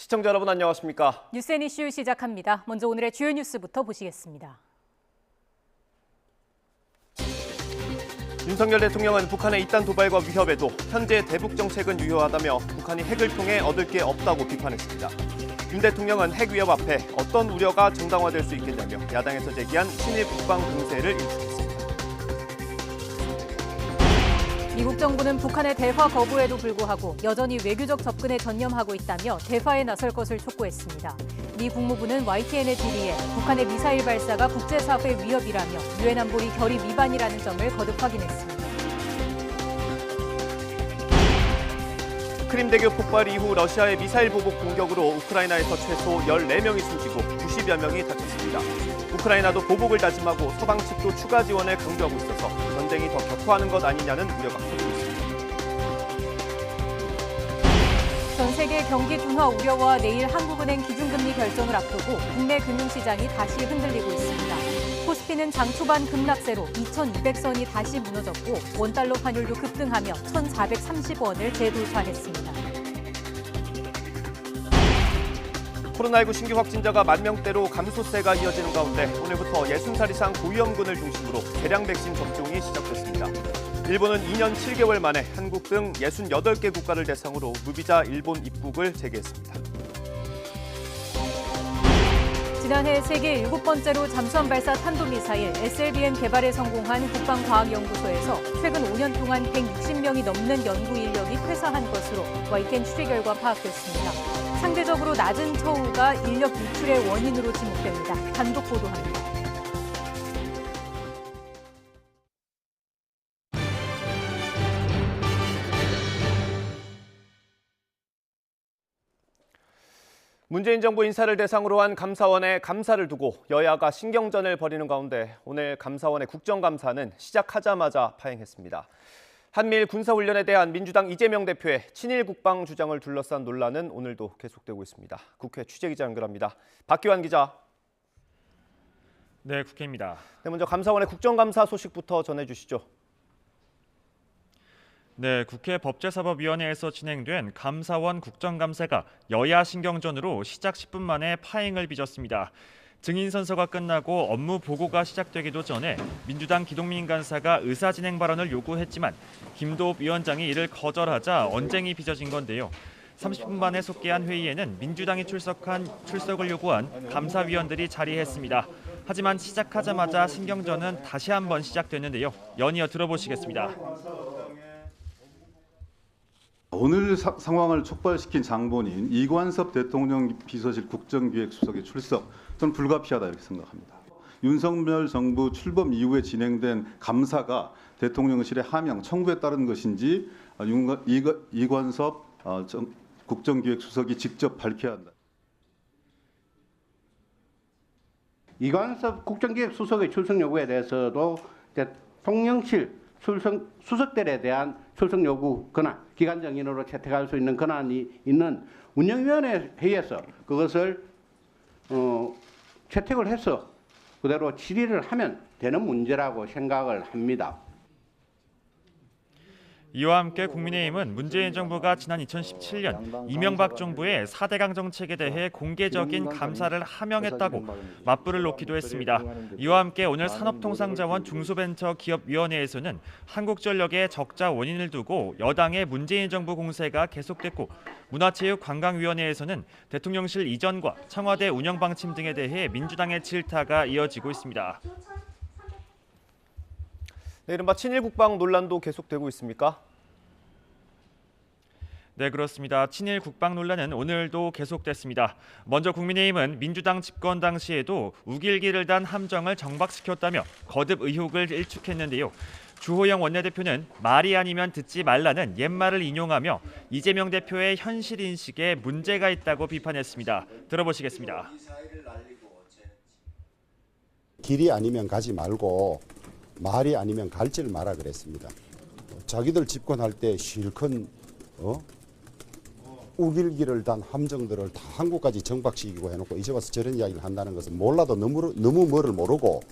시청자 여러분 안녕하십니까? 뉴스앤이슈 시작합니다. 먼저 오늘의 주요 뉴스부터 보시겠습니다. 윤석열 대통령은 북한의 이딴 도발과 위협에도 현재 대북 정책은 유효하다며 북한이 핵을 통해 얻을 게 없다고 비판했습니다. 윤 대통령은 핵 위협 앞에 어떤 우려가 정당화될 수 있겠냐며 야당에서 제기한 친일 국방 공세를 일축했습니다. 미국 정부는 북한의 대화 거부에도 불구하고 여전히 외교적 접근에 전념하고 있다며 대화에 나설 것을 촉구했습니다. 미 국무부는 YTN에 질의해 북한의 미사일 발사가 국제사회 위협이라며 유엔 안보리 결의 위반이라는 점을 거듭 확인했습니다. 크림대교 폭발 이후 러시아의 미사일 보복 공격으로 우크라이나에서 최소 14명이 숨지고 90여 명이 다쳤습니다. 우크라이나도 보복을 다짐하고 서방 측도 추가 지원을 강조하고 있어서 전쟁이 더 격화하는 것 아니냐는 우려가 커지고 있습니다. 전 세계 경기 둔화 우려와 내일 한국은행 기준금리 결정을 앞두고 국내 금융시장이 다시 흔들리고 있습니다. 코스피는 장 초반 급락세로 2,200선이 다시 무너졌고 원달러 환율도 급등하며 1,430원을 재돌파했습니다. 코로나19 신규 확진자가 10,000명대로 감소세가 이어지는 가운데 오늘부터 60살 이상 고위험군을 중심으로 대량 백신 접종이 시작됐습니다. 일본은 2년 7개월 만에 한국 등 68개 국가를 대상으로 무비자 일본 입국을 재개했습니다. 지난해 세계 7번째로 잠수함 발사 탄도미사일 SLBM 개발에 성공한 국방과학연구소에서 최근 5년 동안 160명이 넘는 연구 인력이 퇴사한 것으로 YTN 취재 결과 파악됐습니다. 상대적으로 낮은 처우가 인력 유출의 원인으로 지목됩니다. 단독 보도합니다. 문재인 정부 인사를 대상으로 한 감사원의 감사를 두고 여야가 신경전을 벌이는 가운데 오늘 감사원의 국정감사는 시작하자마자 파행했습니다. 한미일 군사훈련에 대한 민주당 이재명 대표의 친일 국방 주장을 둘러싼 논란은 오늘도 계속되고 있습니다. 국회 취재기자 연결합니다. 박기환 기자. 네, 국회입니다. 네, 먼저 감사원의 국정감사 소식부터 전해주시죠. 네, 국회 법제사법위원회에서 진행된 감사원 국정감사가 여야 신경전으로 시작 10분 만에 파행을 빚었습니다. 증인 선서가 끝나고 업무 보고가 시작되기도 전에 민주당 기동민 간사가 의사진행 발언을 요구했지만 김도읍 위원장이 이를 거절하자 언쟁이 빚어진 건데요. 30분 만에 속개한 회의에는 민주당이 출석을 요구한 감사위원들이 자리했습니다. 하지만 시작하자마자 신경전은 다시 한번 시작됐는데요. 연이어 들어보시겠습니다. 오늘 상황을 촉발시킨 장본인 이관섭 대통령 비서실 국정기획수석의 출석, 저는 불가피하다 이렇게 생각합니다. 윤석열 정부 출범 이후에 진행된 감사가 대통령실의 하명, 청구에 따른 것인지 이관섭 국정기획수석이 직접 밝혀야 한다. 이관섭 국정기획수석의 출석 요구에 대해서도 대통령실 수석들에 대한 출석 요구 권한, 기간 정인으로 채택할 수 있는 권한이 있는 운영위원회 회의에서 그것을 채택을 해서 그대로 질의를 하면 되는 문제라고 생각을 합니다. 이와 함께 국민의힘은 문재인 정부가 지난 2017년 이명박 정부의 4대강 정책에 대해 공개적인 감사를 하명했다고 맞불을 놓기도 했습니다. 이와 함께 오늘 산업통상자원 중소벤처기업위원회에서는 한국전력의 적자 원인을 두고 여당의 문재인 정부 공세가 계속됐고 문화체육관광위원회에서는 대통령실 이전과 청와대 운영 방침 등에 대해 민주당의 질타가 이어지고 있습니다. 네, 이른바 친일 국방 논란도 계속되고 있습니까? 네, 그렇습니다. 친일 국방 논란은 오늘도 계속됐습니다. 먼저 국민의힘은 민주당 집권 당시에도 우길기를 단 함정을 정박시켰다며 거듭 의혹을 일축했는데요. 주호영 원내대표는 말이 아니면 듣지 말라는 옛말을 인용하며 이재명 대표의 현실 인식에 문제가 있다고 비판했습니다. 들어보시겠습니다. 길이 아니면 가지 말고 말이 아니면 갈지를 마라 그랬습니다. 자기들 집권할 때 실컷 우길기를 단 함정들을 다 한국까지 정박시키고 해놓고 이제 와서 저런 이야기를 한다는 것은 몰라도 너무 뭐를 모르고.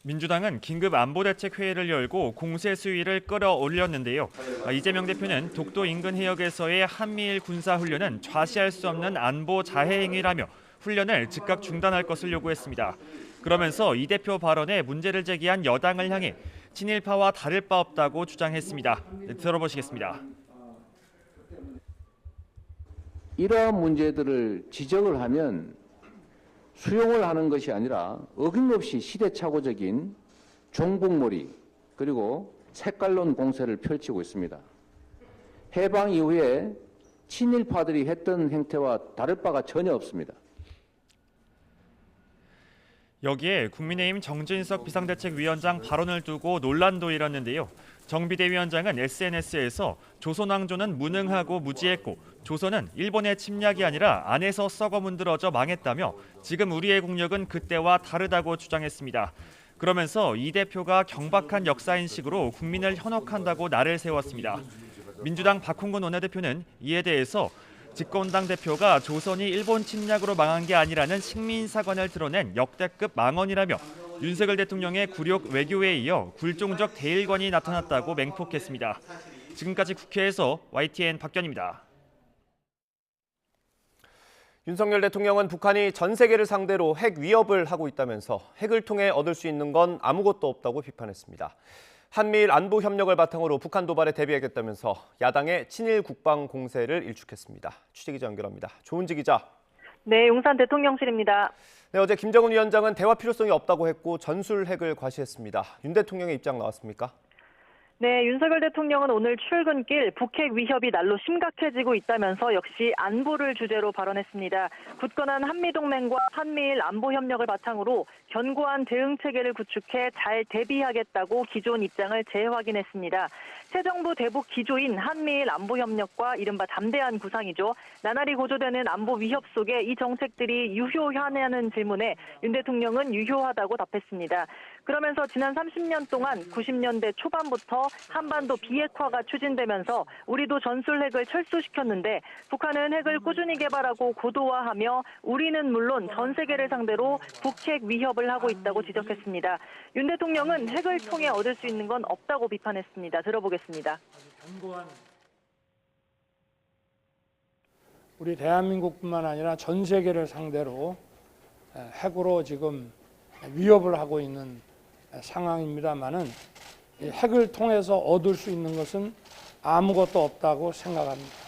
민주당은 긴급 안보대책회의를 열고 공세 수위를 끌어올렸는데요. 이재명 대표는 독도 인근 해역에서의 한미일 군사훈련은 좌시할 수 없는 안보 자해 행위라며 훈련을 즉각 중단할 것을 요구했습니다. 그러면서 이 대표 발언에 문제를 제기한 여당을 향해 친일파와 다를 바 없다고 주장했습니다. 들어보시겠습니다. 이러한 문제들을 지적을 하면 수용을 하는 것이 아니라 어김없이 시대착오적인 종북몰이 그리고 색깔론 공세를 펼치고 있습니다. 해방 이후에 친일파들이 했던 행태와 다를 바가 전혀 없습니다. 여기에 국민의힘 정진석 비상대책위원장 발언을 두고 논란도 일었는데요. 정 비대위원장은 SNS에서 조선왕조는 무능하고 무지했고 조선은 일본의 침략이 아니라 안에서 썩어 문드러져 망했다며 지금 우리의 국력은 그때와 다르다고 주장했습니다. 그러면서 이 대표가 경박한 역사인식으로 국민을 현혹한다고 날을 세웠습니다. 민주당 박홍근 원내대표는 이에 대해서 집권당 대표가 조선이 일본 침략으로 망한 게 아니라는 식민사관을 드러낸 역대급 망언이라며 윤석열 대통령의 굴욕 외교에 이어 굴종적 대일관이 나타났다고 맹폭했습니다. 지금까지 국회에서 YTN 박견입니다. 윤석열 대통령은 북한이 전 세계를 상대로 핵 위협을 하고 있다면서 핵을 통해 얻을 수 있는 건 아무것도 없다고 비판했습니다. 한미일 안보 협력을 바탕으로 북한 도발에 대비하겠다면서 야당의 친일 국방 공세를 일축했습니다. 취재기자 연결합니다. 조은지 기자. 네, 용산 대통령실입니다. 네, 어제 김정은 위원장은 대화 필요성이 없다고 했고 전술 핵을 과시했습니다. 윤 대통령의 입장 나왔습니까? 네, 윤석열 대통령은 오늘 출근길 북핵 위협이 날로 심각해지고 있다면서 역시 안보를 주제로 발언했습니다. 굳건한 한미동맹과 한미일 안보 협력을 바탕으로 견고한 대응 체계를 구축해 잘 대비하겠다고 기존 입장을 재확인했습니다. 새 정부 대북 기조인 한미일 안보 협력과 이른바 담대한 구상이죠. 나날이 고조되는 안보 위협 속에 이 정책들이 유효하냐는 질문에 윤 대통령은 유효하다고 답했습니다. 그러면서 지난 30년 동안 90년대 초반부터 한반도 비핵화가 추진되면서 우리도 전술핵을 철수시켰는데 북한은 핵을 꾸준히 개발하고 고도화하며 우리는 물론 전 세계를 상대로 북핵 위협을 하고 있다고 지적했습니다. 윤 대통령은 핵을 통해 얻을 수 있는 건 없다고 비판했습니다. 들어보겠습니다. 우리 대한민국뿐만 아니라 전 세계를 상대로 핵으로 지금 위협을 하고 있는 상황입니다만은 핵을 통해서 얻을 수 있는 것은 아무것도 없다고 생각합니다.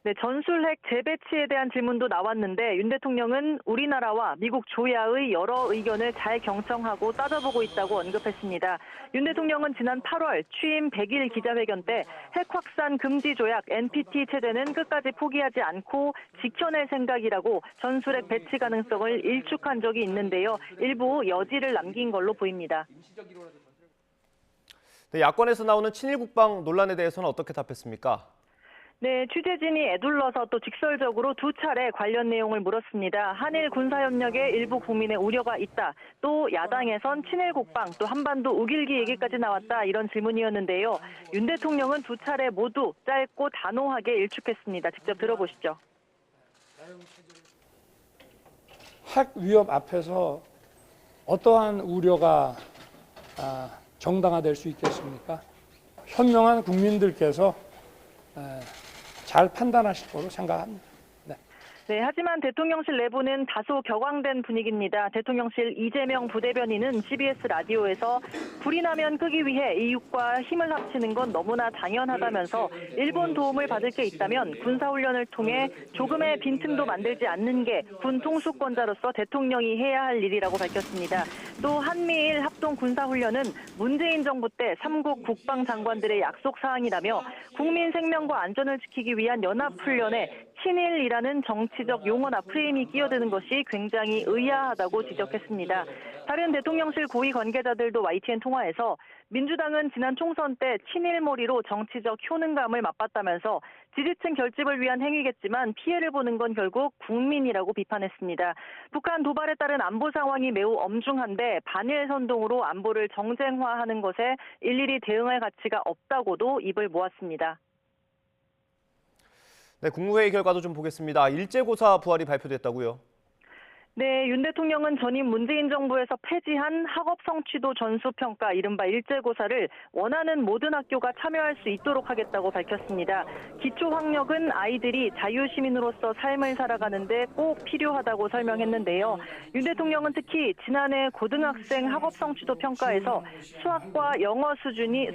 네, 전술핵 재배치에 대한 질문도 나왔는데 윤 대통령은 우리나라와 미국 조야의 여러 의견을 잘 경청하고 따져보고 있다고 언급했습니다. 윤 대통령은 지난 8월 취임 100일 기자회견 때 핵 확산 금지 조약 NPT 체제는 끝까지 포기하지 않고 지켜낼 생각이라고 전술핵 배치 가능성을 일축한 적이 있는데요. 일부 여지를 남긴 걸로 보입니다. 네, 야권에서 나오는 친일 국방 논란에 대해서는 어떻게 답했습니까? 네, 취재진이 에둘러서 또 직설적으로 두 차례 관련 내용을 물었습니다. 한일 군사협력에 일부 국민의 우려가 있다. 또 야당에선 친일 국방, 또 한반도 우길기 얘기까지 나왔다. 이런 질문이었는데요. 윤 대통령은 두 차례 모두 짧고 단호하게 일축했습니다. 직접 들어보시죠. 핵 위협 앞에서 어떠한 우려가 정당화될 수 있겠습니까? 현명한 국민들께서 잘 판단하실 거로 생각합니다. 네, 하지만 대통령실 내부는 다소 격앙된 분위기입니다. 대통령실 이재명 부대변인은 CBS 라디오에서 불이 나면 끄기 위해 이육과 힘을 합치는 건 너무나 당연하다면서 일본 도움을 받을 게 있다면 군사훈련을 통해 조금의 빈틈도 만들지 않는 게 군 통수권자로서 대통령이 해야 할 일이라고 밝혔습니다. 또 한미일 합동 군사훈련은 문재인 정부 때 3국 국방장관들의 약속 사항이라며 국민 생명과 안전을 지키기 위한 연합훈련에 친일이라는 정치적 용어나 프레임이 끼어드는 것이 굉장히 의아하다고 지적했습니다. 다른 대통령실 고위 관계자들도 YTN 통화에서 민주당은 지난 총선 때 친일몰이로 정치적 효능감을 맛봤다면서 지지층 결집을 위한 행위겠지만 피해를 보는 건 결국 국민이라고 비판했습니다. 북한 도발에 따른 안보 상황이 매우 엄중한데 반일 선동으로 안보를 정쟁화하는 것에 일일이 대응할 가치가 없다고도 입을 모았습니다. 네, 국무회의 결과도 좀 보겠습니다. 일제고사 부활이 발표됐다고요? 네, 윤 대통령은 전임 문재인 정부에서 폐지한 학업 성취도 전수 평가 이른바 일제고사를 원하는 모든 학교가 참여할 수 있도록 하겠다고 밝혔습니다. 기초학력은 아이들이 자유시민으로서 삶을 살아가는데 꼭 필요하다고 설명했는데요. 윤 대통령은 특히 지난해 고등학생 학업 성취도 평가에서 수학과 영어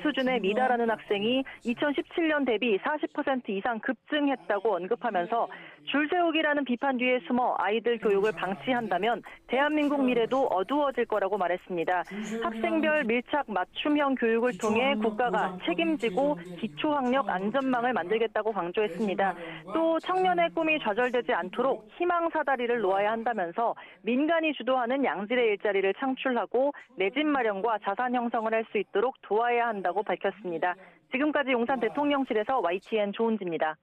수준에 미달하는 학생이 2017년 대비 40% 이상 급증했다고 언급하면서 줄 세우기라는 비판 뒤에 숨어 아이들 교육을 방치한다면 대한민국 미래도 어두워질 거라고 말했습니다. 학생별 밀착 맞춤형 교육을 통해 국가가 책임지고 기초학력 안전망을 만들겠다고 강조했습니다. 또 청년의 꿈이 좌절되지 않도록 희망 사다리를 놓아야 한다면서 민간이 주도하는 양질의 일자리를 창출하고 내 집 마련과 자산 형성을 할 수 있도록 도와야 한다고 밝혔습니다. 지금까지 용산 대통령실에서 YTN 조은지입니다.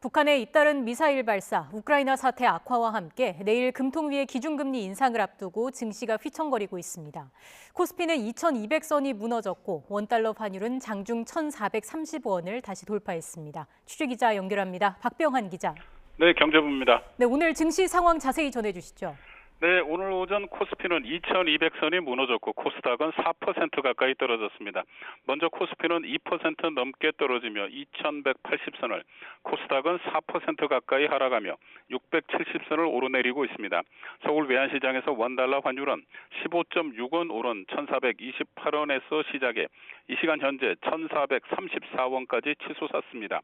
북한의 잇따른 미사일 발사, 우크라이나 사태 악화와 함께 내일 금통위의 기준금리 인상을 앞두고 증시가 휘청거리고 있습니다. 코스피는 2,200선이 무너졌고 원달러 환율은 장중 1,430원을 다시 돌파했습니다. 취재기자 연결합니다. 박병환 기자. 네, 경제부입니다. 네, 오늘 증시 상황 자세히 전해주시죠. 네, 오늘 오전 코스피는 2,200선이 무너졌고 코스닥은 4% 가까이 떨어졌습니다. 먼저 코스피는 2% 넘게 떨어지며 2,180선을, 코스닥은 4% 가까이 하락하며 670선을 오르내리고 있습니다. 서울 외환시장에서 원달러 환율은 15.6원 오른 1,428원에서 시작해 이 시간 현재 1,434원까지 치솟았습니다.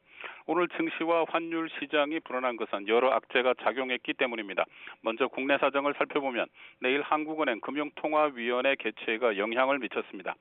오늘 증시와 환율 시장이 불안한 것은 여러 악재가 작용했기 때문입니다. 먼저 국내 사정을 살펴보면 내일 한국은행 금융통화위원회 개최가 영향을 미쳤습니다.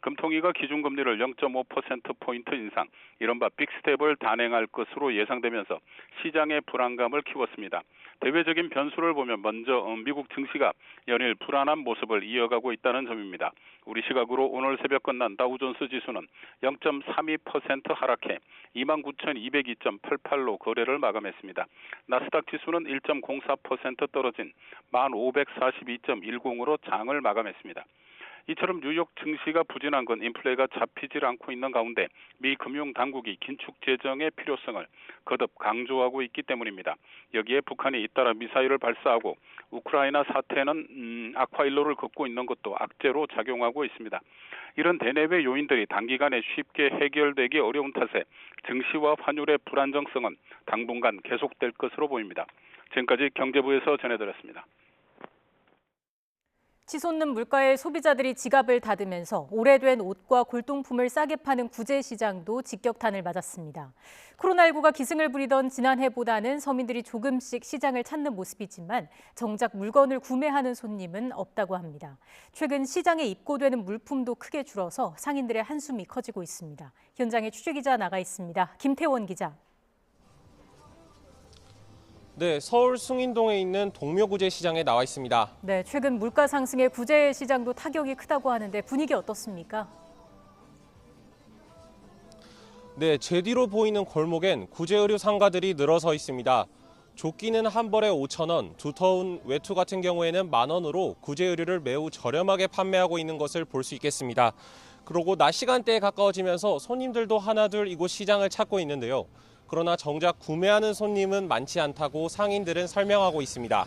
금통위가 기준금리를 0.5%포인트 인상, 이른바 빅스텝을 단행할 것으로 예상되면서 시장의 불안감을 키웠습니다. 대외적인 변수를 보면 먼저 미국 증시가 연일 불안한 모습을 이어가고 있다는 점입니다. 우리 시각으로 오늘 새벽 끝난 다우존스 지수는 0.32% 하락해 29,202.88로 거래를 마감했습니다. 나스닥 지수는 1.04% 떨어진 1,542.10으로 장을 마감했습니다. 이처럼 뉴욕 증시가 부진한 건 인플레가 잡히질 않고 있는 가운데 미 금융당국이 긴축 재정의 필요성을 거듭 강조하고 있기 때문입니다. 여기에 북한이 잇따라 미사일을 발사하고 우크라이나 사태는 악화일로를 걷고 있는 것도 악재로 작용하고 있습니다. 이런 대내외 요인들이 단기간에 쉽게 해결되기 어려운 탓에 증시와 환율의 불안정성은 당분간 계속될 것으로 보입니다. 지금까지 경제부에서 전해드렸습니다. 치솟는 물가에 소비자들이 지갑을 닫으면서 오래된 옷과 골동품을 싸게 파는 구제 시장도 직격탄을 맞았습니다. 코로나19가 기승을 부리던 지난해보다는 서민들이 조금씩 시장을 찾는 모습이지만 정작 물건을 구매하는 손님은 없다고 합니다. 최근 시장에 입고되는 물품도 크게 줄어서 상인들의 한숨이 커지고 있습니다. 현장에 취재기자 나가 있습니다. 김태원 기자. 네, 서울 숭인동에 있는 동묘구제 시장에 나와 있습니다. 네, 최근 물가 상승에 구제 시장도 타격이 크다고 하는데 분위기 어떻습니까? 네, 제 뒤로 보이는 골목엔 구제 의류 상가들이 늘어서 있습니다. 조끼는 한 벌에 5,000원, 두터운 외투 같은 경우에는 10,000원으로 구제 의류를 매우 저렴하게 판매하고 있는 것을 볼 수 있겠습니다. 그리고 낮 시간대에 가까워지면서 손님들도 하나둘 이곳 시장을 찾고 있는데요. 그러나 정작 구매하는 손님은 많지 않다고 상인들은 설명하고 있습니다.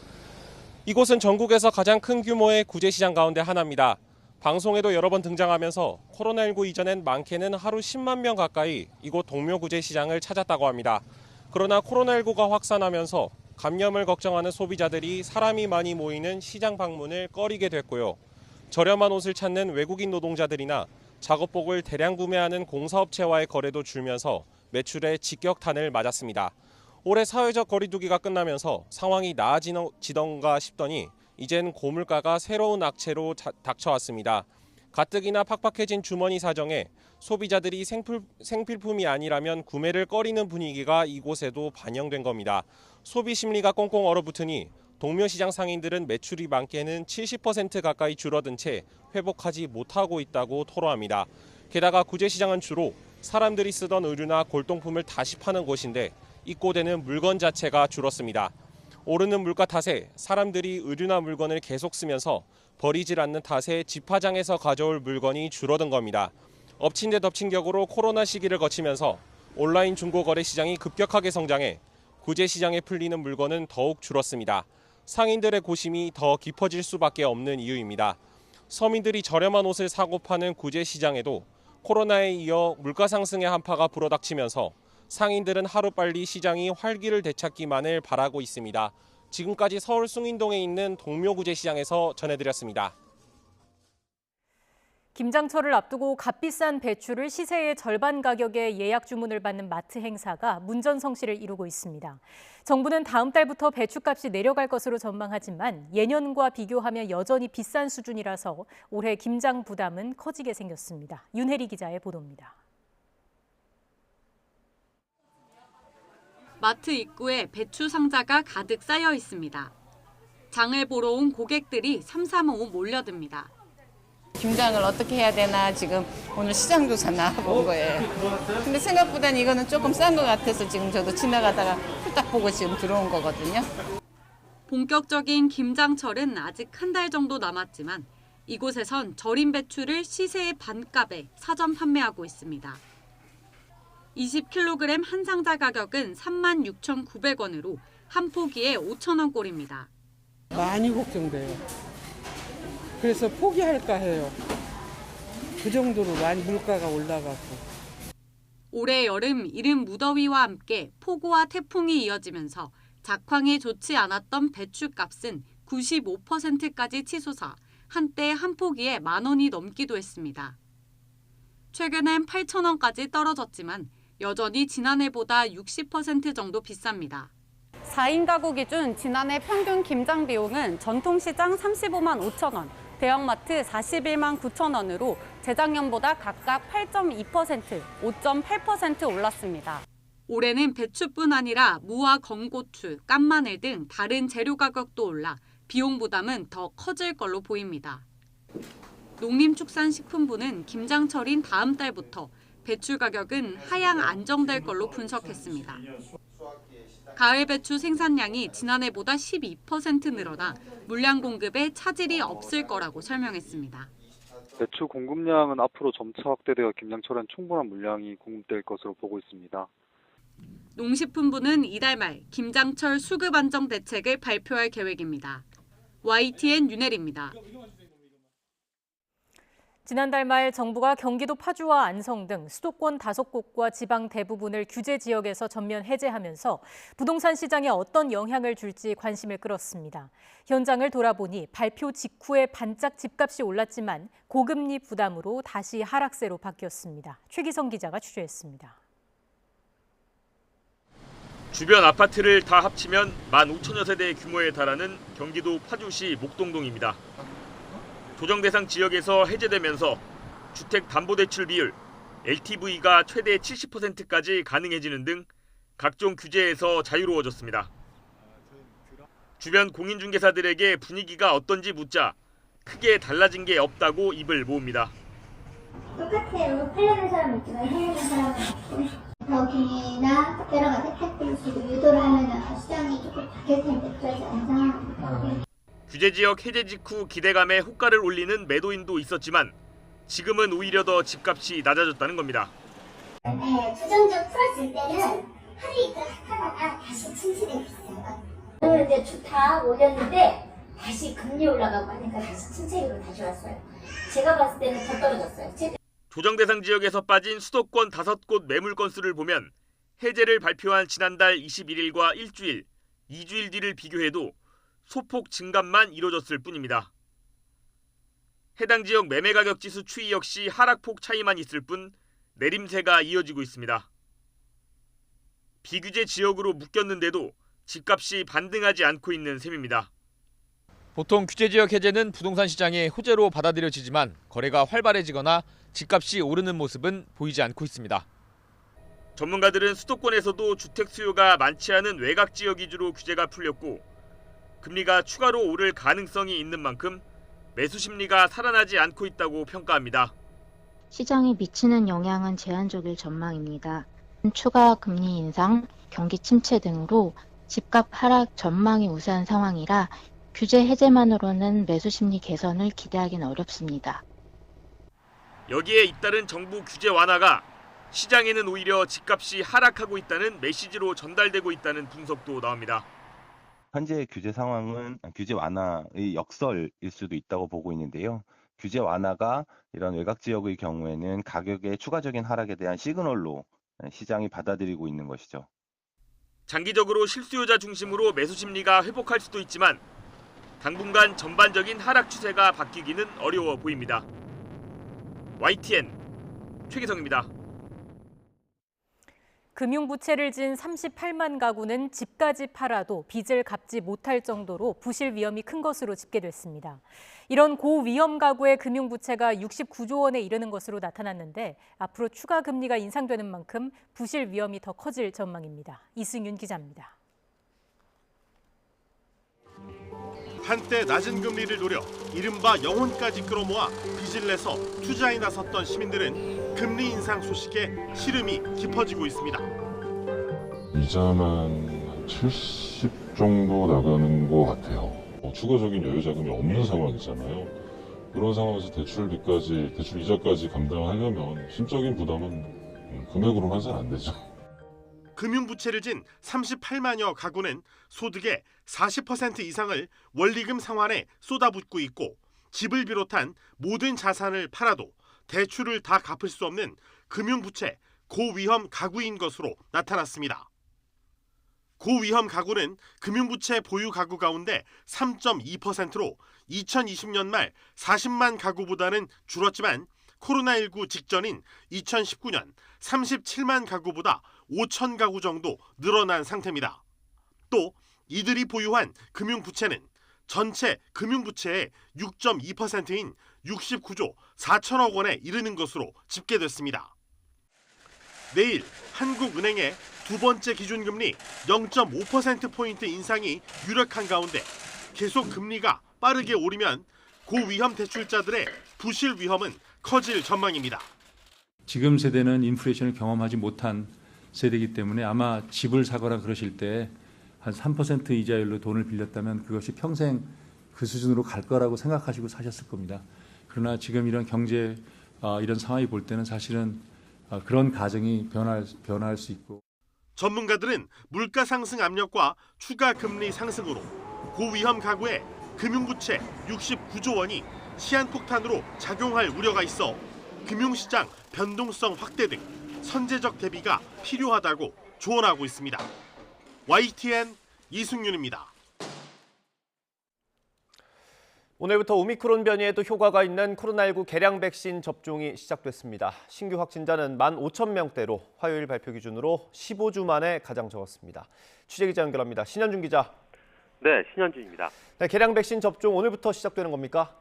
이곳은 전국에서 가장 큰 규모의 구제시장 가운데 하나입니다. 방송에도 여러 번 등장하면서 코로나19 이전엔 많게는 하루 10만 명 가까이 이곳 동묘구제시장을 찾았다고 합니다. 그러나 코로나19가 확산하면서 감염을 걱정하는 소비자들이 사람이 많이 모이는 시장 방문을 꺼리게 됐고요. 저렴한 옷을 찾는 외국인 노동자들이나 작업복을 대량 구매하는 공사업체와의 거래도 줄면서 매출에 직격탄을 맞았습니다. 올해 사회적 거리두기가 끝나면서 상황이 나아지던가 싶더니 이젠 고물가가 새로운 악재로 닥쳐왔습니다. 가뜩이나 팍팍해진 주머니 사정에 소비자들이 생필품이 아니라면 구매를 꺼리는 분위기가 이곳에도 반영된 겁니다. 소비 심리가 꽁꽁 얼어붙으니 동묘시장 상인들은 매출이 많게는 70% 가까이 줄어든 채 회복하지 못하고 있다고 토로합니다. 게다가 구제시장은 주로 사람들이 쓰던 의류나 골동품을 다시 파는 곳인데 입고되는 물건 자체가 줄었습니다. 오르는 물가 탓에 사람들이 의류나 물건을 계속 쓰면서 버리질 않는 탓에 집화장에서 가져올 물건이 줄어든 겁니다. 엎친 데 덮친 격으로 코로나 시기를 거치면서 온라인 중고거래 시장이 급격하게 성장해 구제 시장에 풀리는 물건은 더욱 줄었습니다. 상인들의 고심이 더 깊어질 수밖에 없는 이유입니다. 서민들이 저렴한 옷을 사고 파는 구제 시장에도 코로나에 이어 물가 상승의 한파가 불어닥치면서 상인들은 하루빨리 시장이 활기를 되찾기만을 바라고 있습니다. 지금까지 서울 숭인동에 있는 동묘구제시장에서 전해드렸습니다. 김장철을 앞두고 값비싼 배추를 시세의 절반 가격에 예약 주문을 받는 마트 행사가 문전성시를 이루고 있습니다. 정부는 다음 달부터 배추값이 내려갈 것으로 전망하지만 예년과 비교하면 여전히 비싼 수준이라서 올해 김장 부담은 커지게 생겼습니다. 윤혜리 기자의 보도입니다. 마트 입구에 배추 상자가 가득 쌓여 있습니다. 장을 보러 온 고객들이 삼삼오오 몰려듭니다. 김장을 어떻게 해야 되나 지금 오늘 시장 조사 나와본 거예요. 근데 생각보다는 이거는 조금 싼 것 같아서 지금 저도 지나가다가 딱 보고 지금 들어온 거거든요. 본격적인 김장철은 아직 한 달 정도 남았지만 이곳에선 절임 배추를 시세의 반값에 사전 판매하고 있습니다. 20kg 한 상자 가격은 36,900원으로 한 포기에 5,000원꼴입니다. 많이 걱정돼요. 그래서 포기할까 해요. 그 정도로 많이 물가가 올라가고. 올해 여름 이른 무더위와 함께 폭우와 태풍이 이어지면서 작황이 좋지 않았던 배추값은 95%까지 치솟아 한때 한 포기에 10,000원이 넘기도 했습니다. 최근엔 8,000원까지 떨어졌지만 여전히 지난해보다 60% 정도 비쌉니다. 4인 가구 기준 지난해 평균 김장 비용은 전통시장 35만 5천 원, 대형마트 41만 9천 원으로 재작년보다 각각 8.2%, 5.8% 올랐습니다. 올해는 배추뿐 아니라 무와 건고추, 깐마늘 등 다른 재료 가격도 올라 비용 부담은 더 커질 걸로 보입니다. 농림축산식품부는 김장철인 다음 달부터 배추 가격은 하향 안정될 걸로 분석했습니다. 가을 배추 생산량이 지난해보다 12% 늘어나 물량 공급에 차질이 없을 거라고 설명했습니다. 배추 공급량은 앞으로 점차 확대되어 김장철엔 충분한 물량이 공급될 것으로 보고 있습니다. 농식품부는 이달 말 김장철 수급 안정 대책을 발표할 계획입니다. YTN 윤혜리입니다. 지난달 말 정부가 경기도 파주와 안성 등 수도권 5곳과 지방 대부분을 규제 지역에서 전면 해제하면서 부동산 시장에 어떤 영향을 줄지 관심을 끌었습니다. 현장을 돌아보니 발표 직후에 반짝 집값이 올랐지만 고금리 부담으로 다시 하락세로 바뀌었습니다. 최기성 기자가 취재했습니다. 주변 아파트를 다 합치면 15,000여 세대 규모에 달하는 경기도 파주시 목동동입니다. 조정 대상 지역에서 해제되면서 주택담보대출 비율, LTV가 최대 70%까지 가능해지는 등 각종 규제에서 자유로워졌습니다. 주변 공인중개사들에게 분위기가 어떤지 묻자 크게 달라진 게 없다고 입을 모읍니다. 똑같아요. 팔려는 사람 있지만 해내는 사람은 없고 더기나 여러 가지 혜택들 주고 유도를 하면 시장이 조금 바뀔 텐데 그러지 않은 상황입니다. 규제 지역 해제 직후 기대감에 호가를 올리는 매도인도 있었지만 지금은 오히려 더 집값이 낮아졌다는 겁니다. 네, 부정적 풀었을 때는 하루 이틀 하다가 다시 침체되고 있어요. 오늘 이제 다 올렸는데 다시 금리 올라가고 하니까 다시 침체기로 다시 왔어요. 제가 봤을 때는 더 떨어졌어요. 조정 대상 지역에서 빠진 수도권 5곳 매물 건수를 보면 해제를 발표한 지난달 21일과 일주일, 2주일 뒤를 비교해도 소폭 증감만 이뤄졌을 뿐입니다. 해당 지역 매매가격 지수 추이 역시 하락폭 차이만 있을 뿐 내림세가 이어지고 있습니다. 비규제 지역으로 묶였는데도 집값이 반등하지 않고 있는 셈입니다. 보통 규제 지역 해제는 부동산 시장에 호재로 받아들여지지만 거래가 활발해지거나 집값이 오르는 모습은 보이지 않고 있습니다. 전문가들은 수도권에서도 주택 수요가 많지 않은 외곽 지역 위주로 규제가 풀렸고 금리가 추가로 오를 가능성이 있는 만큼 매수 심리가 살아나지 않고 있다고 평가합니다. 시장에 미치는 영향은 제한적일 전망입니다. 추가 금리 인상, 경기 침체 등으로 집값 하락 전망이 우세한 상황이라 규제 해제만으로는 매수 심리 개선을 기대하기는 어렵습니다. 여기에 잇따른 정부 규제 완화가 시장에는 오히려 집값이 하락하고 있다는 메시지로 전달되고 있다는 분석도 나옵니다. 현재 규제 상황은 규제 완화의 역설일 수도 있다고 보고 있는데요. 규제 완화가 이런 외곽 지역의 경우에는 가격의 추가적인 하락에 대한 시그널로 시장이 받아들이고 있는 것이죠. 장기적으로 실수요자 중심으로 매수 심리가 회복할 수도 있지만 당분간 전반적인 하락 추세가 바뀌기는 어려워 보입니다. YTN 최기성입니다. 금융부채를 진 38만 가구는 집까지 팔아도 빚을 갚지 못할 정도로 부실 위험이 큰 것으로 집계됐습니다. 이런 고위험 가구의 금융부채가 69조 원에 이르는 것으로 나타났는데 앞으로 추가 금리가 인상되는 만큼 부실 위험이 더 커질 전망입니다. 이승윤 기자입니다. 한때 낮은 금리를 노려 이른바 영혼까지 끌어모아 빚을 내서 투자에 나섰던 시민들은 금리 인상 소식에 시름이 깊어지고 있습니다. 이자만 70 정도 나가는 것 같아요. 추가적인 여유 자금이 없는 상황이잖아요. 그런 상황에서 대출 이자까지 감당하려면 심적인 부담은 금액으로만 잘 안 되죠. 금융부채를 진 38만여 가구는 소득의 40% 이상을 원리금 상환에 쏟아붓고 있고 집을 비롯한 모든 자산을 팔아도 대출을 다 갚을 수 없는 금융부채 고위험 가구인 것으로 나타났습니다. 고위험 가구는 금융부채 보유 가구 가운데 3.2%로 2020년 말 40만 가구보다는 줄었지만 코로나19 직전인 2019년 37만 가구보다 5천 가구 정도 늘어난 상태입니다. 또 이들이 보유한 금융부채는 전체 금융부채의 6.2%인 69조 4천억 원에 이르는 것으로 집계됐습니다. 내일 한국은행의 두 번째 기준금리 0.5%포인트 인상이 유력한 가운데 계속 금리가 빠르게 오르면 고위험 대출자들의 부실 위험은 커질 전망입니다. 지금 세대는 인플레이션을 경험하지 못한 세대이기 때문에 아마 집을 사거나 그러실 때 한 3% 이자율로 돈을 빌렸다면 그것이 평생 그 수준으로 갈 거라고 생각하시고 사셨을 겁니다. 그러나 지금 이런 경제 이런 상황이 볼 때는 사실은 그런 가정이 변화할 수 있고. 전문가들은 물가 상승 압력과 추가 금리 상승으로 고위험 가구의 금융부채 69조 원이 시한폭탄으로 작용할 우려가 있어 금융시장 변동성 확대 등 선제적 대비가 필요하다고 조언하고 있습니다. YTN 이승윤입니다. 오늘부터 오미크론 변이에도 효과가 있는 코로나19 개량 백신 접종이 시작됐습니다. 신규 확진자는 15,000명대로 화요일 발표 기준으로 15주 만에 가장 적었습니다. 취재기자 연결합니다. 신현준 기자. 네, 신현준입니다. 네, 개량 백신 접종 오늘부터 시작되는 겁니까?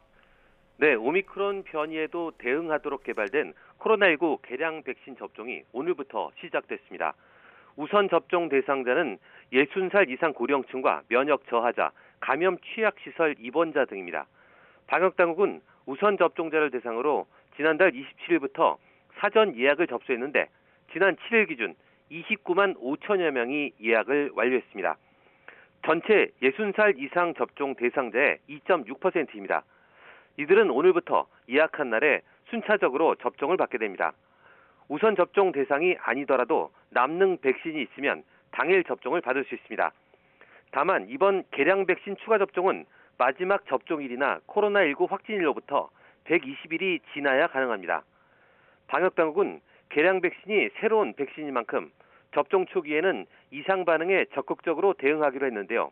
네, 오미크론 변이에도 대응하도록 개발된 코로나19 개량 백신 접종이 오늘부터 시작됐습니다. 우선 접종 대상자는 60살 이상 고령층과 면역 저하자, 감염 취약시설 입원자 등입니다. 방역당국은 우선 접종자를 대상으로 지난달 27일부터 사전 예약을 접수했는데 지난 7일 기준 29만 5천여 명이 예약을 완료했습니다. 전체 60살 이상 접종 대상자의 2.6%입니다. 이들은 오늘부터 예약한 날에 순차적으로 접종을 받게 됩니다. 우선 접종 대상이 아니더라도 남는 백신이 있으면 당일 접종을 받을 수 있습니다. 다만 이번 개량 백신 추가 접종은 마지막 접종일이나 코로나19 확진일로부터 120일이 지나야 가능합니다. 방역당국은 개량 백신이 새로운 백신인 만큼 접종 초기에는 이상 반응에 적극적으로 대응하기로 했는데요.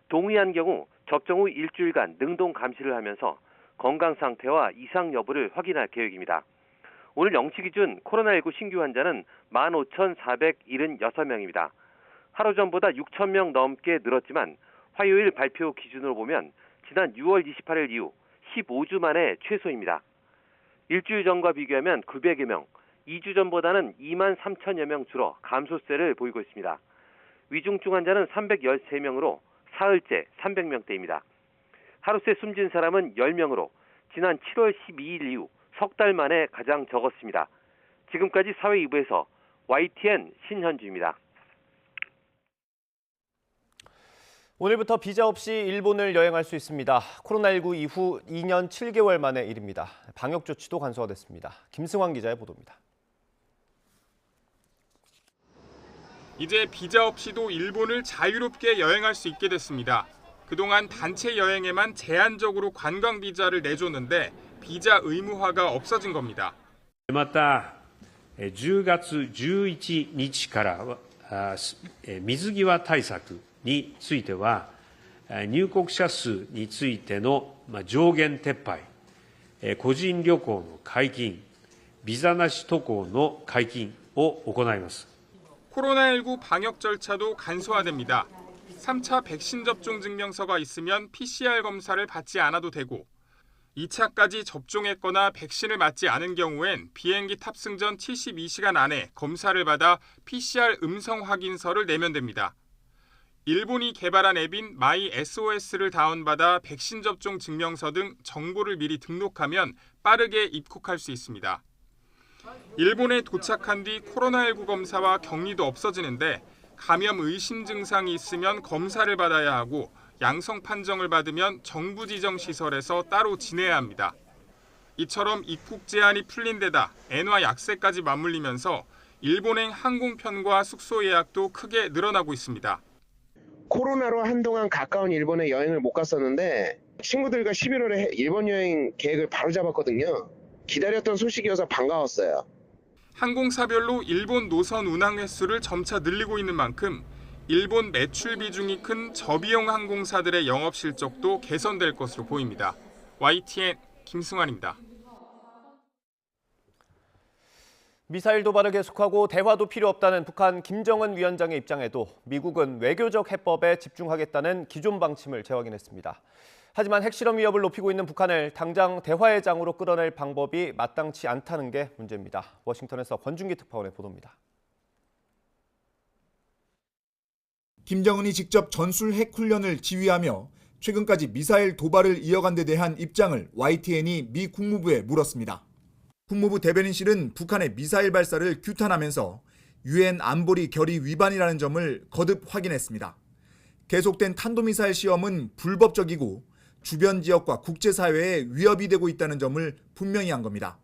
동의한 경우 접종 후 일주일간 능동 감시를 하면서 건강 상태와 이상 여부를 확인할 계획입니다. 오늘 0시 기준 코로나19 신규 환자는 15,476명입니다. 하루 전보다 6,000명 넘게 늘었지만 화요일 발표 기준으로 보면 지난 6월 28일 이후 15주 만에 최소입니다. 일주일 전과 비교하면 900여 명, 2주 전보다는 2만 3천여 명 줄어 감소세를 보이고 있습니다. 위중증 환자는 313명으로 사흘째 300명대입니다. 하루새 숨진 사람은 10명으로 지난 7월 12일 이후 석 달 만에 가장 적었습니다. 지금까지 사회 2부에서 YTN 신현주입니다. 오늘부터 비자 없이 일본을 여행할 수 있습니다. 코로나19 이후 2년 7개월 만의 일입니다. 방역 조치도 간소화됐습니다. 김승환 기자의 보도입니다. 이제 비자 없이도 일본을 자유롭게 여행할 수 있게 됐습니다. 그동안 단체 여행에만 제한적으로 관광 비자를 내줬는데 비자 의무화가 없어진 겁니다. また10月11日から水際対策については入国者数についての上限撤廃、個人旅行の解禁、ビザなし渡航の解禁を行います。 코로나19 방역 절차도 간소화됩니다. 3차 백신 접종 증명서가 있으면 PCR 검사를 받지 않아도 되고 2차까지 접종했거나 백신을 맞지 않은 경우엔 비행기 탑승 전 72시간 안에 검사를 받아 PCR 음성 확인서를 내면 됩니다. 일본이 개발한 앱인 마이 SOS를 다운받아 백신 접종 증명서 등 정보를 미리 등록하면 빠르게 입국할 수 있습니다. 일본에 도착한 뒤 코로나19 검사와 격리도 없어지는데 감염 의심 증상이 있으면 검사를 받아야 하고 양성 판정을 받으면 정부 지정 시설에서 따로 지내야 합니다. 이처럼 입국 제한이 풀린 데다 엔화 약세까지 맞물리면서 일본행 항공편과 숙소 예약도 크게 늘어나고 있습니다. 코로나로 한동안 가까운 일본에 여행을 못 갔었는데 친구들과 11월에 일본 여행 계획을 바로 잡았거든요. 기다렸던 소식이어서 반가웠어요. 항공사별로 일본 노선 운항 횟수를 점차 늘리고 있는 만큼 일본 매출 비중이 큰 저비용 항공사들의 영업 실적도 개선될 것으로 보입니다. YTN 김승환입니다. 미사일 도발을 계속하고 대화도 필요 없다는 북한 김정은 위원장의 입장에도 미국은 외교적 해법에 집중하겠다는 기존 방침을 재확인했습니다. 하지만 핵실험 위협을 높이고 있는 북한을 당장 대화의 장으로 끌어낼 방법이 마땅치 않다는 게 문제입니다. 워싱턴에서 권준기 특파원의 보도입니다. 김정은이 직접 전술 핵 훈련을 지휘하며 최근까지 미사일 도발을 이어간 데 대한 입장을 YTN이 미 국무부에 물었습니다. 국무부 대변인실은 북한의 미사일 발사를 규탄하면서 유엔 안보리 결의 위반이라는 점을 거듭 확인했습니다. 계속된 탄도미사일 시험은 불법적이고 주변 지역과 국제사회에 위협이 되고 있다는 점을 분명히 한 겁니다.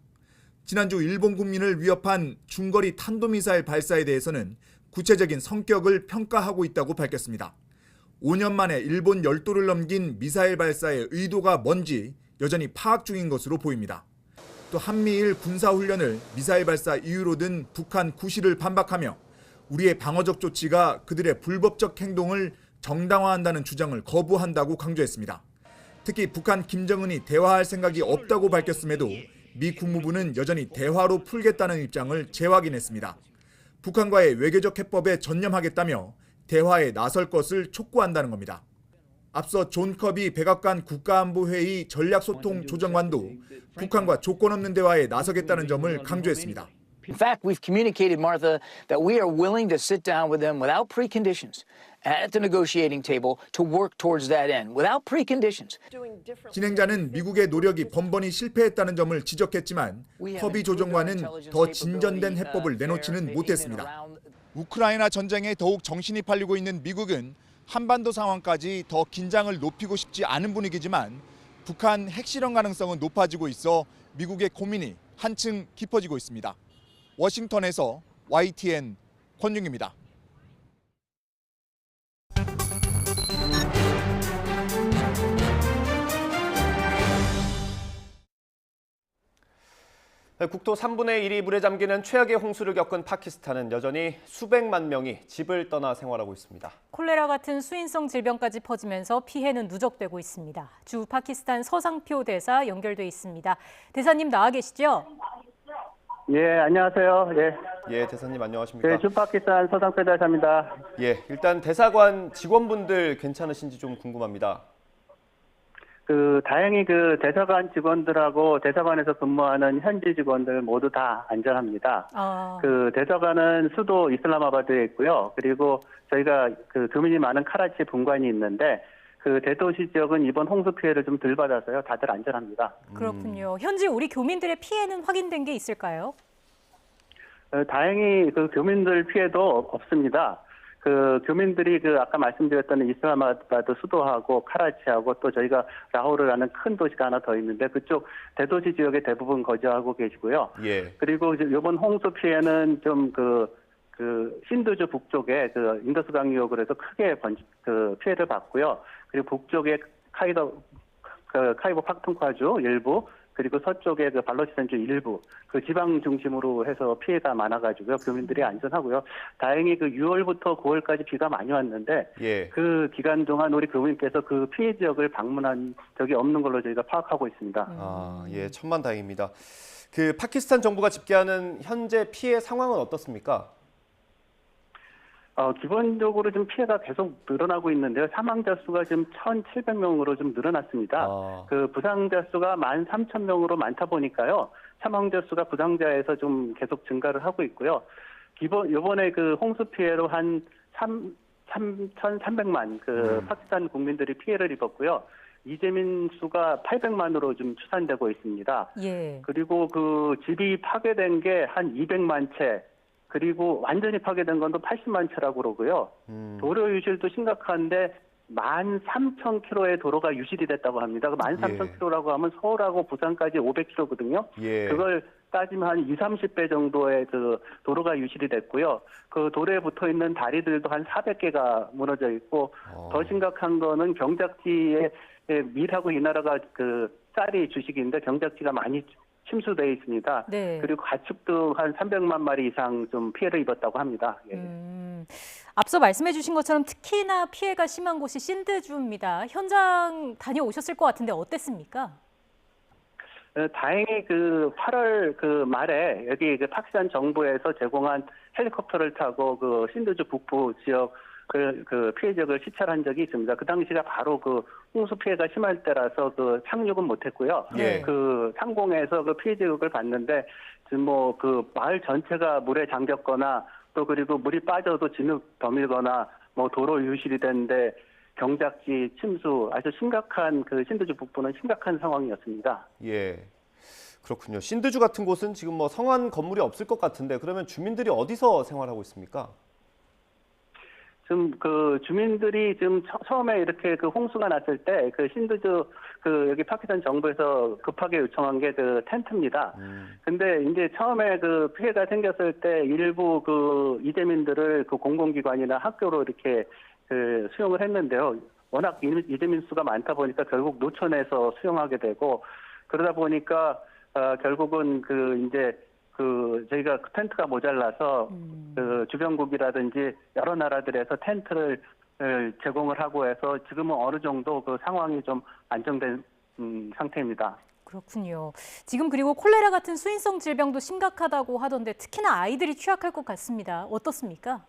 지난주 일본 국민을 위협한 중거리 탄도미사일 발사에 대해서는 구체적인 성격을 평가하고 있다고 밝혔습니다. 5년 만에 일본 열도를 넘긴 미사일 발사의 의도가 뭔지 여전히 파악 중인 것으로 보입니다. 또 한미일 군사훈련을 미사일 발사 이유로 든 북한 구실을 반박하며 우리의 방어적 조치가 그들의 불법적 행동을 정당화한다는 주장을 거부한다고 강조했습니다. 특히 북한 김정은이 대화할 생각이 없다고 밝혔음에도 미 국무부는 여전히 대화로 풀겠다는 입장을 재확인했습니다. 북한과의 외교적 해법에 전념하겠다며 대화에 나설 것을 촉구한다는 겁니다. 앞서 존 커비 백악관 국가안보회의 전략소통조정관도 북한과 조건 없는 대화에 나서겠다는 점을 강조했습니다. In fact, we've communicated, Martha, that we are willing to sit down with them without preconditions at the negotiating table to work towards that end, without preconditions. 진행자는 미국의 노력이 번번이 실패했다는 점을 지적했지만 커비 조정관은 더 진전된 해법을 내놓지는 못했습니다. 우크라이나 전쟁에 더욱 정신이 팔리고 있는 미국은 한반도 상황까지 더 긴장을 높이고 싶지 않은 분위기지만 북한 핵실험 가능성은 높아지고 있어 미국의 고민이 한층 깊어지고 있습니다. 워싱턴에서 YTN 권중입니다. 국토 3분의 1이 물에 잠기는 최악의 홍수를 겪은 파키스탄은 여전히 수백만 명이 집을 떠나 생활하고 있습니다. 콜레라 같은 수인성 질병까지 퍼지면서 피해는 누적되고 있습니다. 주 파키스탄 서상표 대사 연결돼 있습니다. 대사님 나와 계시죠? 예, 안녕하세요. 예, 대사님 안녕하십니까? 네, 주 파키스탄 서상표 대사입니다. 예, 일단 대사관 직원분들 괜찮으신지 좀 궁금합니다. 다행히 대사관 직원들하고 대사관에서 근무하는 현지 직원들 모두 다 안전합니다. 대사관은 수도 이슬람아바드에 있고요. 그리고 저희가 교민이 많은 카라치 분관이 있는데 대도시 지역은 이번 홍수 피해를 좀 덜 받아서요. 다들 안전합니다. 그렇군요. 현지 우리 교민들의 피해는 확인된 게 있을까요? 다행히 교민들 피해도 없습니다. 교민들이 아까 말씀드렸던 이슬람아바드 수도하고 카라치하고 또 저희가 라호르라는 큰 도시가 하나 더 있는데 그쪽 대도시 지역에 대부분 거주하고 계시고요. 예. 그리고 이번 홍수 피해는 좀 그 신드주 북쪽에 그 인더스 강유역으로 해서 크게 그 피해를 봤고요. 그리고 북쪽에 카이보 팍tunkhwa주 일부, 그리고 서쪽에 그 발로치산주 일부, 그 지방 중심으로 해서 피해가 많아가지고요. 교민들이 안전하고요. 다행히 그 6월부터 9월까지 비가 많이 왔는데 예. 그 기간 동안 우리 교민께서 그 피해 지역을 방문한 적이 없는 걸로 저희가 파악하고 있습니다. 아, 예, 천만다행입니다. 그 파키스탄 정부가 집계하는 현재 피해 상황은 어떻습니까? 기본적으로 좀 피해가 계속 늘어나고 있는데요. 사망자 수가 지금 1,700명으로 좀 늘어났습니다. 그 부상자 수가 13,000명으로 많다 보니까요. 사망자 수가 부상자에서 좀 계속 증가를 하고 있고요. 이번에 그 홍수 피해로 한 3,300만 그 파키스탄 국민들이 피해를 입었고요. 이재민 수가 800만으로 좀 추산되고 있습니다. 예. 그리고 그 집이 파괴된 게 한 200만 채, 그리고 완전히 파괴된 건 또 80만 채라고 그러고요. 도로 유실도 심각한데 13,000km의 도로가 유실이 됐다고 합니다. 그 13,000km라고 하면 서울하고 부산까지 500km거든요. 예. 그걸 따지면 한 20, 30배 정도의 그 도로가 유실이 됐고요. 그 도로에 붙어 있는 다리들도 한 400개가 무너져 있고, 더 심각한 거는 경작지에 밀하고 이 나라가 그 쌀이 주식인데 경작지가 많이 침수되어 있습니다. 네. 그리고 가축도 한 300만 마리 이상 좀 피해를 입었다고 합니다. 예. 앞서 말씀해 주신 것처럼 특히나 피해가 심한 곳이 신드주입니다. 현장 다녀오셨을 것 같은데 어땠습니까? 다행히 그 8월 그 말에 여기 그 파키스탄 정부에서 제공한 헬리콥터를 타고 그 신드주 북부 지역 그 피해 지역을 시찰한 적이 있습니다. 그 당시가 바로 그 홍수 피해가 심할 때라서 그 착륙은 못했고요. 예. 그 상공에서 그 피해 지역을 봤는데 지금 뭐 그 마을 전체가 물에 잠겼거나 또 그리고 물이 빠져도 진흙 더밀거나 뭐 도로 유실이 됐는데 경작지 침수 아주 심각한 그 신드주 북부는 심각한 상황이었습니다. 예. 그렇군요. 신드주 같은 곳은 지금 뭐 성한 건물이 없을 것 같은데 그러면 주민들이 어디서 생활하고 있습니까? 지금 그 주민들이 지금 처음에 이렇게 그 홍수가 났을 때 그 신드주 그 여기 파키스탄 정부에서 급하게 요청한 게 그 텐트입니다. 근데 이제 처음에 그 피해가 생겼을 때 일부 그 이재민들을 그 공공기관이나 학교로 이렇게 그 수용을 했는데요. 워낙 이재민 수가 많다 보니까 결국 노천에서 수용하게 되고, 그러다 보니까 결국은 그 이제 그 저희가 그 텐트가 모자라서 그 주변국이라든지 여러 나라들에서 텐트를 제공을 하고 해서 지금은 어느 정도 그 상황이 좀 안정된 상태입니다. 그렇군요. 지금 그리고 콜레라 같은 수인성 질병도 심각하다고 하던데 특히나 아이들이 취약할 것 같습니다. 어떻습니까?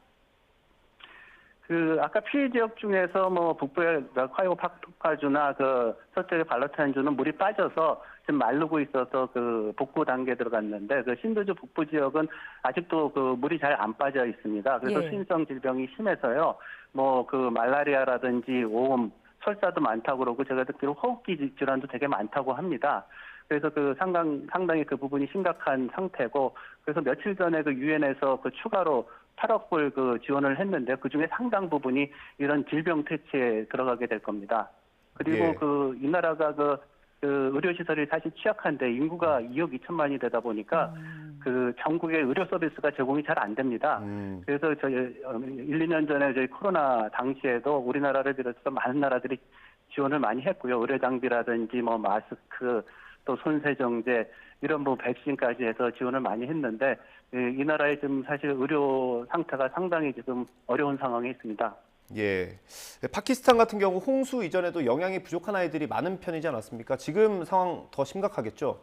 그 아까 피해 지역 중에서 뭐 북부의 카이보 팍tunkhwa주나 그 서쪽의 발로치산주는 물이 빠져서 지금 마르고 있어서 그 복구 단계에 들어갔는데 그 신드주 북부 지역은 아직도 그 물이 잘 안 빠져 있습니다. 그래서 예. 수인성 질병이 심해서요. 뭐 그 말라리아라든지 오음, 설사도 많다고 그러고 제가 듣기로 호흡기 질환도 되게 많다고 합니다. 그래서 그 상당히 그 부분이 심각한 상태고, 그래서 며칠 전에 그 유엔에서 그 추가로 8억 불 그 지원을 했는데 그 중에 상당 부분이 이런 질병 퇴치에 들어가게 될 겁니다. 그리고 예. 그 이 나라가 그 의료 시설이 사실 취약한데 인구가 2억 2천만이 되다 보니까 그 전국의 의료 서비스가 제공이 잘 안 됩니다. 그래서 저희 1, 2년 전에 저희 코로나 당시에도 우리나라를 비롯해서 많은 나라들이 지원을 많이 했고요. 의료 장비라든지 뭐 마스크 또 손세정제 이런 뭐 백신까지 해서 지원을 많이 했는데 이 나라의 지금 사실 의료 상태가 상당히 지금 어려운 상황에 있습니다. 예. 파키스탄 같은 경우 홍수 이전에도 영양이 부족한 아이들이 많은 편이지 않았습니까? 지금 상황 더 심각하겠죠?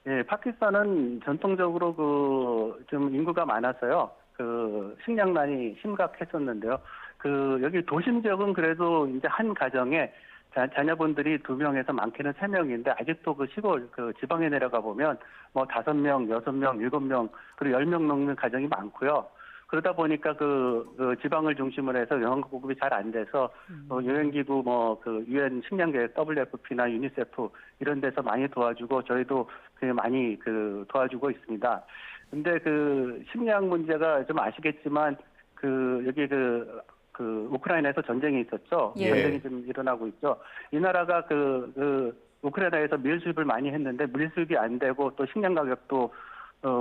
예, 파키스탄은 전통적으로 좀 인구가 많아서요. 그 식량난이 심각했었는데요. 그 여기 도심 지역은 그래도 이제 한 가정에 자녀분들이 2명에서 많게는 3명인데 아직도 그 시골 그 지방에 내려가 보면 뭐 5명, 6명, 7명 그리고 10명 넘는 가정이 많고요. 그러다 보니까 그 지방을 중심으로 해서 영양 공급이 잘 안 돼서 유엔기구 뭐 그 유엔 식량계획 WFP나 유니세프 이런 데서 많이 도와주고 저희도 많이 그 도와주고 있습니다. 근데 그 식량 문제가 좀 아시겠지만 그 여기 그 우크라이나에서 전쟁이 있었죠. 예. 전쟁이 좀 일어나고 있죠. 이 나라가 그 우크라이나에서 밀 수입을 많이 했는데 밀 수입이 안 되고 또 식량 가격도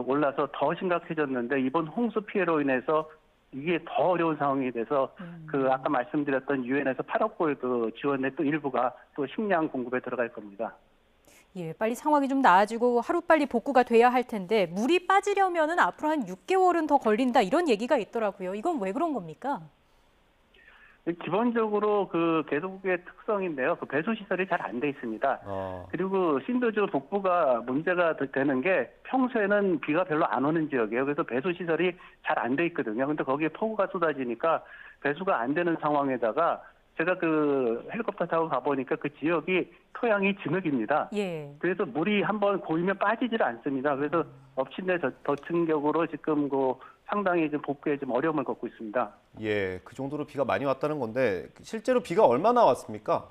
올라서 더 심각해졌는데 이번 홍수 피해로 인해서 이게 더 어려운 상황이 돼서 그 아까 말씀드렸던 유엔에서 8억 불 그 지원의 또 일부가 또 식량 공급에 들어갈 겁니다. 예, 빨리 상황이 좀 나아지고 하루빨리 복구가 돼야 할 텐데 물이 빠지려면은 앞으로 한 6개월은 더 걸린다 이런 얘기가 있더라고요. 이건 왜 그런 겁니까? 기본적으로 그 계곡의 특성인데요. 그 배수 시설이 잘 안 돼 있습니다. 그리고 신도주 북부가 문제가 되는 게 평소에는 비가 별로 안 오는 지역이에요. 그래서 배수 시설이 잘 안 돼 있거든요. 근데 거기에 폭우가 쏟아지니까 배수가 안 되는 상황에다가 제가 그 헬리콥터 타고 가보니까 그 지역이 토양이 진흙입니다. 예. 그래서 물이 한번 고이면 빠지질 않습니다. 그래서 엎친 데 덮친 격으로 지금 그 상당히 좀 복구에 좀 어려움을 겪고 있습니다. 예, 그 정도로 비가 많이 왔다는 건데 실제로 비가 얼마나 왔습니까?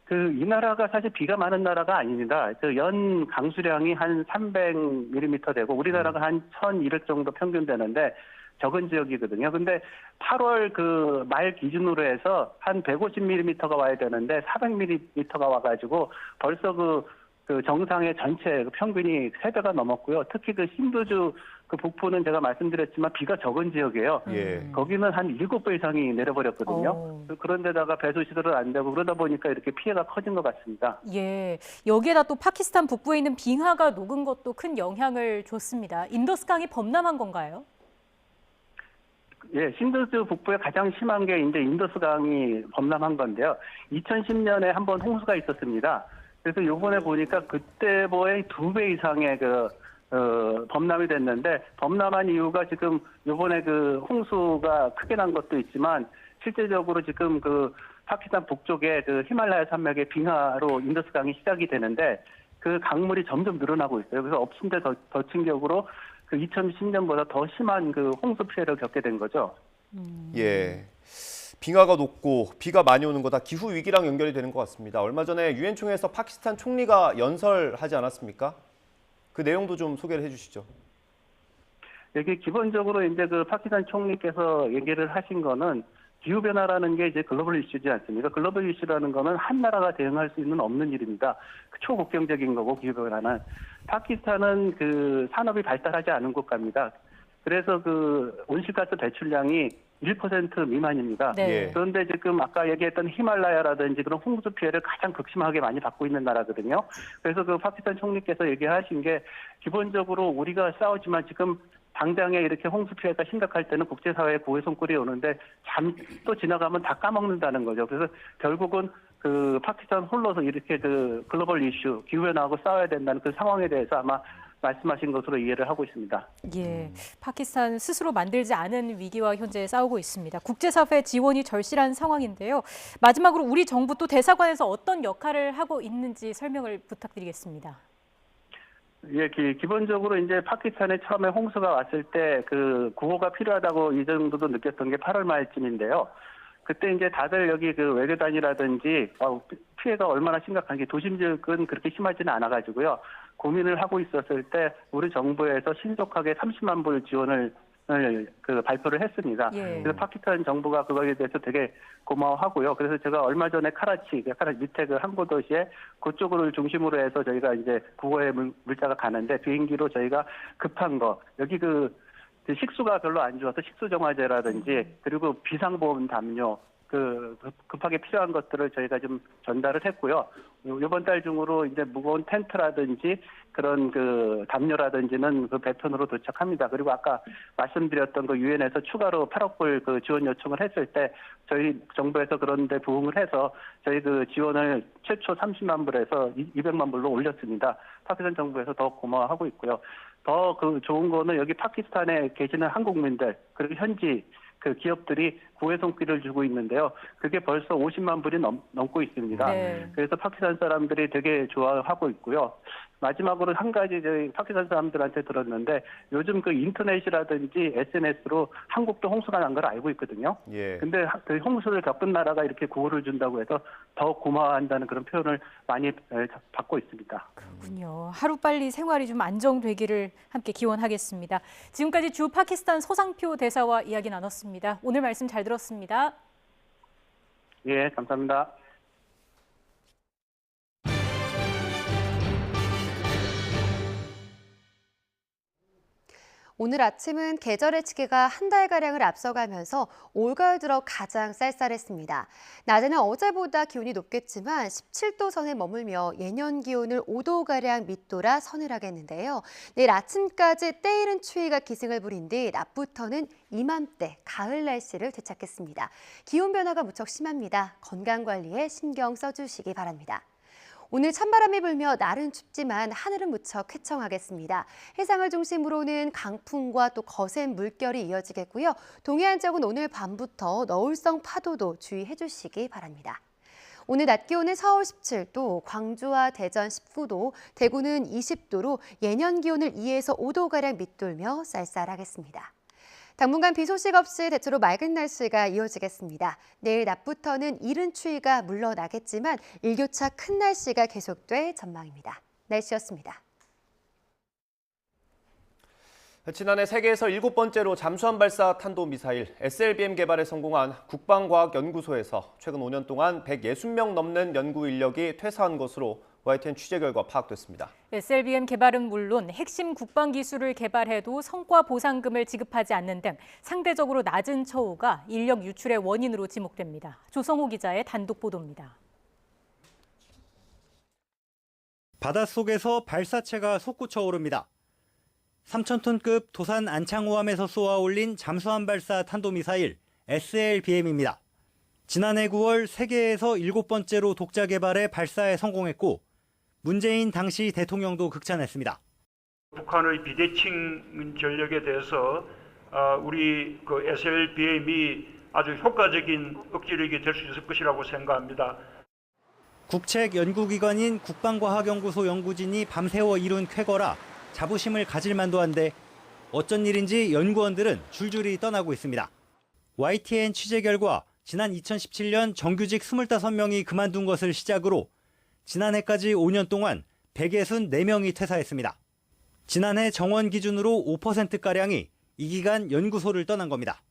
이 나라가 사실 비가 많은 나라가 아닙니다. 연 강수량이 한 300mm 되고 우리나라가 한 1,200 정도 평균 되는데 적은 지역이거든요. 근데 8월 그 말 기준으로 해서 한 150mm가 와야 되는데 400mm가 와가지고 벌써 그 정상의 전체 평균이 3배가 넘었고요. 특히 그 신도주 그 북부는 제가 말씀드렸지만 비가 적은 지역이에요. 예. 거기는 한 7배 이상이 내려버렸거든요. 그런데다가 배수 시설은 안 되고 그러다 보니까 이렇게 피해가 커진 것 같습니다. 예, 여기에다 또 파키스탄 북부에 있는 빙하가 녹은 것도 큰 영향을 줬습니다. 인더스강이 범람한 건가요? 예, 신도주 북부에 가장 심한 게 이제 인더스강이 범람한 건데요. 2010년에 한번 홍수가 있었습니다. 그래서 요번에 보니까 그때보다 2배 이상의 범람이 됐는데 범람한 이유가 지금 요번에 그 홍수가 크게 난 것도 있지만 실제적으로 지금 그 파키스탄 북쪽에 그 히말라야 산맥의 빙하로 인더스강이 시작이 되는데 그 강물이 점점 늘어나고 있어요. 그래서 엎친 데 덮친 격으로 그 2010년보다 더 심한 그 홍수 피해를 겪게 된 거죠. 예. 빙하가 녹고 비가 많이 오는 거 다 기후 위기랑 연결이 되는 것 같습니다. 얼마 전에 유엔 총회에서 파키스탄 총리가 연설하지 않았습니까? 그 내용도 좀 소개를 해주시죠. 여기 기본적으로 이제 그 파키스탄 총리께서 얘기를 하신 거는 기후 변화라는 게 이제 글로벌 이슈지 않습니까? 글로벌 이슈라는 거는 한 나라가 대응할 수 있는 없는 일입니다. 초국경적인 거고 기후 변화는 파키스탄은 그 산업이 발달하지 않은 국가입니다. 그래서 그 온실가스 배출량이 1% 미만입니다. 네. 그런데 지금 아까 얘기했던 히말라야라든지 그런 홍수 피해를 가장 극심하게 많이 받고 있는 나라거든요. 그래서 그 파키스탄 총리께서 얘기하신 게 기본적으로 우리가 싸우지만 지금 당장에 이렇게 홍수 피해가 심각할 때는 국제사회의 구호 손길이 오는데 또 지나가면 다 까먹는다는 거죠. 그래서 결국은 그 파키스탄 홀로서 이렇게 그 글로벌 이슈, 기후변화하고 싸워야 된다는 그 상황에 대해서 아마 말씀하신 것으로 이해를 하고 있습니다. 예, 파키스탄 스스로 만들지 않은 위기와 현재 싸우고 있습니다. 국제사회 지원이 절실한 상황인데요. 마지막으로 우리 정부 또 대사관에서 어떤 역할을 하고 있는지 설명을 부탁드리겠습니다. 예, 기본적으로 이제 파키스탄에 처음에 홍수가 왔을 때 그 구호가 필요하다고 이 정도도 느꼈던 게 8월 말쯤인데요. 그때 이제 다들 여기 그 외교단이라든지 피해가 얼마나 심각한지 도심 지역은 그렇게 심하지는 않아가지고요. 고민을 하고 있었을 때 우리 정부에서 신속하게 30만 불 지원을 발표를 했습니다. 예. 그래서 파키스탄 정부가 그거에 대해서 되게 고마워하고요. 그래서 제가 얼마 전에 카라치 밑에 그 항구 도시에 그쪽을 중심으로 해서 저희가 이제 국어의 물자가 가는데 비행기로 저희가 급한 거 여기 그 식수가 별로 안 좋아서 식수 정화제라든지 그리고 비상보험 담요 급하게 필요한 것들을 저희가 좀 전달을 했고요. 이번 달 중으로 이제 무거운 텐트라든지 그런 그 담요라든지는 그 배편으로 도착합니다. 그리고 아까 말씀드렸던 그 유엔에서 추가로 8억 불 그 지원 요청을 했을 때 저희 정부에서 그런데 부응을 해서 저희 그 지원을 최초 30만 불에서 200만 불로 올렸습니다. 파키스탄 정부에서 더 고마워하고 있고요. 더 그 좋은 거는 여기 파키스탄에 계시는 한국민들 그리고 현지 그 기업들이 구애 손길을 주고 있는데요. 그게 벌써 50만 불이 넘고 있습니다. 네. 그래서 파키스탄 사람들이 되게 좋아하고 있고요. 마지막으로 한 가지 저희 파키스탄 사람들한테 들었는데 요즘 그 인터넷이라든지 SNS로 한국도 홍수가 난 걸 알고 있거든요. 예. 근데 그 홍수를 겪은 나라가 이렇게 구호를 준다고 해서 더 고마워한다는 그런 표현을 많이 받고 있습니다. 그렇군요. 하루빨리 생활이 좀 안정되기를 함께 기원하겠습니다. 지금까지 주 파키스탄 소상표 대사와 이야기 나눴습니다. 오늘 말씀 잘 들었습니다. 예, 감사합니다. 오늘 아침은 계절의 시기가 한 달가량을 앞서가면서 올가을 들어 가장 쌀쌀했습니다. 낮에는 어제보다 기온이 높겠지만 17도 선에 머물며 예년 기온을 5도가량 밑돌아 서늘하겠는데요. 내일 아침까지 때이른 추위가 기승을 부린 뒤 낮부터는 이맘때 가을 날씨를 되찾겠습니다. 기온 변화가 무척 심합니다. 건강관리에 신경 써주시기 바랍니다. 오늘 찬바람이 불며 날은 춥지만 하늘은 무척 쾌청하겠습니다. 해상을 중심으로는 강풍과 또 거센 물결이 이어지겠고요. 동해안 쪽은 오늘 밤부터 너울성 파도도 주의해 주시기 바랍니다. 오늘 낮 기온은 서울 17도, 광주와 대전 19도, 대구는 20도로 예년 기온을 2에서 5도가량 밑돌며 쌀쌀하겠습니다. 당분간 비 소식 없이 대체로 맑은 날씨가 이어지겠습니다. 내일 낮부터는 이른 추위가 물러나겠지만 일교차 큰 날씨가 계속될 전망입니다. 날씨였습니다. 지난해 세계에서 7번째로 잠수함 발사 탄도미사일 SLBM 개발에 성공한 국방과학연구소에서 최근 5년 동안 160명 넘는 연구 인력이 퇴사한 것으로 YTN 취재 결과 파악됐습니다. SLBM 개발은 물론 핵심 국방 기술을 개발해도 성과 보상금을 지급하지 않는 등 상대적으로 낮은 처우가 인력 유출의 원인으로 지목됩니다. 조성호 기자의 단독 보도입니다. 바닷속에서 발사체가 솟구쳐 오릅니다. 3,000톤급 도산 안창호함에서 쏘아 올린 잠수함 발사 탄도미사일 SLBM입니다. 지난해 9월 세계에서 7번째로 독자 개발해 발사에 성공했고 문재인 당시 대통령도 극찬했습니다. 북한의 비대칭 전력에 대해서 우리 SLBM이 아주 효과적인 억지력이 될 수 있을 것이라고 생각합니다. 국책 연구기관인 국방과학연구소 연구진이 밤새워 이룬 쾌거라 자부심을 가질 만도 한데 어쩐 일인지 연구원들은 줄줄이 떠나고 있습니다. YTN 취재 결과 지난 2017년 정규직 25명이 그만둔 것을 시작으로 지난해까지 5년 동안 164명이 퇴사했습니다. 지난해 정원 기준으로 5%가량이 이 기간 연구소를 떠난 겁니다.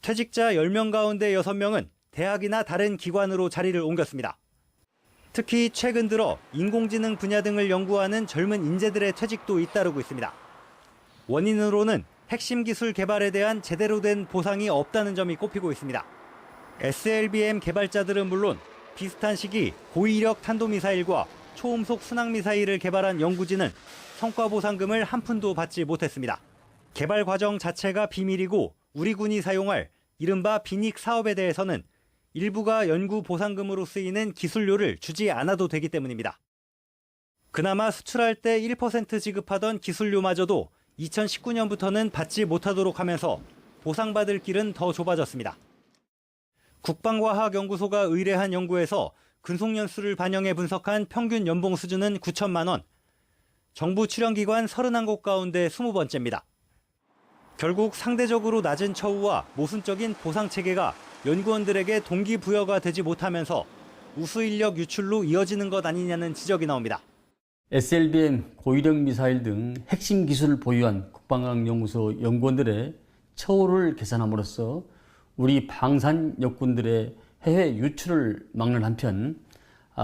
퇴직자 10명 가운데 6명은 대학이나 다른 기관으로 자리를 옮겼습니다. 특히 최근 들어 인공지능 분야 등을 연구하는 젊은 인재들의 퇴직도 잇따르고 있습니다. 원인으로는 핵심 기술 개발에 대한 제대로 된 보상이 없다는 점이 꼽히고 있습니다. SLBM 개발자들은 물론 비슷한 시기 고위력 탄도미사일과 초음속 순항미사일을 개발한 연구진은 성과 보상금을 한 푼도 받지 못했습니다. 개발 과정 자체가 비밀이고 우리 군이 사용할 이른바 비닉 사업에 대해서는 일부가 연구 보상금으로 쓰이는 기술료를 주지 않아도 되기 때문입니다. 그나마 수출할 때 1% 지급하던 기술료마저도 2019년부터는 받지 못하도록 하면서 보상받을 길은 더 좁아졌습니다. 국방과학연구소가 의뢰한 연구에서 근속연수를 반영해 분석한 평균 연봉 수준은 9천만 원. 정부 출연기관 31곳 가운데 20번째입니다. 결국 상대적으로 낮은 처우와 모순적인 보상체계가 연구원들에게 동기부여가 되지 못하면서 우수인력 유출로 이어지는 것 아니냐는 지적이 나옵니다. SLBM, 고위력 미사일 등 핵심 기술을 보유한 국방과학연구소 연구원들의 처우를 개선함으로써 우리 방산 역군들의 해외 유출을 막는 한편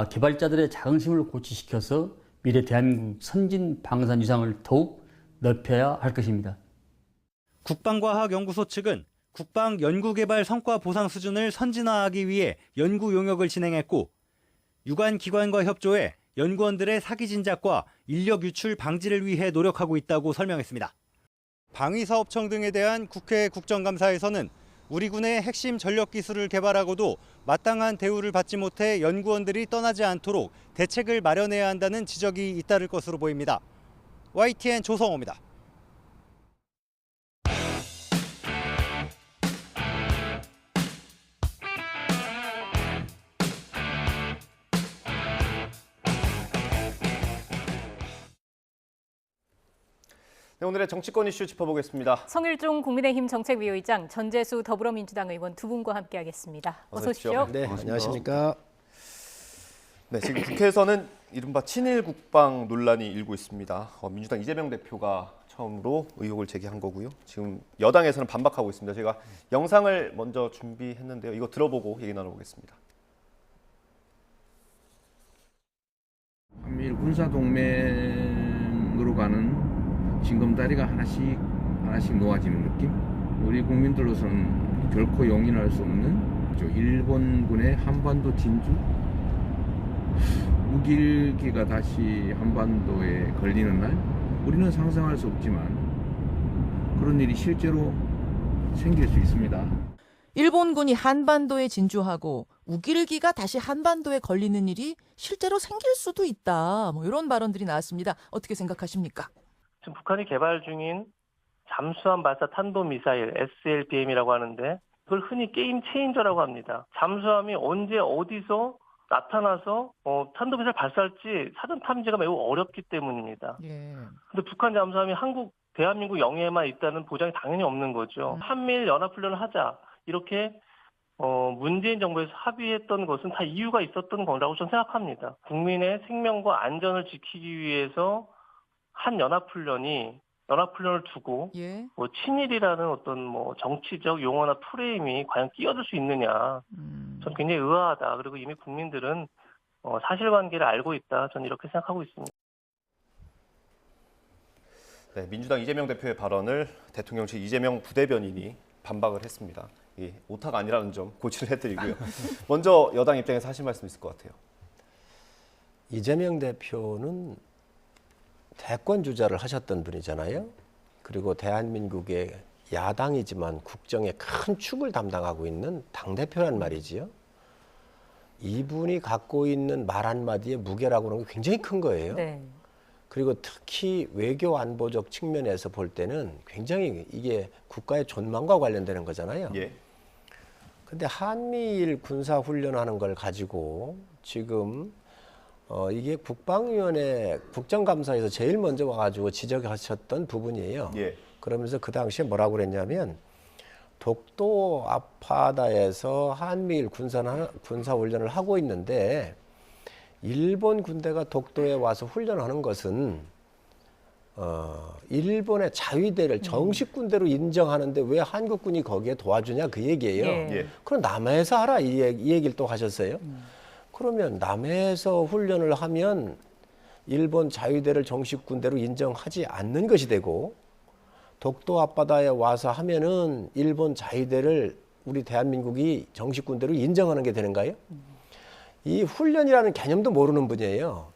개발자들의 자긍심을 고취시켜서 미래 대한민국 선진 방산 위상을 더욱 넓혀야 할 것입니다. 국방과학연구소 측은 국방 연구개발 성과 보상 수준을 선진화하기 위해 연구 용역을 진행했고 유관 기관과 협조해 연구원들의 사기 진작과 인력 유출 방지를 위해 노력하고 있다고 설명했습니다. 방위사업청 등에 대한 국회 국정감사에서는 우리 군의 핵심 전력 기술을 개발하고도 마땅한 대우를 받지 못해 연구원들이 떠나지 않도록 대책을 마련해야 한다는 지적이 잇따를 것으로 보입니다. YTN 조성호입니다. 네, 오늘의 정치권 이슈 짚어보겠습니다. 성일종 국민의힘 정책위의장, 전재수 더불어민주당 의원 두 분과 함께하겠습니다. 어서 오십시오. 네, 안녕하십니까. 네, 지금 국회에서는 이른바 친일 국방 논란이 일고 있습니다. 민주당 이재명 대표가 처음으로 의혹을 제기한 거고요. 지금 여당에서는 반박하고 있습니다. 제가 영상을 먼저 준비했는데요. 이거 들어보고 얘기 나눠보겠습니다. 한미일 군사동맹으로 가는 징검다리가 하나씩 하나씩 놓아지는 느낌? 우리 국민들로서는 결코 용인할 수 없는 일본군의 한반도 진주? 우길기가 다시 한반도에 걸리는 날? 우리는 상상할 수 없지만 그런 일이 실제로 생길 수 있습니다. 일본군이 한반도에 진주하고 우길기가 다시 한반도에 걸리는 일이 실제로 생길 수도 있다. 이런 발언들이 나왔습니다. 어떻게 생각하십니까? 지금 북한이 개발 중인 잠수함 발사 탄도미사일 SLBM이라고 하는데 그걸 흔히 게임 체인저라고 합니다. 잠수함이 언제 어디서 나타나서 탄도미사일 발사할지 사전 탐지가 매우 어렵기 때문입니다. 근데 북한 잠수함이 대한민국 영해에만 있다는 보장이 당연히 없는 거죠. 한미일 연합훈련을 하자 이렇게 문재인 정부에서 합의했던 것은 다 이유가 있었던 거라고 저는 생각합니다. 국민의 생명과 안전을 지키기 위해서 한 연합훈련을 두고 친일이라는 어떤 정치적 용어나 프레임이 과연 끼어들 수 있느냐. 저는 굉장히 의아하다. 그리고 이미 국민들은 사실관계를 알고 있다. 저는 이렇게 생각하고 있습니다. 네, 민주당 이재명 대표의 발언을 대통령실 이재명 부대변인이 반박을 했습니다. 이 오타가 아니라는 점 고치를 해드리고요. 먼저 여당 입장에서 하실 말씀 있을 것 같아요. 이재명 대표는 대권 주자를 하셨던 분이잖아요. 그리고 대한민국의 야당이지만 국정의 큰 축을 담당하고 있는 당대표란 말이지요. 이분이 갖고 있는 말 한마디의 무게라고 하는 게 굉장히 큰 거예요. 네. 그리고 특히 외교 안보적 측면에서 볼 때는 굉장히 이게 국가의 존망과 관련되는 거잖아요. 근데 한미일 군사 훈련하는 걸 가지고 지금 이게 국방위원회 국정감사에서 제일 먼저 와가지고 지적하셨던 부분이에요. 그러면서 그 당시에 뭐라고 그랬냐면 독도 앞바다에서 한미일 군사 훈련을 하고 있는데 일본 군대가 독도에 와서 훈련하는 것은 일본의 자위대를 정식 군대로 인정하는데 왜 한국군이 거기에 도와주냐 그 얘기예요. 그럼 남해에서 하라 이 얘기를 또 하셨어요. 그러면 남해에서 훈련을 하면 일본 자위대를 정식 군대로 인정하지 않는 것이 되고 독도 앞바다에 와서 하면은 일본 자위대를 우리 대한민국이 정식 군대로 인정하는 게 되는가요? 이 훈련이라는 개념도 모르는 분이에요.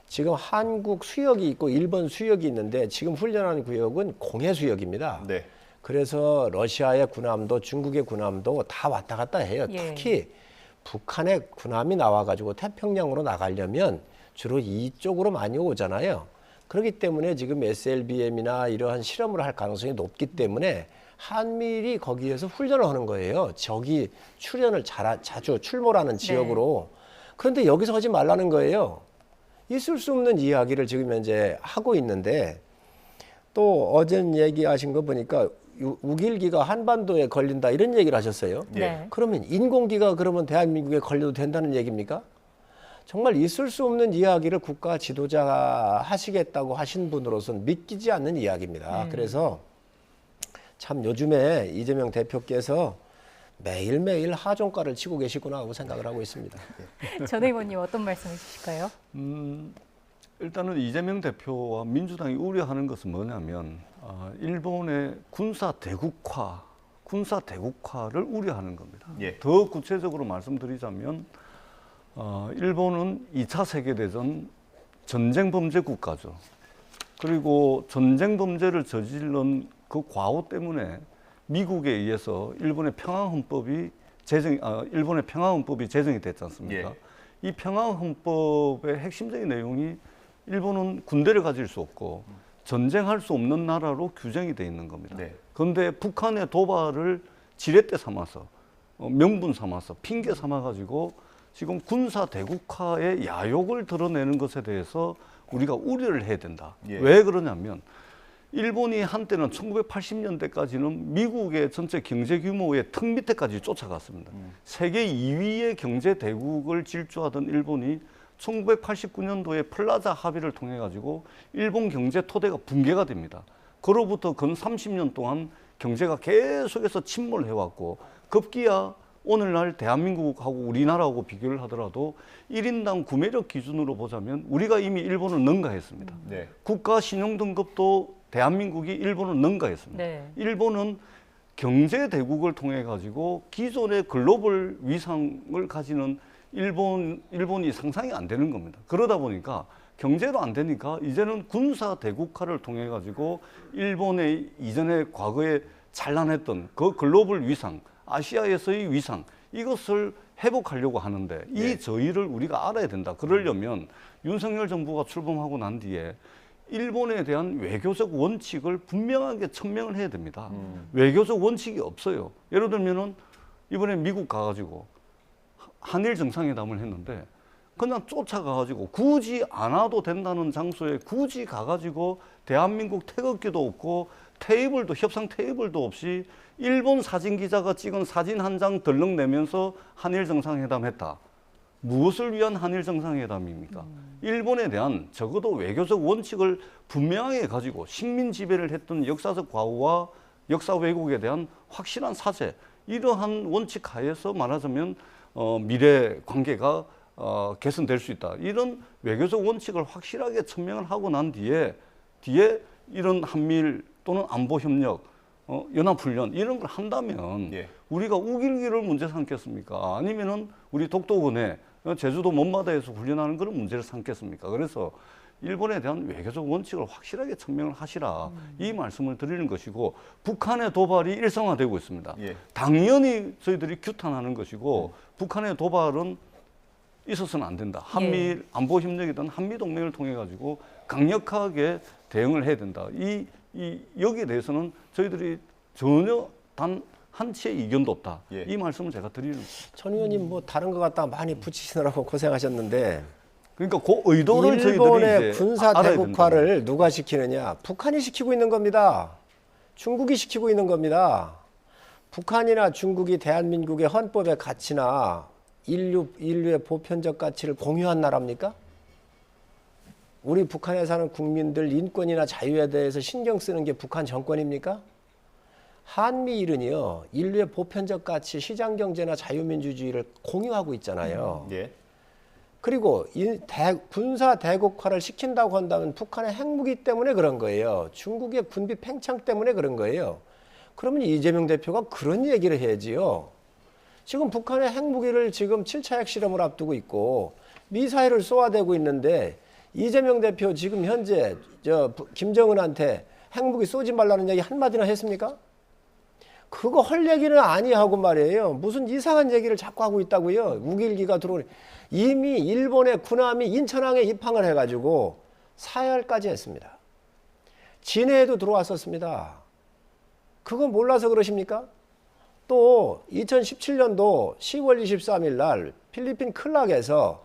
지금 한국 수역이 있고 일본 수역이 있는데 지금 훈련하는 구역은 공해 수역입니다. 그래서 러시아의 군함도 중국의 군함도 다 왔다 갔다 해요. 특히 북한의 군함이 나와가지고 태평양으로 나가려면 주로 이쪽으로 많이 오잖아요. 그렇기 때문에 지금 SLBM이나 이러한 실험을 할 가능성이 높기 때문에 한미일이 거기에서 훈련을 하는 거예요. 저기 출연을 자주 출몰하는 지역으로. 그런데 여기서 하지 말라는 거예요. 있을 수 없는 이야기를 지금 현재 하고 있는데 또 어제 얘기하신 거 보니까 우길기가 한반도에 걸린다 이런 얘기를 하셨어요. 그러면 인공기가 그러면 대한민국에 걸려도 된다는 얘기입니까? 정말 있을 수 없는 이야기를 국가 지도자가 하시겠다고 하신 분으로서는 믿기지 않는 이야기입니다. 그래서 참 요즘에 이재명 대표께서 매일매일 하종가를 치고 계시구나 하고 생각을 하고 있습니다. 전 의원님 어떤 말씀 해주실까요? 일단은 이재명 대표와 민주당이 우려하는 것은 뭐냐면 일본의 군사 대국화를 우려하는 겁니다. 더 구체적으로 말씀드리자면 일본은 2차 세계대전 전쟁 범죄 국가죠. 그리고 전쟁 범죄를 저지른 그 과오 때문에 미국에 의해서 일본의 평화헌법이 제정이 됐지 않습니까? 이 평화헌법의 핵심적인 내용이 일본은 군대를 가질 수 없고 전쟁할 수 없는 나라로 규정이 돼 있는 겁니다. 그런데 북한의 도발을 지렛대 삼아서 명분 삼아서 핑계 삼아가지고 지금 군사 대국화의 야욕을 드러내는 것에 대해서 우리가 우려를 해야 된다. 왜 그러냐면 일본이 한때는 1980년대까지는 미국의 전체 경제 규모의 턱 밑에까지 쫓아갔습니다. 세계 2위의 경제 대국을 질주하던 일본이 1989년도에 플라자 합의를 통해 가지고 일본 경제 토대가 붕괴가 됩니다. 그로부터 근 30년 동안 경제가 계속해서 침몰해왔고 급기야 오늘날 대한민국하고 우리나라하고 비교를 하더라도 1인당 구매력 기준으로 보자면 우리가 이미 일본을 능가했습니다. 네. 국가 신용 등급도 대한민국이 일본을 능가했습니다. 네. 일본은 경제 대국을 통해 가지고 기존의 글로벌 위상을 가지는 일본이 상상이 안 되는 겁니다. 그러다 보니까 경제로 안 되니까 이제는 군사 대국화를 통해 가지고 일본의 이전에 과거에 찬란했던 그 글로벌 위상, 아시아에서의 위상, 이것을 회복하려고 하는데 이 저희를 우리가 알아야 된다. 그러려면 윤석열 정부가 출범하고 난 뒤에 일본에 대한 외교적 원칙을 분명하게 천명을 해야 됩니다. 외교적 원칙이 없어요. 예를 들면은 이번에 미국 가가지고 한일 정상회담을 했는데 그냥 쫓아가가지고 굳이 안 와도 된다는 장소에 굳이 가가지고 대한민국 태극기도 없고 테이블도 협상 테이블도 없이 일본 사진 기자가 찍은 사진 한 장 덜렁 내면서 한일 정상회담 했다. 무엇을 위한 한일 정상회담입니까? 일본에 대한 적어도 외교적 원칙을 분명하게 가지고 식민 지배를 했던 역사적 과오와 역사 왜곡에 대한 확실한 사죄, 이러한 원칙 하에서 말하자면 미래 관계가 개선될 수 있다. 이런 외교적 원칙을 확실하게 천명을 하고 난 뒤에 이런 한미일 또는 안보협력, 연합훈련 이런 걸 한다면 우리가 우길기를 문제 삼겠습니까? 아니면은 우리 독도군에 제주도 먼바다에서 훈련하는 그런 문제를 삼겠습니까? 그래서 일본에 대한 외교적 원칙을 확실하게 천명을 하시라. 이 말씀을 드리는 것이고 북한의 도발이 일상화되고 있습니다. 당연히 저희들이 규탄하는 것이고 북한의 도발은 있어서는 안 된다. 한미일 안보협력이든 한미동맹을 통해 가지고 강력하게 대응을 해야 된다. 여기에 대해서는 저희들이 전혀 단 한 치의 이견도 없다. 이 말씀을 제가 드리는 겁니다. 천 의원님 뭐 다른 것 갖다 많이 붙이시느라고 고생하셨는데 그러니까 그 의도를 일본의 군사 대국화를 누가 시키느냐? 북한이 시키고 있는 겁니다. 중국이 시키고 있는 겁니다. 북한이나 중국이 대한민국의 헌법의 가치나 인류의 보편적 가치를 공유한 나라입니까? 우리 북한에 사는 국민들 인권이나 자유에 대해서 신경 쓰는 게 북한 정권입니까? 한미일은요, 인류의 보편적 가치, 시장경제나 자유민주주의를 공유하고 있잖아요. 그리고 군사 대국화를 시킨다고 한다면 북한의 핵무기 때문에 그런 거예요. 중국의 군비 팽창 때문에 그런 거예요. 그러면 이재명 대표가 그런 얘기를 해야지요. 지금 북한의 핵무기를 지금 7차 핵실험을 앞두고 있고 미사일을 쏘아대고 있는데 이재명 대표 지금 현재 김정은한테 핵무기 쏘지 말라는 얘기 한마디나 했습니까? 그거 할 얘기는 아니하고 말이에요. 무슨 이상한 얘기를 자꾸 하고 있다고요. 우길기가 들어오니. 이미 일본의 군함이 인천항에 입항을 해가지고 사열까지 했습니다. 진해에도 들어왔었습니다. 그거 몰라서 그러십니까? 또 2017년도 10월 23일 날 필리핀 클락에서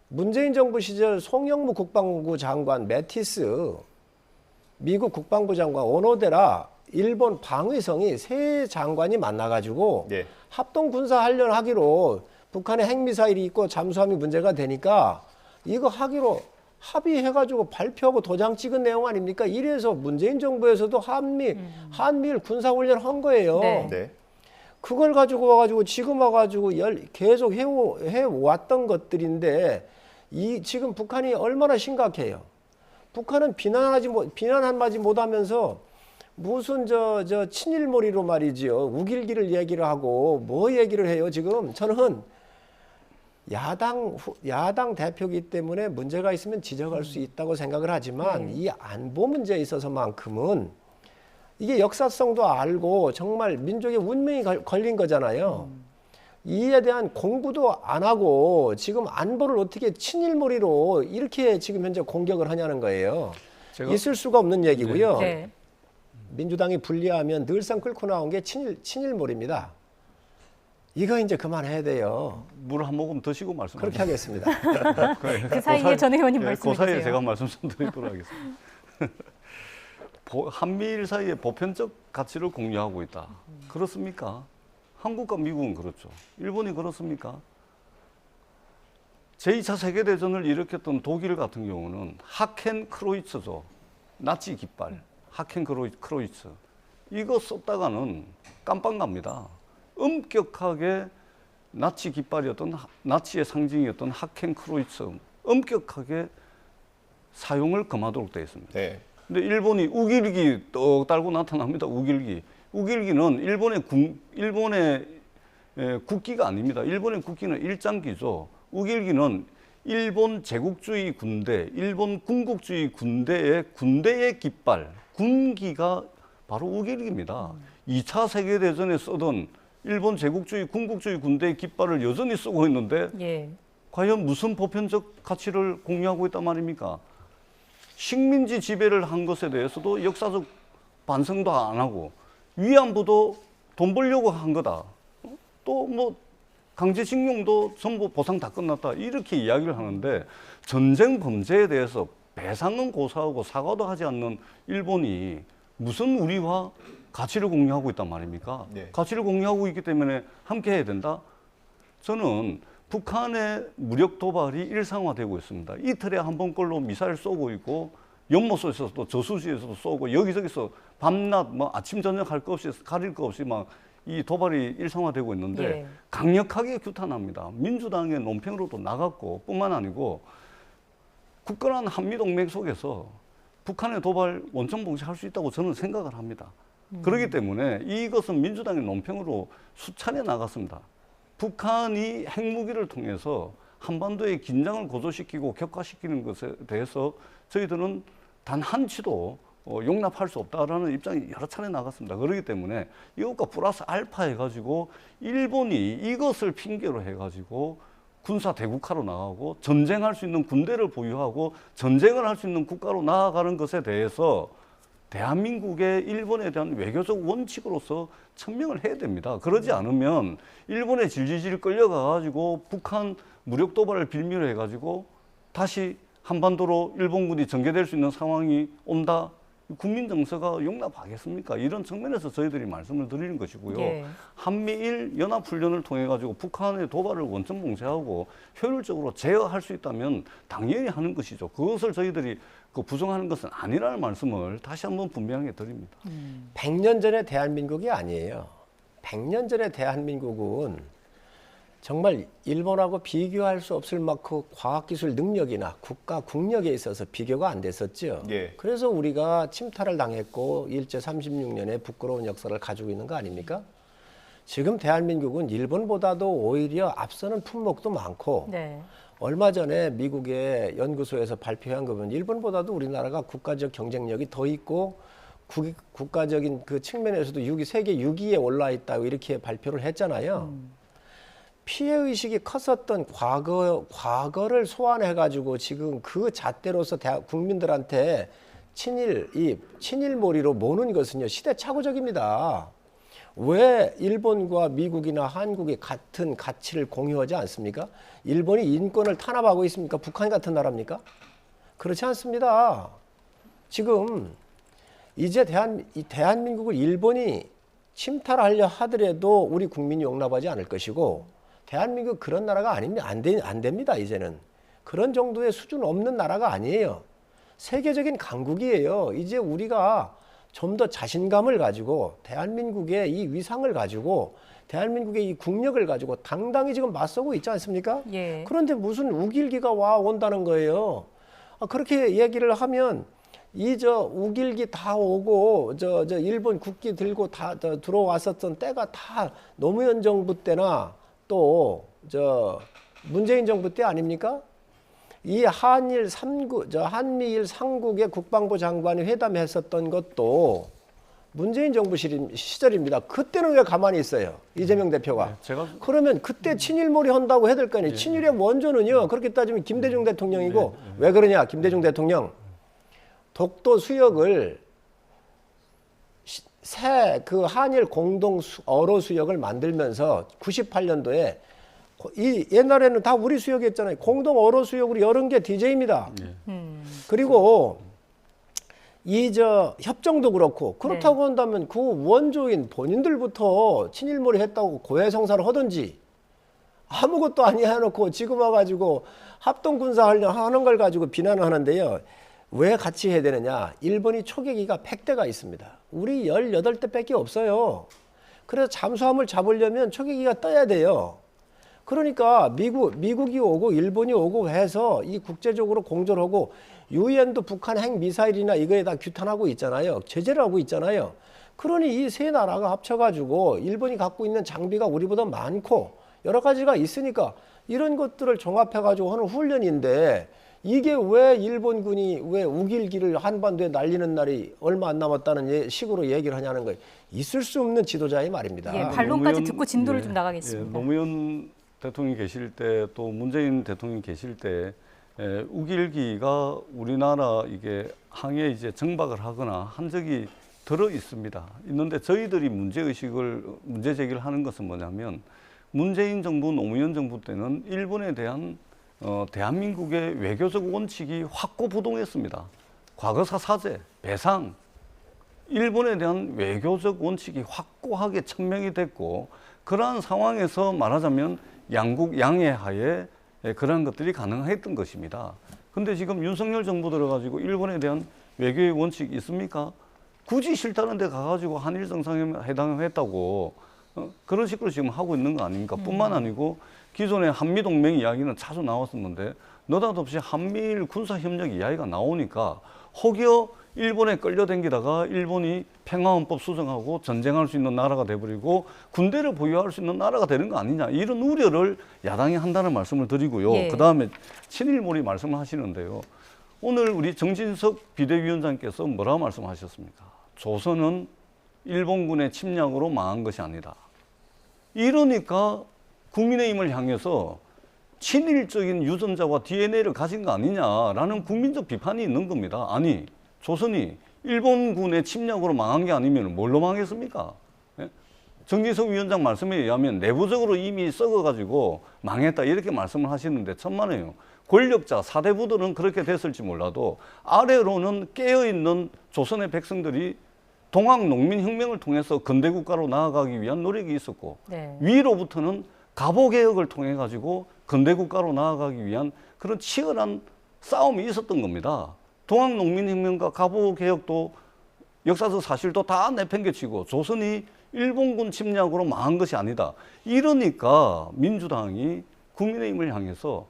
문재인 정부 시절 송영무 국방부 장관, 매티스 미국 국방부 장관, 오노데라 일본 방위성이 세 장관이 만나가지고 합동 군사 훈련하기로 북한에 핵미사일이 있고 잠수함이 문제가 되니까 이거 하기로 합의해가지고 발표하고 도장 찍은 내용 아닙니까? 이래서 문재인 정부에서도 한미일 군사훈련 한 거예요. 그걸 가지고 와가지고 지금 와가지고 계속 해왔던 것들인데 지금 북한이 얼마나 심각해요. 북한은 비난 한마디 못하면서 무슨 친일몰이로 말이지요. 우길기를 얘기를 하고 뭐 얘기를 해요 지금. 저는 야당 대표이기 때문에 문제가 있으면 지적할 수 있다고 생각을 하지만 이 안보 문제에 있어서만큼은 이게 역사성도 알고 정말 민족의 운명이 걸린 거잖아요. 이에 대한 공부도 안 하고 지금 안보를 어떻게 친일몰이로 이렇게 지금 현재 공격을 하냐는 거예요. 있을 수가 없는 얘기고요. 민주당이 불리하면 늘상 끌고 나온 게 친일몰입니다. 이거 이제 그만해야 돼요. 물 한 모금 드시고 말씀하세요. 그렇게 하겠습니다. 그 사이에 전 의원님 말씀해 주세요. 그 사이에 제가 말씀 좀 드리도록 하겠습니다. 한미일 사이에 보편적 가치를 공유하고 있다. 그렇습니까? 한국과 미국은 그렇죠. 일본이 그렇습니까? 제2차 세계대전을 일으켰던 독일 같은 경우는 하켄 크로이츠죠. 나치 깃발. 하켄 크로이츠. 이거 썼다가는 깜빵 갑니다. 엄격하게 나치 깃발이었던 나치의 상징이었던 하켄크로이츠 엄격하게 사용을 금하도록 되어 있습니다. 네. 근데 일본이 우길기 떡 달고 나타납니다. 우길기. 우길기는 일본의 국기가 아닙니다. 일본의 국기는 일장기죠. 우길기는 일본 제국주의 군대, 일본 군국주의 군대의 깃발, 군기가 바로 우길기입니다. 2차 세계대전에 쓰던 일본 제국주의 군국주의 군대의 깃발을 여전히 쓰고 있는데 예. 과연 무슨 보편적 가치를 공유하고 있단 말입니까? 식민지 지배를 한 것에 대해서도 역사적 반성도 안 하고 위안부도 돈 벌려고 한 거다. 또 뭐 강제징용도 전부 보상 다 끝났다. 이렇게 이야기를 하는데 전쟁 범죄에 대해서 배상은 고사하고 사과도 하지 않는 일본이 무슨 우리와 가치를 공유하고 있단 말입니까? 네. 가치를 공유하고 있기 때문에 함께 해야 된다? 저는 북한의 무력 도발이 일상화되고 있습니다. 이틀에 한 번꼴로 미사일 쏘고 있고 연못에서도 저수지에서도 쏘고 여기저기서 밤낮 뭐 아침 저녁 할 거 없이 가릴 거 없이 막 이 도발이 일상화되고 있는데 예. 강력하게 규탄합니다. 민주당의 논평으로도 나갔고 뿐만 아니고 굳건한 한미동맹 속에서 북한의 도발 원천 봉쇄할 수 있다고 저는 생각을 합니다. 그렇기 때문에 이것은 민주당의 논평으로 수차례 나갔습니다. 북한이 핵무기를 통해서 한반도의 긴장을 고조시키고 격화시키는 것에 대해서 저희들은 단 한치도 용납할 수 없다라는 입장이 여러 차례 나갔습니다. 그렇기 때문에 이것과 플러스 알파 해가지고 일본이 이것을 핑계로 해가지고 군사 대국화로 나가고 전쟁할 수 있는 군대를 보유하고 전쟁을 할 수 있는 국가로 나아가는 것에 대해서 대한민국의 일본에 대한 외교적 원칙으로서 천명을 해야 됩니다. 그러지 않으면 일본에 질질질 끌려가가지고 북한 무력 도발을 빌미로 해가지고 다시 한반도로 일본군이 전개될 수 있는 상황이 온다. 국민 정서가 용납하겠습니까? 이런 측면에서 저희들이 말씀을 드리는 것이고요. 예. 한미일 연합훈련을 통해 가지고 북한의 도발을 원천 봉쇄하고 효율적으로 제어할 수 있다면 당연히 하는 것이죠. 그것을 저희들이 부정하는 것은 아니라는 말씀을 다시 한번 분명하게 드립니다. 100년 전의 대한민국이 아니에요. 100년 전의 대한민국은 정말 일본하고 비교할 수 없을 만큼 과학기술 능력이나 국가 국력에 있어서 비교가 안 됐었죠. 예. 그래서 우리가 침탈을 당했고 일제 36년의 부끄러운 역사를 가지고 있는 거 아닙니까? 지금 대한민국은 일본보다도 오히려 앞서는 품목도 많고 네. 얼마 전에 미국의 연구소에서 발표한 거 보면 일본보다도 우리나라가 국가적 경쟁력이 더 있고 국가적인 그 측면에서도 세계 6위에 올라 있다고 이렇게 발표를 했잖아요. 피해의식이 컸었던 과거를 소환해가지고 지금 그 잣대로서 국민들한테 친일몰이로 모는 것은요, 시대착오적입니다. 왜 일본과 미국이나 한국이 같은 가치를 공유하지 않습니까? 일본이 인권을 탄압하고 있습니까? 북한 같은 나라입니까? 그렇지 않습니다. 지금 이제 대한민국을 일본이 침탈하려 하더라도 우리 국민이 용납하지 않을 것이고 대한민국 그런 나라가 아닙니다. 안 됩니다. 이제는. 그런 정도의 수준 없는 나라가 아니에요. 세계적인 강국이에요. 이제 우리가 좀 더 자신감을 가지고 대한민국의 이 위상을 가지고 대한민국의 이 국력을 가지고 당당히 지금 맞서고 있지 않습니까? 예. 그런데 무슨 우길기가 온다는 거예요. 그렇게 얘기를 하면 우길기 다 오고 일본 국기 들고 다 들어왔었던 때가 다 노무현 정부 때나 또 문재인 정부 때 아닙니까? 이 한미일 3국의 국방부 장관이 회담했었던 것도 문재인 정부 시절입니다. 그때는 왜 가만히 있어요? 이재명 대표가. 그러면 그때 친일몰이 한다고 해야 될 거 아니에요? 친일의 원조는요. 그렇게 따지면 김대중 대통령이고 왜 그러냐? 김대중 대통령 독도 수역을 새 한일 공동 어로 수역을 만들면서 98년도에 옛날에는 다 우리 수역이었잖아요. 공동 어로 수역으로 열은 게 DJ입니다. 그리고 협정도 그렇다고 한다면 그 원조인 본인들부터 친일몰이 했다고 고해성사를 하든지 아무것도 아니 해놓고 지금 와가지고 합동군사훈련 하는 걸 가지고 비난을 하는데요. 왜 같이 해야 되느냐? 일본이 초계기가 100대가 있습니다. 우리 18대 밖에 없어요. 그래서 잠수함을 잡으려면 초계기가 떠야 돼요. 그러니까 미국이 오고 일본이 오고 해서 이 국제적으로 공조하고 유엔도 북한 핵미사일이나 이거에 다 규탄하고 있잖아요. 제재를 하고 있잖아요. 그러니 이 세 나라가 합쳐가지고 일본이 갖고 있는 장비가 우리보다 많고 여러 가지가 있으니까 이런 것들을 종합해가지고 하는 훈련인데 이게 왜 일본군이 왜 우길기를 한반도에 날리는 날이 얼마 안 남았다는 식으로 얘기를 하냐는 거예요. 있을 수 없는 지도자의 말입니다. 예, 반론까지 듣고 진도를 좀 나가겠습니다. 노무현 대통령이 계실 때 또 문재인 대통령이 계실 때 우길기가 우리나라 이게 항해 이제 정박을 하거나 한 적이 들어 있습니다. 있는데 저희들이 문제 제기를 하는 것은 뭐냐면 문재인 정부, 노무현 정부 때는 일본에 대한 대한민국의 외교적 원칙이 확고부동했습니다. 과거사 사죄, 배상, 일본에 대한 외교적 원칙이 확고하게 천명이 됐고 그러한 상황에서 말하자면 양국 양해하에 그러한 것들이 가능했던 것입니다. 근데 지금 윤석열 정부 들어가지고 일본에 대한 외교의 원칙이 있습니까? 굳이 싫다는 데 가가지고 한일 정상회담을 했다고 그런 식으로 지금 하고 있는 거 아닙니까? 뿐만 아니고 기존의 한미동맹 이야기는 자주 나왔었는데 느닷없이 한미일 군사협력 이야기가 나오니까 혹여 일본에 끌려당기다가 일본이 평화헌법 수정하고 전쟁할 수 있는 나라가 돼버리고 군대를 보유할 수 있는 나라가 되는 거 아니냐 이런 우려를 야당이 한다는 말씀을 드리고요. 예. 그다음에 친일몰이 말씀을 하시는데요. 오늘 우리 정진석 비대위원장께서 뭐라고 말씀하셨습니까? 조선은 일본군의 침략으로 망한 것이 아니다. 이러니까 국민의힘을 향해서 친일적인 유전자와 DNA를 가진 거 아니냐라는 국민적 비판이 있는 겁니다. 아니, 조선이 일본군의 침략으로 망한 게 아니면 뭘로 망했습니까? 예? 정진석 위원장 말씀에 의하면 내부적으로 이미 썩어가지고 망했다 이렇게 말씀을 하시는데 천만에요. 권력자, 사대부들은 그렇게 됐을지 몰라도 아래로는 깨어있는 조선의 백성들이 동학농민혁명을 통해서 근대국가로 나아가기 위한 노력이 있었고 네. 위로부터는 갑오개혁을 통해 가지고 근대국가로 나아가기 위한 그런 치열한 싸움이 있었던 겁니다. 동학농민혁명과 갑오개혁도 역사적 사실도 다 내팽개치고 조선이 일본군 침략으로 망한 것이 아니다. 이러니까 민주당이 국민의힘을 향해서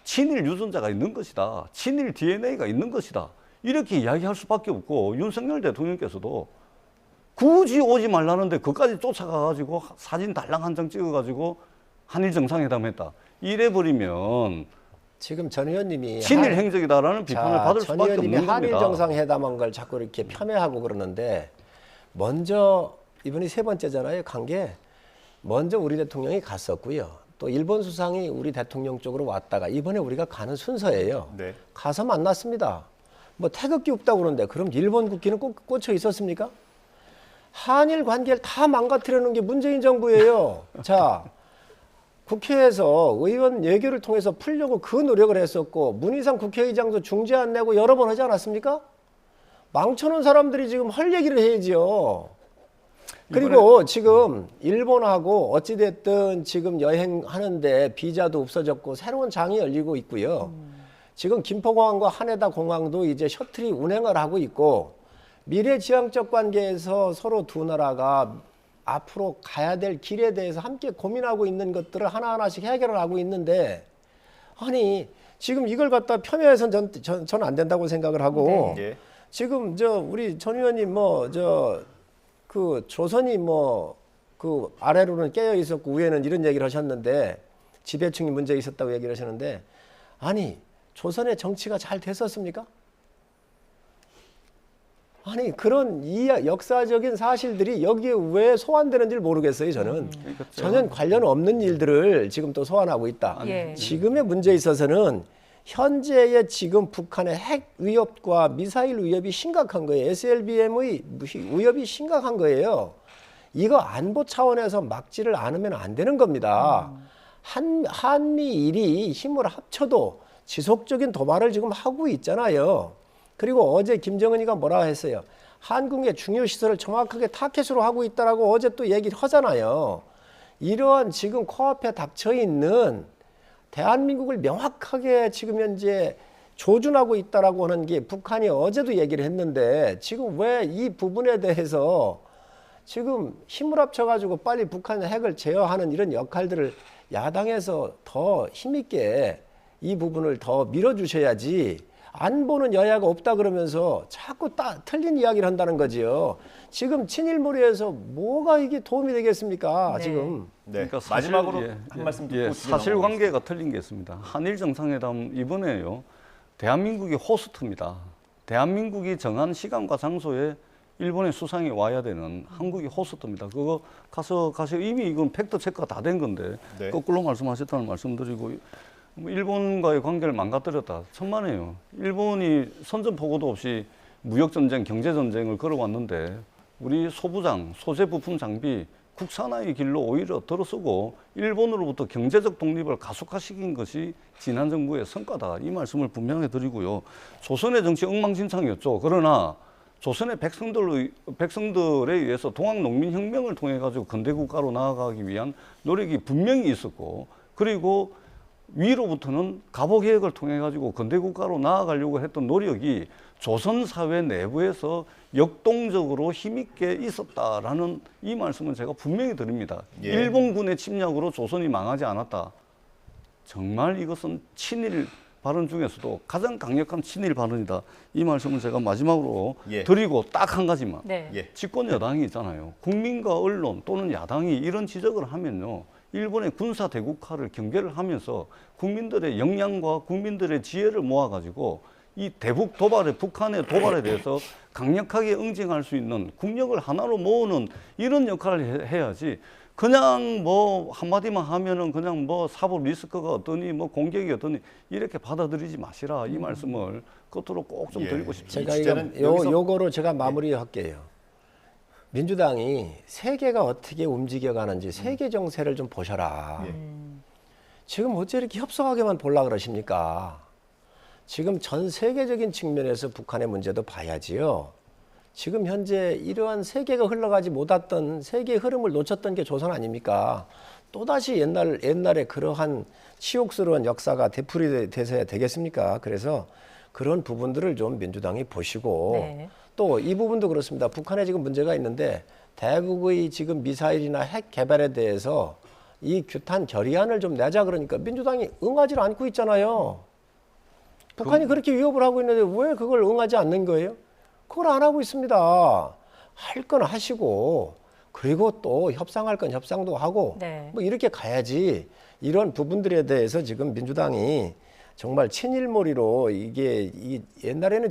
친일 유전자가 있는 것이다. 친일 DNA가 있는 것이다. 이렇게 이야기할 수밖에 없고 윤석열 대통령께서도 굳이 오지 말라는데 그까지 쫓아가가지고 사진 달랑 한 장 찍어가지고 한일 정상회담 했다. 이래버리면 지금 전 의원님이 친일 행적이다라는 비판을 받을 수밖에 없는 겁니다. 한일 정상회담한 걸 자꾸 이렇게 폄훼하고 그러는데 먼저 이번이 세 번째잖아요. 간 게 먼저 우리 대통령이 갔었고요. 또 일본 수상이 우리 대통령 쪽으로 왔다가 이번에 우리가 가는 순서예요. 네. 가서 만났습니다. 뭐 태극기 없다고 그러는데 그럼 일본 국기는 꼭 꽂혀 있었습니까? 한일 관계를 다 망가뜨려놓은 게 문재인 정부예요. 자, 국회에서 의원 예결을 통해서 풀려고 그 노력을 했었고 문희상 국회의장도 중재 안 내고 여러 번 하지 않았습니까? 망쳐놓은 사람들이 지금 할 얘기를 해야지요. 그리고 지금 일본하고 어찌됐든 지금 여행하는데 비자도 없어졌고 새로운 장이 열리고 있고요. 지금 김포공항과 하네다 공항도 이제 셔틀이 운행을 하고 있고 미래지향적 관계에서 서로 두 나라가 앞으로 가야 될 길에 대해서 함께 고민하고 있는 것들을 하나하나씩 해결을 하고 있는데 아니 지금 이걸 갖다 폄훼해서는 저는 안 된다고 생각을 하고 네. 지금 우리 전 의원님 그 조선이 그 아래로는 깨어 있었고 위에는 이런 얘기를 하셨는데 지배층이 문제 있었다고 얘기를 하셨는데 아니 조선의 정치가 잘 됐었습니까? 아니 그런 이 역사적인 사실들이 여기에 왜 소환되는지를 모르겠어요. 저는 전혀 관련 없는 일들을 지금 또 소환하고 있다. 예. 지금의 문제에 있어서는 현재의 지금 북한의 핵 위협과 미사일 위협이 심각한 거예요. SLBM의 위협이 심각한 거예요. 이거 안보 차원에서 막지를 않으면 안 되는 겁니다. 한미일이 힘을 합쳐도 지속적인 도발을 지금 하고 있잖아요. 그리고 어제 김정은이가 뭐라 했어요? 한국의 중요 시설을 정확하게 타켓으로 하고 있다라고 어제 또 얘기를 하잖아요. 이러한 지금 코앞에 닥쳐 있는 대한민국을 명확하게 지금 현재 조준하고 있다라고 하는 게 북한이 어제도 얘기를 했는데 지금 왜 이 부분에 대해서 지금 힘을 합쳐가지고 빨리 북한의 핵을 제어하는 이런 역할들을 야당에서 더 힘있게 이 부분을 더 밀어주셔야지 안보는 여야가 없다 그러면서 자꾸 틀린 이야기를 한다는 거지요. 지금 친일몰이에서 뭐가 이게 도움이 되겠습니까? 네. 지금. 네. 그러니까 마지막으로 한 말씀 듣고 사실관계가 틀린 게 있습니다. 한일 정상회담 이번에요. 대한민국이 호스트입니다. 대한민국이 정한 시간과 장소에 일본의 수상이 와야 되는 한국이 호스트입니다. 그거 가서 이미 이건 팩트 체크가 다 된 건데 네. 거꾸로 말씀하셨다는 말씀드리고 일본과의 관계를 망가뜨렸다. 천만에요. 일본이 선전포고도 없이 무역전쟁, 경제전쟁을 걸어왔는데 우리 소부장, 소재 부품 장비 국산화의 길로 오히려 들어서고 일본으로부터 경제적 독립을 가속화시킨 것이 지난 정부의 성과다. 이 말씀을 분명히 드리고요. 조선의 정치 엉망진창이었죠. 그러나 조선의 백성들에 의해서 동학농민혁명을 통해 가지고 근대국가로 나아가기 위한 노력이 분명히 있었고, 그리고 위로부터는 가보개혁을 통해 가지고 근대국가로 나아가려고 했던 노력이 조선 사회 내부에서 역동적으로 힘있게 있었다라는 이 말씀은 제가 분명히 드립니다. 예. 일본군의 침략으로 조선이 망하지 않았다. 정말 이것은 친일 발언 중에서도 가장 강력한 친일 발언이다. 이 말씀을 제가 마지막으로 드리고 딱 한 가지만. 집권 여당이 있잖아요. 국민과 언론 또는 야당이 이런 지적을 하면요. 일본의 군사 대국화를 경계를 하면서 국민들의 역량과 국민들의 지혜를 모아가지고 이 대북 도발에, 북한의 도발에 대해서 강력하게 응징할 수 있는 국력을 하나로 모으는 이런 역할을 해야지, 그냥 뭐 한마디만 하면은 그냥 뭐 사법 리스크가 어떠니 뭐 공격이 어떠니 이렇게 받아들이지 마시라. 이 말씀을 끝으로 꼭 좀 드리고 싶습니다. 제가 요거로 제가 마무리할게요. 민주당이 세계가 어떻게 움직여가는지 세계 정세를 좀 보셔라. 지금 어째 이렇게 협소하게만 보려고 그러십니까? 지금 전 세계적인 측면에서 북한의 문제도 봐야지요. 지금 현재 이러한 세계가 흘러가지 못했던 세계의 흐름을 놓쳤던 게 조선 아닙니까? 또다시 옛날에 그러한 치욕스러운 역사가 되풀이돼서야 되겠습니까? 그래서 그런 부분들을 좀 민주당이 보시고 또 이 부분도 그렇습니다. 북한에 지금 문제가 있는데 대북의 지금 미사일이나 핵 개발에 대해서 이 규탄 결의안을 좀 내자 그러니까 민주당이 응하지 않고 있잖아요. 북한이 그렇게 위협을 하고 있는데 왜 그걸 응하지 않는 거예요? 그걸 안 하고 있습니다. 할 건 하시고 그리고 또 협상할 건 협상도 하고 뭐 이렇게 가야지. 이런 부분들에 대해서 지금 민주당이 정말 친일몰이로 이게 옛날에는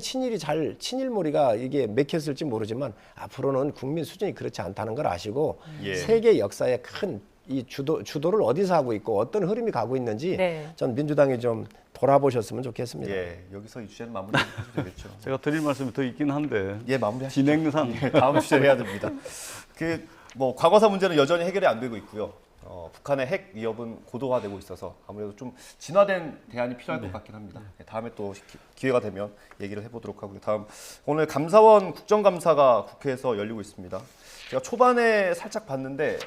친일몰이가 이게 맥혔을지 모르지만 앞으로는 국민 수준이 그렇지 않다는 걸 아시고 세계 역사에 큰 이 주도를 어디서 하고 있고 어떤 흐름이 가고 있는지 전 민주당이 좀 돌아보셨으면 좋겠습니다. 여기서 이 주제는 마무리해도 되겠죠. 제가 드릴 말씀이 더 있긴 한데 마무리하시죠. 진행상 다음 주제를 해야 됩니다. 뭐 과거사 문제는 여전히 해결이 안 되고 있고요. 북한의 핵 위협은 고도화되고 있어서 아무래도 좀 진화된 대안이 필요할 것 같긴 합니다. 다음에 또 기회가 되면 얘기를 해보도록 하고요. 다음 오늘 감사원 국정감사가 국회에서 열리고 있습니다. 제가 초반에 살짝 봤는데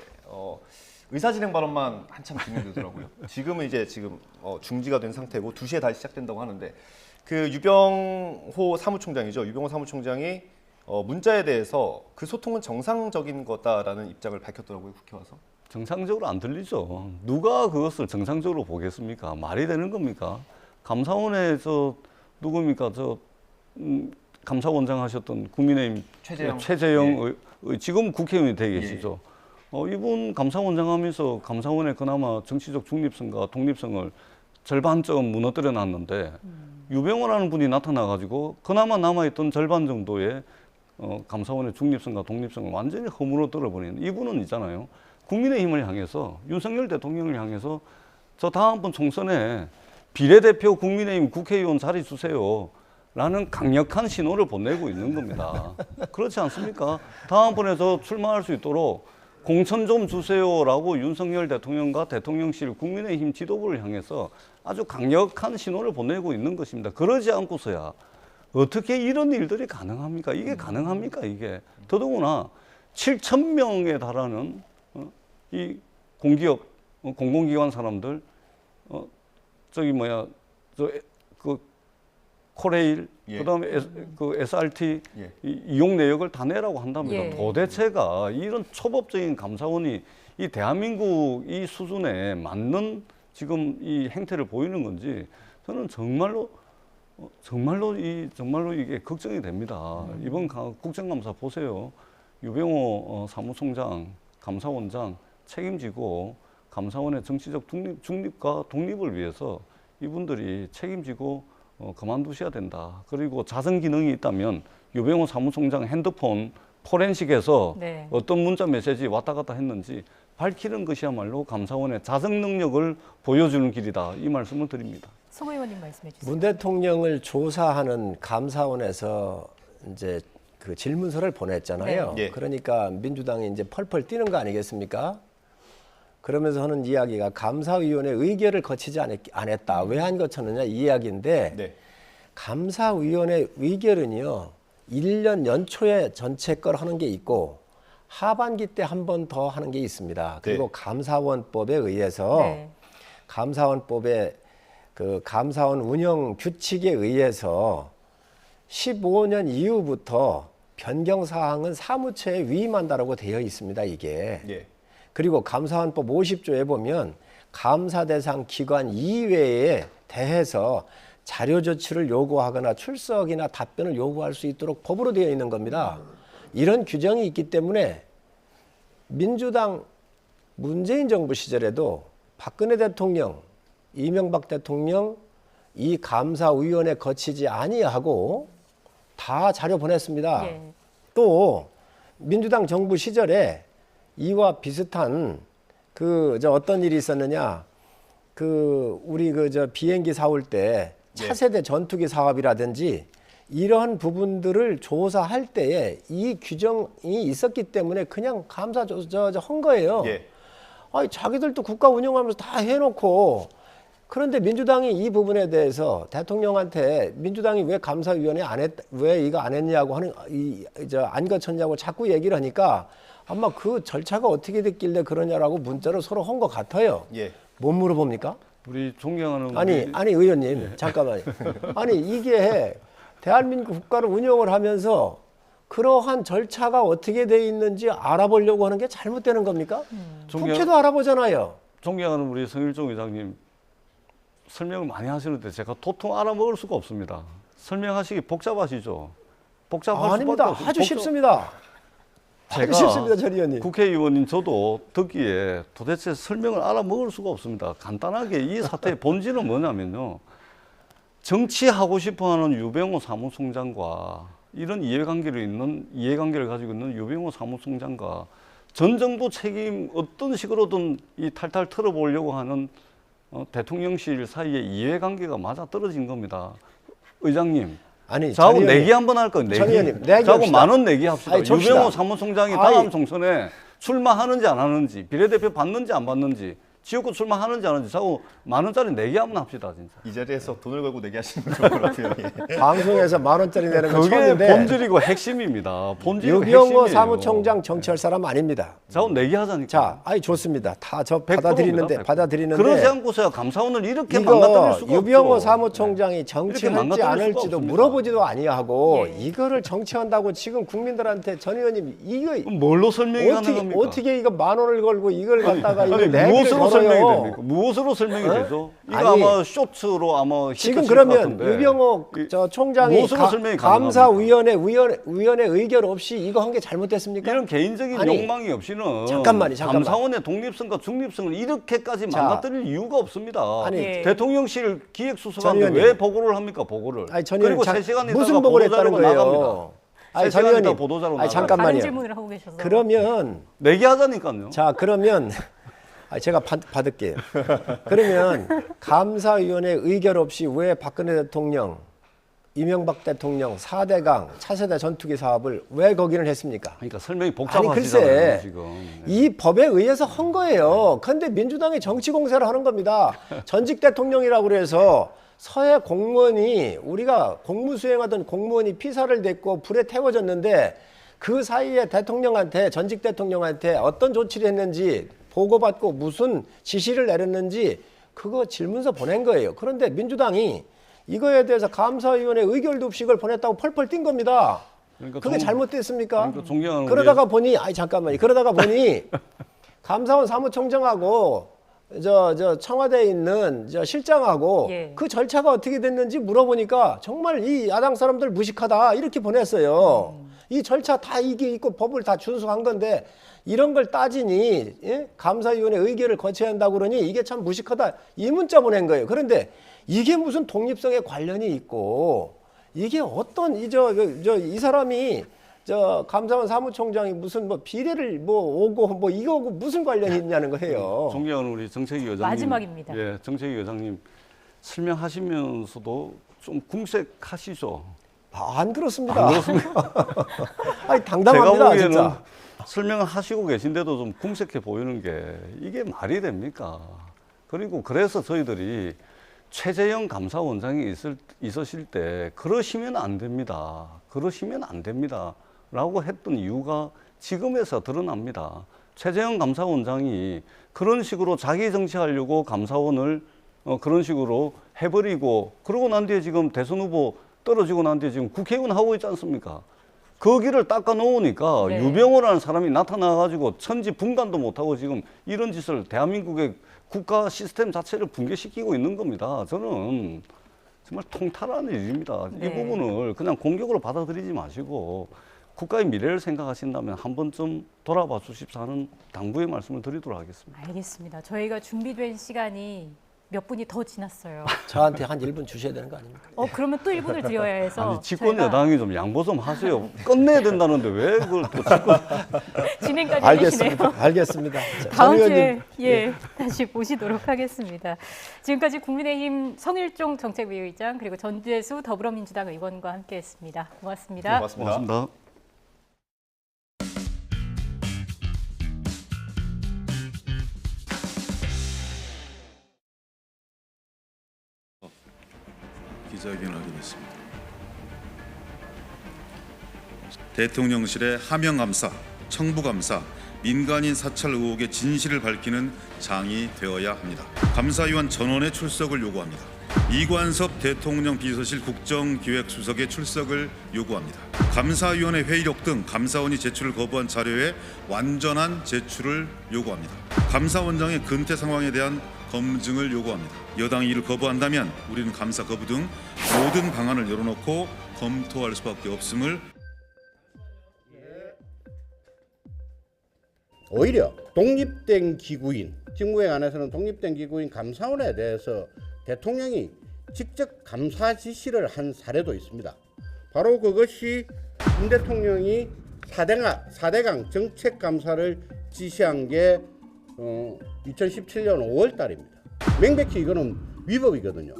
의사진행 발언만 한참 진행되더라고요. 지금은 중지가 된 상태고 2시에 다시 시작된다고 하는데 그 유병호 사무총장이죠. 유병호 사무총장이 문자에 대해서 그 소통은 정상적인 거다라는 입장을 밝혔더라고요. 국회 와서. 정상적으로 안 들리죠. 누가 그것을 정상적으로 보겠습니까? 말이 되는 겁니까? 감사원에서 누굽니까? 감사원장 하셨던 국민의힘 최재형 지금 국회의원이 되어 계시죠. 이분 감사원장 하면서 감사원의 그나마 정치적 중립성과 독립성을 절반쯤 무너뜨려 놨는데 유병호라는 분이 나타나가지고 그나마 남아있던 절반 정도의 감사원의 중립성과 독립성을 완전히 허물어뜨려 버리는 이분은 있잖아요. 국민의힘을 향해서 윤석열 대통령을 향해서 저 다음번 총선에 비례대표 국민의힘 국회의원 자리 주세요 라는 강력한 신호를 보내고 있는 겁니다. 그렇지 않습니까? 다음번에 저 출마할 수 있도록 공천 좀 주세요라고 윤석열 대통령과 대통령실 국민의힘 지도부를 향해서 아주 강력한 신호를 보내고 있는 것입니다. 그러지 않고서야 어떻게 이런 일들이 가능합니까? 이게 가능합니까? 이게 더더구나 7,000명에 달하는 이 공기업 공공기관 사람들 코레일, 예. 그다음에 그 SRT 예. 이용 내역을 다 내라고 한답니다. 예. 도대체가 이런 초법적인 감사원이 이 대한민국 이 수준에 맞는 지금 이 행태를 보이는 건지 저는 정말로 이게 걱정이 됩니다. 이번 국정감사 보세요. 유병호 사무총장, 감사원장 책임지고 감사원의 정치적 중립과 독립을 위해서 이분들이 책임지고 그만두셔야 된다. 그리고 자선 기능이 있다면 유병호 사무총장 핸드폰 포렌식에서 네. 어떤 문자 메시지 왔다 갔다 했는지 밝히는 것이야말로 감사원의 자정 능력을 보여주는 길이다. 이 말씀을 드립니다. 송 의원님 말씀해 주세요. 문 대통령을 조사하는 감사원에서 이제 그 질문서를 보냈잖아요. 네. 그러니까 민주당이 이제 펄펄 뛰는 거 아니겠습니까? 그러면서 하는 이야기가 감사위원회 의결을 거치지 않았다. 왜 안 거쳤느냐 이 이야기인데 네. 감사위원회 의결은요. 1년 연초에 전체 걸 하는 게 있고 하반기 때 한 번 더 하는 게 있습니다. 그리고 네. 감사원법에 의해서 네. 감사원법에 그 감사원 운영 규칙에 의해서 15년 이후부터 변경 사항은 사무처에 위임한다라고 되어 있습니다. 이게. 예. 그리고 감사원법 50조에 보면 감사 대상 기관 이외에 대해서 자료 조치를 요구하거나 출석이나 답변을 요구할 수 있도록 법으로 되어 있는 겁니다. 이런 규정이 있기 때문에 민주당 문재인 정부 시절에도 박근혜 대통령, 이명박 대통령 이 감사위원회 거치지 아니하고 다 자료 보냈습니다. 예. 또 민주당 정부 시절에 이와 비슷한 어떤 일이 있었느냐? 우리 비행기 사올 때 차세대 전투기 사업이라든지 이러한 부분들을 조사할 때에 이 규정이 있었기 때문에 그냥 감사 한 거예요. 예. 아니, 자기들도 국가 운영하면서 다 해놓고 그런데 민주당이 이 부분에 대해서 대통령한테 민주당이 왜 감사위원회 왜 이거 안 했냐고 안 거쳤냐고 자꾸 얘기를 하니까 아마 그 절차가 어떻게 됐길래 그러냐라고 문자로 서로 한 것 같아요. 예. 못 물어봅니까? 우리 존경하는 아니 의원님 잠깐만요. 아니 이게 대한민국 국가를 운영을 하면서 그러한 절차가 어떻게 돼 있는지 알아보려고 하는 게 잘못되는 겁니까? 국회도 알아보잖아요. 존경하는 우리 성일종 의장님 설명을 많이 하시는데 제가 도통 알아먹을 수가 없습니다. 설명하시기 복잡하시죠? 복잡할 아닙니다. 수밖에 없습니다. 아주 쉽습니다. 아주 쉽습니다, 전 의원님. 국회의원인 저도 듣기에 도대체 설명을 알아먹을 수가 없습니다. 간단하게 이 사태의 본질은 뭐냐면요. 정치하고 싶어하는 유병호 사무총장과 이런 이해관계를 가지고 있는 유병호 사무총장과 전 정부 책임 어떤 식으로든 이 탈탈 털어보려고 하는 대통령실 사이에 이해관계가 맞아 떨어진 겁니다. 의장님. 아니, 저하고 내기 한번 할 거예요. 내기. 저하고 만원 내기합시다. 유병호 사무총장이 다음 총선에 출마하는지 안 하는지, 비례대표 받는지 안 받는지, 지역구 출마하는지 안 하는지 저하고 만원짜리 내기 한번 합시다. 진짜. 이 자리에서 돈을 걸고 내기하시는 건 좋을 것 같아요. 예. 방송에서 만원짜리 내는 건 그게 처음인데 본질이고 핵심입니다. 본질이고 유병호 핵심이에요. 사무총장 정치할 사람 아닙니다. 저하고 내기하자니까. 자, 좋습니다. 다 저 100%입니다, 받아들이는데 그러지 않고서야 감사원을 이렇게 망가뜨릴 수가 유병호 없죠. 사무총장이 정치할지 안 할지도 물어보지도 아니하고 이거를 정치한다고 지금 국민들한테 전 의원님 이거 뭘로 설명이 가능합니까? 어떻게 이거 만원을 걸고 이걸 갖다가 이거 무엇으로 설명이 됩니까? 무엇으로 설명이 되죠? 이거 아마 쇼츠로 아마 지금 그러면 유병호 총장이 감사위원회 의결 없이 이거 한 게 잘못됐습니까? 이런 개인적인 욕망이 없이는 잠깐만. 감사원의 독립성과 중립성을 이렇게까지 망가뜨릴 이유가 없습니다. 대통령실 기획수석한테 왜 보고를 합니까? 보고를. 그리고 3시간 있다가 무슨 보고를 했다는 거예요? 나갑니다. 3시간 있다가 보도자료 나갑니다. 잠깐만요. 다른 질문을 하고 계셔서. 그러면 내기하자니까요. 자, 그러면 제가 받을게요. 그러면 감사위원회 의결 없이 왜 박근혜 대통령, 이명박 대통령 4대강 차세대 전투기 사업을 왜 거기는 했습니까? 그러니까 설명이 복잡하시잖아요. 글쎄, 지금. 이 법에 의해서 한 거예요. 그런데 민주당이 정치 공세를 하는 겁니다. 전직 대통령이라고 그래서 서해 공무원이 우리가 공무 수행하던 공무원이 피살을 됐고 불에 태워졌는데 그 사이에 전직 대통령한테 어떤 조치를 했는지 보고받고 무슨 지시를 내렸는지 그거 질문서 보낸 거예요. 그런데 민주당이 이거에 대해서 감사위원회 의결도 없이 이걸 보냈다고 펄펄 뛴 겁니다. 그러니까 그게 잘못됐습니까? 존경하는 그러다가 보니 잠깐만요. 그러다가 보니 감사원 사무총장하고 저 청와대에 있는 저 실장하고 그 절차가 어떻게 됐는지 물어보니까 정말 이 야당 사람들 무식하다 이렇게 보냈어요. 이 절차 다 이게 있고 법을 다 준수한 건데 이런 걸 따지니 감사위원회 의결을 거쳐야 한다고 그러니 이게 참 무식하다 이 문자 보낸 거예요. 그런데 이게 무슨 독립성에 관련이 있고 이게 어떤 이 사람이 저 감사원 사무총장이 무슨 뭐 비례를 오고 이거하고 무슨 관련이 있냐는 거예요. 존경하는 우리 정책위 의장님. 마지막입니다. 예, 정책위 의장님 설명하시면서도 좀 궁색하시죠. 안 그렇습니다. 안 그렇습니까? 아니 당당합니다. 제가 보기에는 진짜. 설명을 하시고 계신데도 좀 궁색해 보이는 게 이게 말이 됩니까? 그리고 그래서 저희들이 최재형 감사원장이 있으실 때 그러시면 안 됩니다. 그러시면 안 됩니다. 라고 했던 이유가 지금에서 드러납니다. 최재형 감사원장이 그런 식으로 자기 정치하려고 감사원을 그런 식으로 해버리고 그러고 난 뒤에 지금 대선 후보 떨어지고 난 뒤에 지금 국회의원 하고 있지 않습니까? 거기를 닦아 놓으니까 유병호라는 사람이 나타나가지고 천지분간도 못하고 지금 이런 짓을 대한민국의 국가 시스템 자체를 붕괴시키고 있는 겁니다. 저는 정말 통탈하는 일입니다. 이 부분을 그냥 공격으로 받아들이지 마시고 국가의 미래를 생각하신다면 한 번쯤 돌아봐 주십사 하는 당부의 말씀을 드리도록 하겠습니다. 알겠습니다. 저희가 준비된 시간이 몇 분이 더 지났어요. 저한테 한 1분 주셔야 되는 거 아닙니까? 그러면 또 1분을 드려야 해서. 아니, 집권 여당이 좀 양보 좀 하세요. 끝내야 된다는데 왜 그걸 또 진행까지 알겠습니다. 해주시네요. 알겠습니다. 다음 주에 다시 모시도록 하겠습니다. 지금까지 국민의힘 성일종 정책위 의장 그리고 전재수 더불어민주당 의원과 함께했습니다. 고맙습니다. 고맙습니다. 기자회견을 하게 됐습니다. 대통령실의 하명감사, 청부감사, 민간인 사찰 의혹의 진실을 밝히는 장이 되어야 합니다. 감사위원 전원의 출석을 요구합니다. 이관섭 대통령 비서실 국정기획수석의 출석을 요구합니다. 감사위원회 회의록 등 감사원이 제출을 거부한 자료의 완전한 제출을 요구합니다. 감사원장의 근태 상황에 대한 검증을 요구합니다. 여당이 이를 거부한다면 우리는 감사 거부 등 모든 방안을 열어놓고 검토할 수밖에 없음을. 오히려 독립된 기구인, 직무에 안에서는 독립된 기구인 감사원에 대해서 대통령이 직접 감사 지시를 한 사례도 있습니다. 바로 그것이 윤 대통령이 4대강 정책감사를 지시한 게 2017년 5월 달입니다. 명백히 이거는 위법이거든요.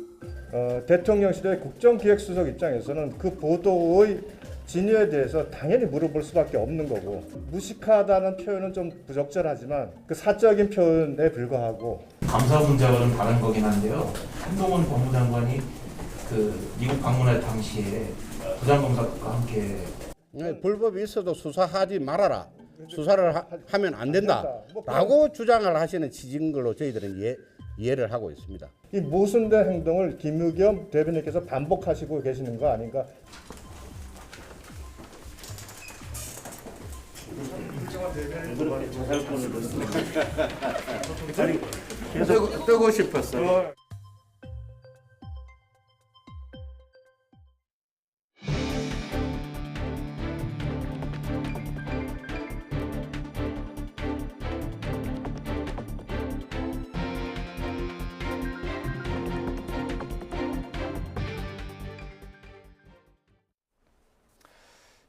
대통령실의 국정기획수석 입장에서는 그 보도의 진위에 대해서 당연히 물어볼 수밖에 없는 거고, 무식하다는 표현은 좀 부적절하지만 그 사적인 표현에 불과하고. 감사 문제와는 다른 거긴 한데요. 한동훈 법무장관이 그 미국 방문할 당시에 부장검사과 함께 불법이 있어도 수사하지 말아라. 수사를 하면 안 된다라고 주장을 하시는 취지인 걸로 저희들은 이해를 하고 있습니다. 이 모순된 행동을 김의겸 대변인께서 반복하시고 계시는 거 아닌가? 계속 뜨고 싶었어요.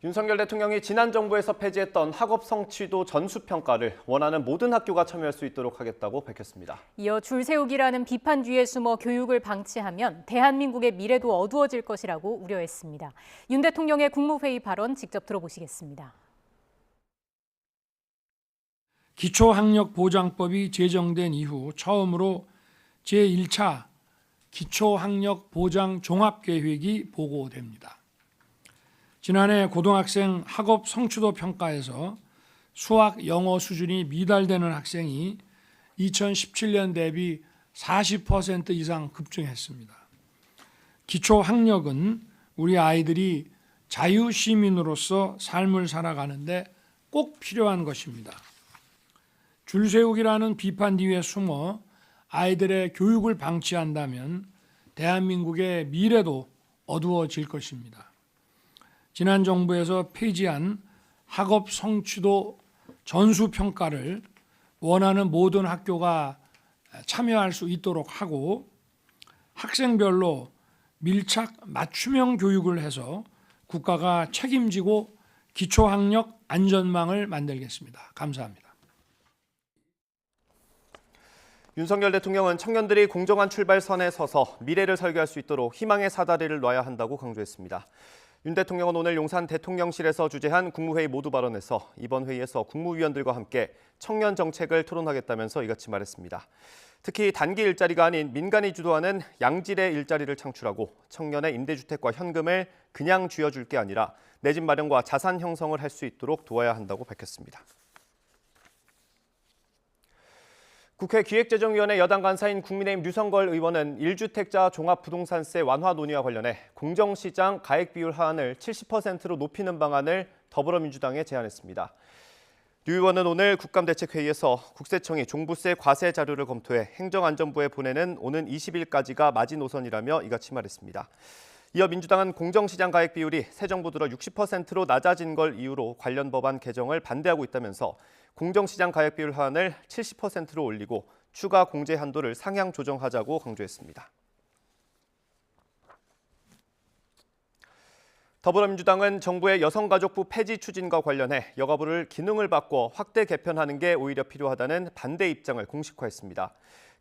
윤석열 대통령이 지난 정부에서 폐지했던 학업 성취도 전수평가를 원하는 모든 학교가 참여할 수 있도록 하겠다고 밝혔습니다. 이어 줄 세우기라는 비판 뒤에 숨어 교육을 방치하면 대한민국의 미래도 어두워질 것이라고 우려했습니다. 윤 대통령의 국무회의 발언 직접 들어보시겠습니다. 기초학력보장법이 제정된 이후 처음으로 제1차 기초학력보장 종합계획이 보고됩니다. 지난해 고등학생 학업 성취도 평가에서 수학, 영어 수준이 미달되는 학생이 2017년 대비 40% 이상 급증했습니다. 기초학력은 우리 아이들이 자유시민으로서 삶을 살아가는데 꼭 필요한 것입니다. 줄세우기라는 비판 뒤에 숨어 아이들의 교육을 방치한다면 대한민국의 미래도 어두워질 것입니다. 지난 정부에서 폐지한 학업 성취도 전수평가를 원하는 모든 학교가 참여할 수 있도록 하고 학생별로 밀착 맞춤형 교육을 해서 국가가 책임지고 기초학력 안전망을 만들겠습니다. 감사합니다. 윤석열 대통령은 청년들이 공정한 출발선에 서서 미래를 설계할 수 있도록 희망의 사다리를 놔야 한다고 강조했습니다. 윤 대통령은 오늘 용산 대통령실에서 주재한 국무회의 모두 발언에서 이번 회의에서 국무위원들과 함께 청년 정책을 토론하겠다면서 이같이 말했습니다. 특히 단기 일자리가 아닌 민간이 주도하는 양질의 일자리를 창출하고 청년의 임대주택과 현금을 그냥 쥐어줄 게 아니라 내 집 마련과 자산 형성을 할 수 있도록 도와야 한다고 밝혔습니다. 국회 기획재정위원회 여당 간사인 국민의힘 류성걸 의원은 1주택자 종합부동산세 완화 논의와 관련해 공정시장 가액 비율 하한을 70%로 높이는 방안을 더불어민주당에 제안했습니다. 류 의원은 오늘 국감대책회의에서 국세청이 종부세 과세 자료를 검토해 행정안전부에 보내는 오는 20일까지가 마지노선이라며 이같이 말했습니다. 이어 민주당은 공정시장 가액 비율이 새 정부 들어 60%로 낮아진 걸 이유로 관련 법안 개정을 반대하고 있다면서 공정시장 가액 비율 하한을 70%로 올리고 추가 공제 한도를 상향 조정하자고 강조했습니다. 더불어민주당은 정부의 여성가족부 폐지 추진과 관련해 여가부를 기능을 바꿔 확대 개편하는 게 오히려 필요하다는 반대 입장을 공식화했습니다.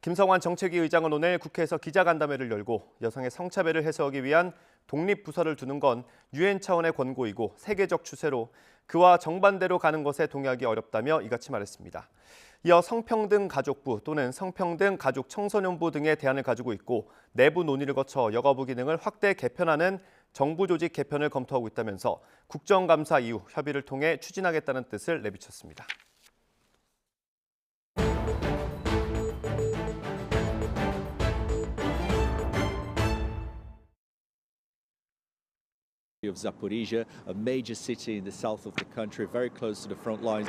김성환 정책위 의장은 오늘 국회에서 기자간담회를 열고 여성의 성차별을 해소하기 위한 독립부서를 두는 건 유엔 차원의 권고이고 세계적 추세로 그와 정반대로 가는 것에 동의하기 어렵다며 이같이 말했습니다. 이어 성평등 가족부 또는 성평등 가족 청소년부 등의 대안을 가지고 있고 내부 논의를 거쳐 여가부 기능을 확대 개편하는 정부 조직 개편을 검토하고 있다면서 국정감사 이후 협의를 통해 추진하겠다는 뜻을 내비쳤습니다. of Zaporizhia, a major city in the south of the country, very close to the front lines.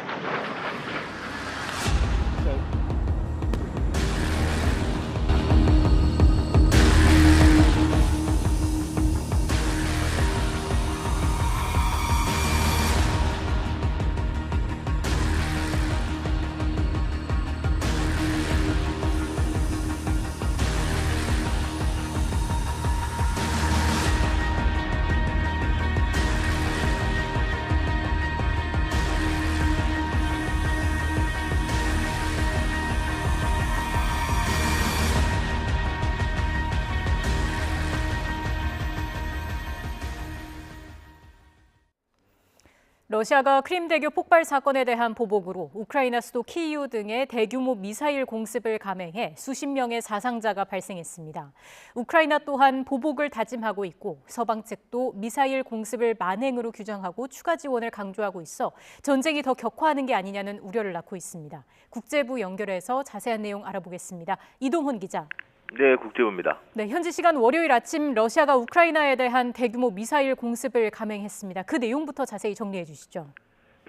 러시아가 크림대교 폭발 사건에 대한 보복으로 우크라이나 수도 키이우 등의 대규모 미사일 공습을 감행해 수십 명의 사상자가 발생했습니다. 우크라이나 또한 보복을 다짐하고 있고 서방 측도 미사일 공습을 만행으로 규정하고 추가 지원을 강조하고 있어 전쟁이 더 격화하는 게 아니냐는 우려를 낳고 있습니다. 국제부 연결해서 자세한 내용 알아보겠습니다. 이동훈 기자. 네, 국제부입니다. 네, 현지 시간 월요일 아침 러시아가 우크라이나에 대한 대규모 미사일 공습을 감행했습니다. 그 내용부터 자세히 정리해 주시죠.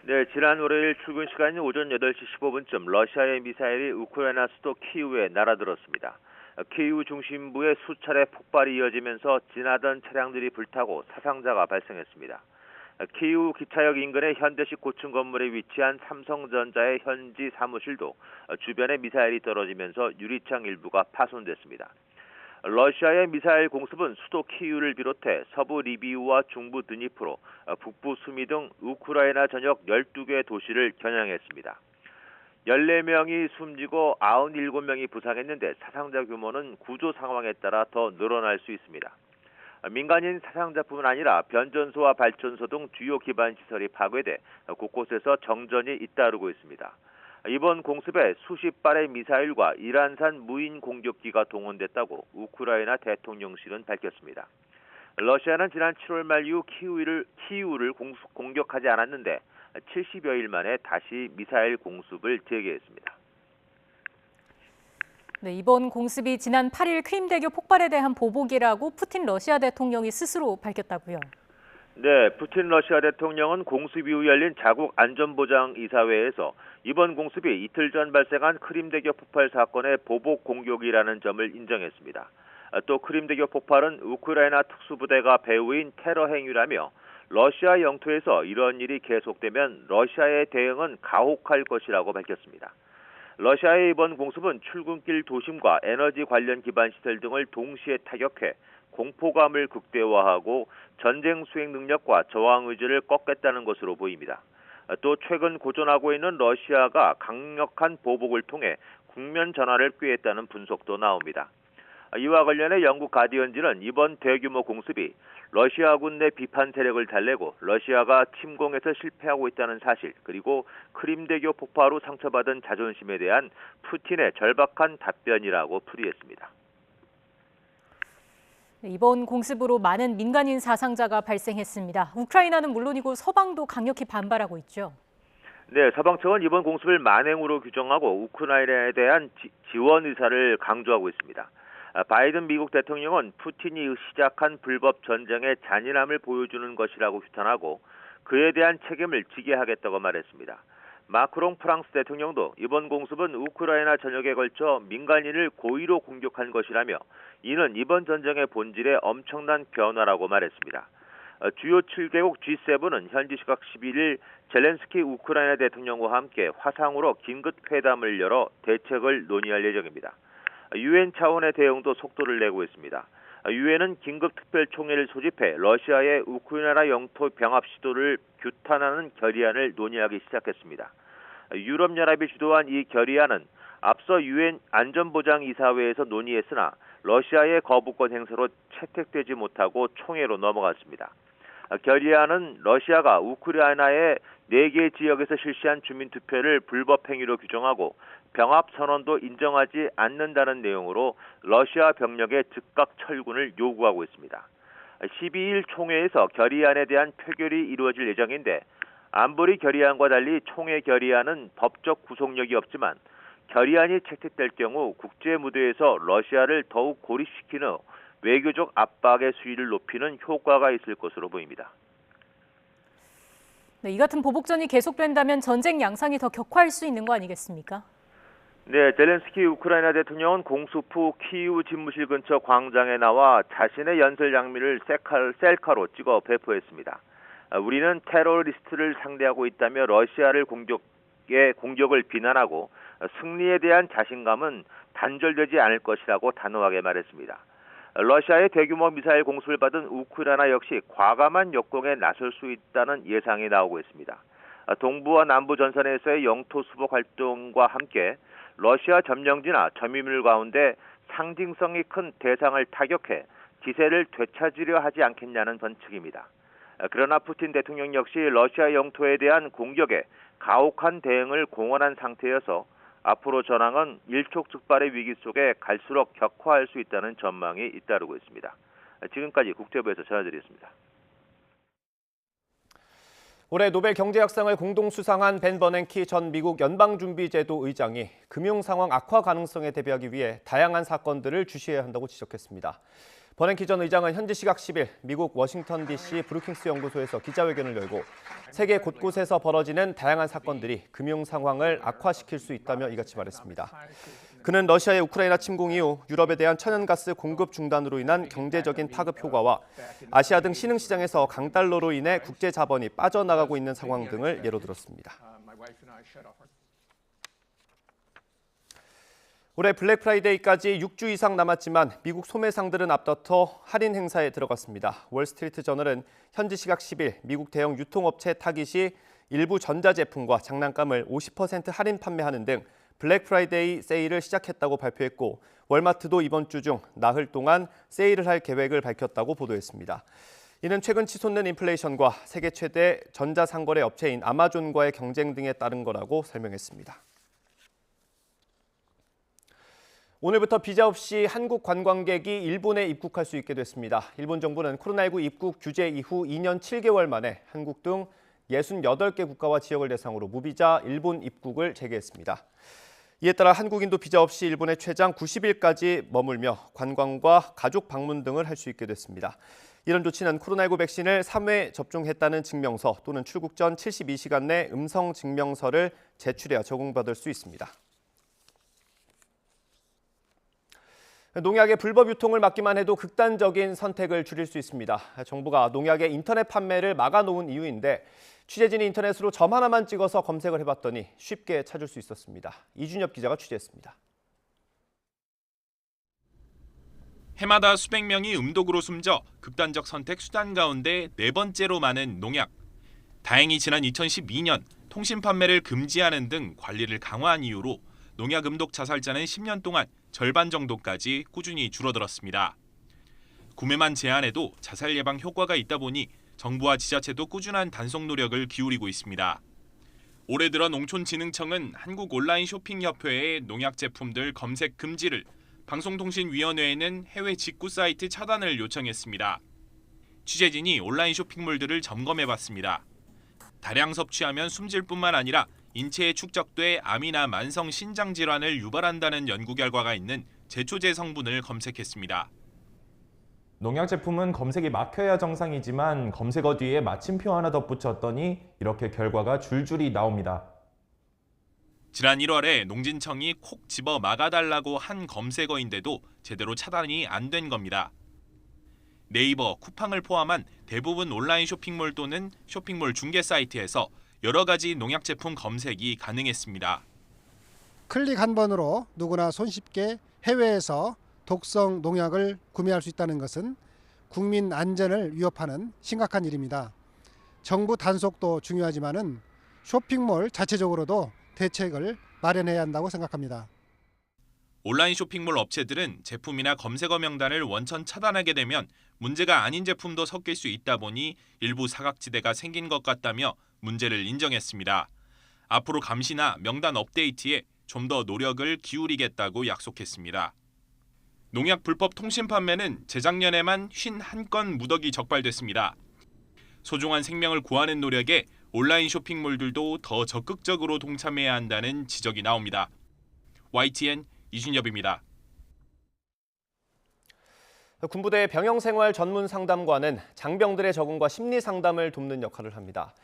네, 지난 월요일 출근 시간인 오전 8시 15분쯤 러시아의 미사일이 우크라이나 수도 키이우에 날아들었습니다. 키이우 중심부에 수차례 폭발이 이어지면서 지나던 차량들이 불타고 사상자가 발생했습니다. 키이우 기차역 인근의 현대식 고층 건물에 위치한 삼성전자의 현지 사무실도 주변에 미사일이 떨어지면서 유리창 일부가 파손됐습니다. 러시아의 미사일 공습은 수도 키이우를 비롯해 서부 리비우와 중부 드니프로, 북부 수미 등 우크라이나 전역 12개 도시를 겨냥했습니다. 14명이 숨지고 97명이 부상했는데 사상자 규모는 구조 상황에 따라 더 늘어날 수 있습니다. 민간인 사상자뿐만 아니라 변전소와 발전소 등 주요 기반 시설이 파괴돼 곳곳에서 정전이 잇따르고 있습니다. 이번 공습에 수십 발의 미사일과 이란산 무인 공격기가 동원됐다고 우크라이나 대통령실은 밝혔습니다. 러시아는 지난 7월 말 이후 키이우를 공격하지 않았는데 70여일 만에 다시 미사일 공습을 재개했습니다. 네, 이번 공습이 지난 8일 크림대교 폭발에 대한 보복이라고 푸틴 러시아 대통령이 스스로 밝혔다고요. 네, 푸틴 러시아 대통령은 공습 이후 열린 자국 안전보장이사회에서 이번 공습이 이틀 전 발생한 크림대교 폭발 사건의 보복 공격이라는 점을 인정했습니다. 또 크림대교 폭발은 우크라이나 특수부대가 배후인 테러 행위라며 러시아 영토에서 이런 일이 계속되면 러시아의 대응은 가혹할 것이라고 밝혔습니다. 러시아의 이번 공습은 출근길 도심과 에너지 관련 기반 시설 등을 동시에 타격해 공포감을 극대화하고 전쟁 수행 능력과 저항 의지를 꺾겠다는 것으로 보입니다. 또 최근 고전하고 있는 러시아가 강력한 보복을 통해 국면 전환을 꾀했다는 분석도 나옵니다. 이와 관련해 영국 가디언지는 이번 대규모 공습이 러시아군 내 비판 세력을 달래고 러시아가 침공에서 실패하고 있다는 사실, 그리고 크림대교 폭발 후 상처받은 자존심에 대한 푸틴의 절박한 답변이라고 풀이했습니다. 이번 공습으로 많은 민간인 사상자가 발생했습니다. 우크라이나는 물론이고 서방도 강력히 반발하고 있죠. 네, 서방 측은 이번 공습을 만행으로 규정하고 우크라이나에 대한 지원 의사를 강조하고 있습니다. 바이든 미국 대통령은 푸틴이 시작한 불법 전쟁의 잔인함을 보여주는 것이라고 규탄하고 그에 대한 책임을 지게 하겠다고 말했습니다. 마크롱 프랑스 대통령도 이번 공습은 우크라이나 전역에 걸쳐 민간인을 고의로 공격한 것이라며 이는 이번 전쟁의 본질의 엄청난 변화라고 말했습니다. 주요 7개국 G7은 현지 시각 11일 젤렌스키 우크라이나 대통령과 함께 화상으로 긴급 회담을 열어 대책을 논의할 예정입니다. 유엔 차원의 대응도 속도를 내고 있습니다. 유엔은 긴급특별총회를 소집해 러시아의 우크라이나 영토 병합 시도를 규탄하는 결의안을 논의하기 시작했습니다. 유럽연합이 주도한 이 결의안은 앞서 유엔 안전보장이사회에서 논의했으나 러시아의 거부권 행사로 채택되지 못하고 총회로 넘어갔습니다. 결의안은 러시아가 우크라이나의 4개 지역에서 실시한 주민투표를 불법 행위로 규정하고 병합 선언도 인정하지 않는다는 내용으로 러시아 병력의 즉각 철군을 요구하고 있습니다. 12일 총회에서 결의안에 대한 표결이 이루어질 예정인데 안보리 결의안과 달리 총회 결의안은 법적 구속력이 없지만 결의안이 채택될 경우 국제 무대에서 러시아를 더욱 고립시키는 외교적 압박의 수위를 높이는 효과가 있을 것으로 보입니다. 네, 이 같은 보복전이 계속된다면 전쟁 양상이 더 격화할 수 있는 거 아니겠습니까? 네, 젤렌스키 우크라이나 대통령은 공습 후 키이우 집무실 근처 광장에 나와 자신의 연설 장면을 셀카로 찍어 배포했습니다. 우리는 테러리스트를 상대하고 있다며 러시아를 공격을 비난하고 승리에 대한 자신감은 단절되지 않을 것이라고 단호하게 말했습니다. 러시아의 대규모 미사일 공습을 받은 우크라이나 역시 과감한 역공에 나설 수 있다는 예상이 나오고 있습니다. 동부와 남부 전선에서의 영토 수복 활동과 함께 러시아 점령지나 점유물 가운데 상징성이 큰 대상을 타격해 기세를 되찾으려 하지 않겠냐는 관측입니다. 그러나 푸틴 대통령 역시 러시아 영토에 대한 공격에 가혹한 대응을 공언한 상태여서 앞으로 전황은 일촉즉발의 위기 속에 갈수록 격화할 수 있다는 전망이 잇따르고 있습니다. 지금까지 국제부에서 전해드렸습니다. 올해 노벨 경제학상을 공동 수상한 벤 버냉키 전 미국 연방준비제도 의장이 금융 상황 악화 가능성에 대비하기 위해 다양한 사건들을 주시해야 한다고 지적했습니다. 버냉키 전 의장은 현지 시각 10일 미국 워싱턴 DC 브루킹스 연구소에서 기자회견을 열고 세계 곳곳에서 벌어지는 다양한 사건들이 금융 상황을 악화시킬 수 있다며 이같이 말했습니다. 그는 러시아의 우크라이나 침공 이후 유럽에 대한 천연가스 공급 중단으로 인한 경제적인 파급 효과와 아시아 등 신흥시장에서 강달러로 인해 국제 자본이 빠져나가고 있는 상황 등을 예로 들었습니다. 올해 블랙 프라이데이까지 6주 이상 남았지만 미국 소매상들은 앞다퉈 할인 행사에 들어갔습니다. 월스트리트 저널은 현지 시각 10일 미국 대형 유통업체 타깃이 일부 전자제품과 장난감을 50% 할인 판매하는 등 블랙 프라이데이 세일을 시작했다고 발표했고 월마트도 이번 주 중 나흘 동안 세일을 할 계획을 밝혔다고 보도했습니다. 이는 최근 치솟는 인플레이션과 세계 최대 전자상거래 업체인 아마존과의 경쟁 등에 따른 거라고 설명했습니다. 오늘부터 비자 없이 한국 관광객이 일본에 입국할 수 있게 됐습니다. 일본 정부는 코로나19 입국 규제 이후 2년 7개월 만에 한국 등 68개 국가와 지역을 대상으로 무비자 일본 입국을 재개했습니다. 이에 따라 한국인도 비자 없이 일본에 최장 90일까지 머물며 관광과 가족 방문 등을 할 수 있게 됐습니다. 이런 조치는 코로나19 백신을 3회 접종했다는 증명서 또는 출국 전 72시간 내 음성 증명서를 제출해야 적용받을 수 있습니다. 농약의 불법 유통을 막기만 해도 극단적인 선택을 줄일 수 있습니다. 정부가 농약의 인터넷 판매를 막아놓은 이유인데 취재진이 인터넷으로 점 하나만 찍어서 검색을 해봤더니 쉽게 찾을 수 있었습니다. 이준엽 기자가 취재했습니다. 해마다 수백 명이 음독으로 숨져 극단적 선택 수단 가운데 네 번째로 많은 농약. 다행히 지난 2012년 통신 판매를 금지하는 등 관리를 강화한 이유로 농약 음독 자살자는 10년 동안 절반 정도까지 꾸준히 줄어들었습니다. 구매만 제한해도 자살 예방 효과가 있다 보니 정부와 지자체도 꾸준한 단속 노력을 기울이고 있습니다. 올해 들어 농촌진흥청은 한국 온라인 쇼핑협회의 농약 제품들 검색 금지를, 방송통신위원회에는 해외 직구 사이트 차단을 요청했습니다. 취재진이 온라인 쇼핑몰들을 점검해봤습니다. 다량 섭취하면 숨질 뿐만 아니라 인체에 축적돼 암이나 만성 신장 질환을 유발한다는 연구 결과가 있는 제초제 성분을 검색했습니다. 농약 제품은 검색이 막혀야 정상이지만 검색어 뒤에 마침표 하나 덧붙였더니 이렇게 결과가 줄줄이 나옵니다. 지난 1월에 농진청이 콕 집어 막아달라고 한 검색어인데도 제대로 차단이 안 된 겁니다. 네이버, 쿠팡을 포함한 대부분 온라인 쇼핑몰 또는 쇼핑몰 중개 사이트에서 여러 가지 농약 제품 검색이 가능했습니다. 클릭 한 번으로 누구나 손쉽게 해외에서 독성 농약을 구매할 수 있다는 것은 국민 안전을 위협하는 심각한 일입니다. 정부 단속도 중요하지만은 쇼핑몰 자체적으로도 대책을 마련해야 한다고 생각합니다. 온라인 쇼핑몰 업체들은 제품이나 검색어 명단을 원천 차단하게 되면 문제가 아닌 제품도 섞일 수 있다 보니 일부 사각지대가 생긴 것 같다며 문제를 인정했습니다. 앞으로 감시나 명단 업데이트에 좀 더 노력을 기울이겠다고 약속했습니다. 농약 불법 통신 판매는 재작년에만 51건 무더기 적발됐습니다. 소중한 생명을 구하는 노력에 온라인 쇼핑몰들도 더 적극적으로 동참해야 한다는 지적이 나옵니다. YTN 이준엽입니다. 군부대 병영생활 전문 상담관은 장병들의 적응과 심리 상담을 돕는 역할을 합니다.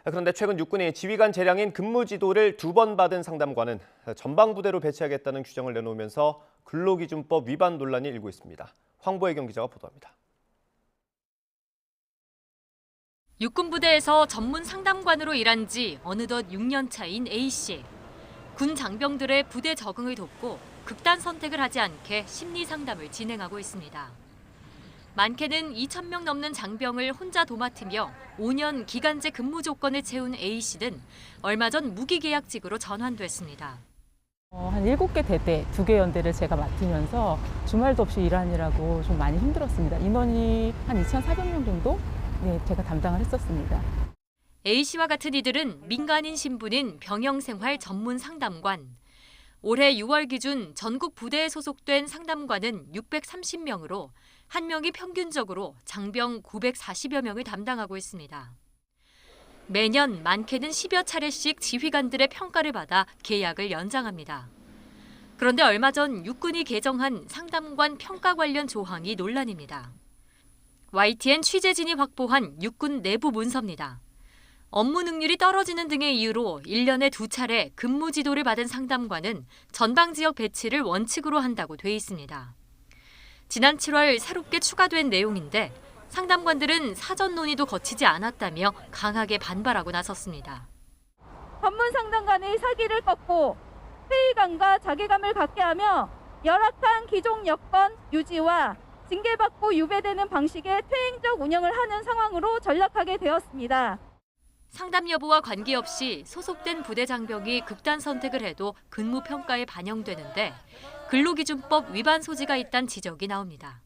그런데 최근 육군이 지휘관 재량인 근무 지도를 2번 받은 상담관은 전방부대로 배치하겠다는 규정을 내놓으면서 근로기준법 위반 논란이 일고 있습니다. 황보혜경 기자가 보도합니다. 육군부대에서 전문 상담관으로 일한 지 어느덧 6년 차인 A씨. 군 장병들의 부대 적응을 돕고 극단 선택을 하지 않게 심리 상담을 진행하고 있습니다. 많게는 2,000명 넘는 장병을 혼자 도맡으며 5년 기간제 근무 조건을 채운 A씨는 얼마 전 무기계약직으로 전환됐습니다. 한 7개 대대, 2개 연대를 제가 맡으면서 주말도 없이 일하느라고 좀 많이 힘들었습니다. 인원이 한 2,400명 정도 제가 담당을 했었습니다. A씨와 같은 이들은 민간인 신분인 병영생활 전문 상담관. 올해 6월 기준 전국 부대에 소속된 상담관은 630명으로 한 명이 평균적으로 장병 940여 명을 담당하고 있습니다. 매년 많게는 10여 차례씩 지휘관들의 평가를 받아 계약을 연장합니다. 그런데 얼마 전 육군이 개정한 상담관 평가 관련 조항이 논란입니다. YTN 취재진이 확보한 육군 내부 문서입니다. 업무 능률이 떨어지는 등의 이유로 1년에 2차례 근무 지도를 받은 상담관은 전방 지역 배치를 원칙으로 한다고 돼 있습니다. 지난 7월 새롭게 추가된 내용인데 상담관들은 사전 논의도 거치지 않았다며 강하게 반발하고 나섰습니다. 전문 상담관의 사기를 꺾고 회의감과 자괴감을 갖게 하며 열악한 기존 여건 유지와 징계받고 유배되는 방식의 퇴행적 운영을 하는 상황으로 전락하게 되었습니다. 상담 여부와 관계없이 소속된 부대 장병이 극단 선택을 해도 근무 평가에 반영되는데 근로기준법 위반 소지가 있다는 지적이 나옵니다.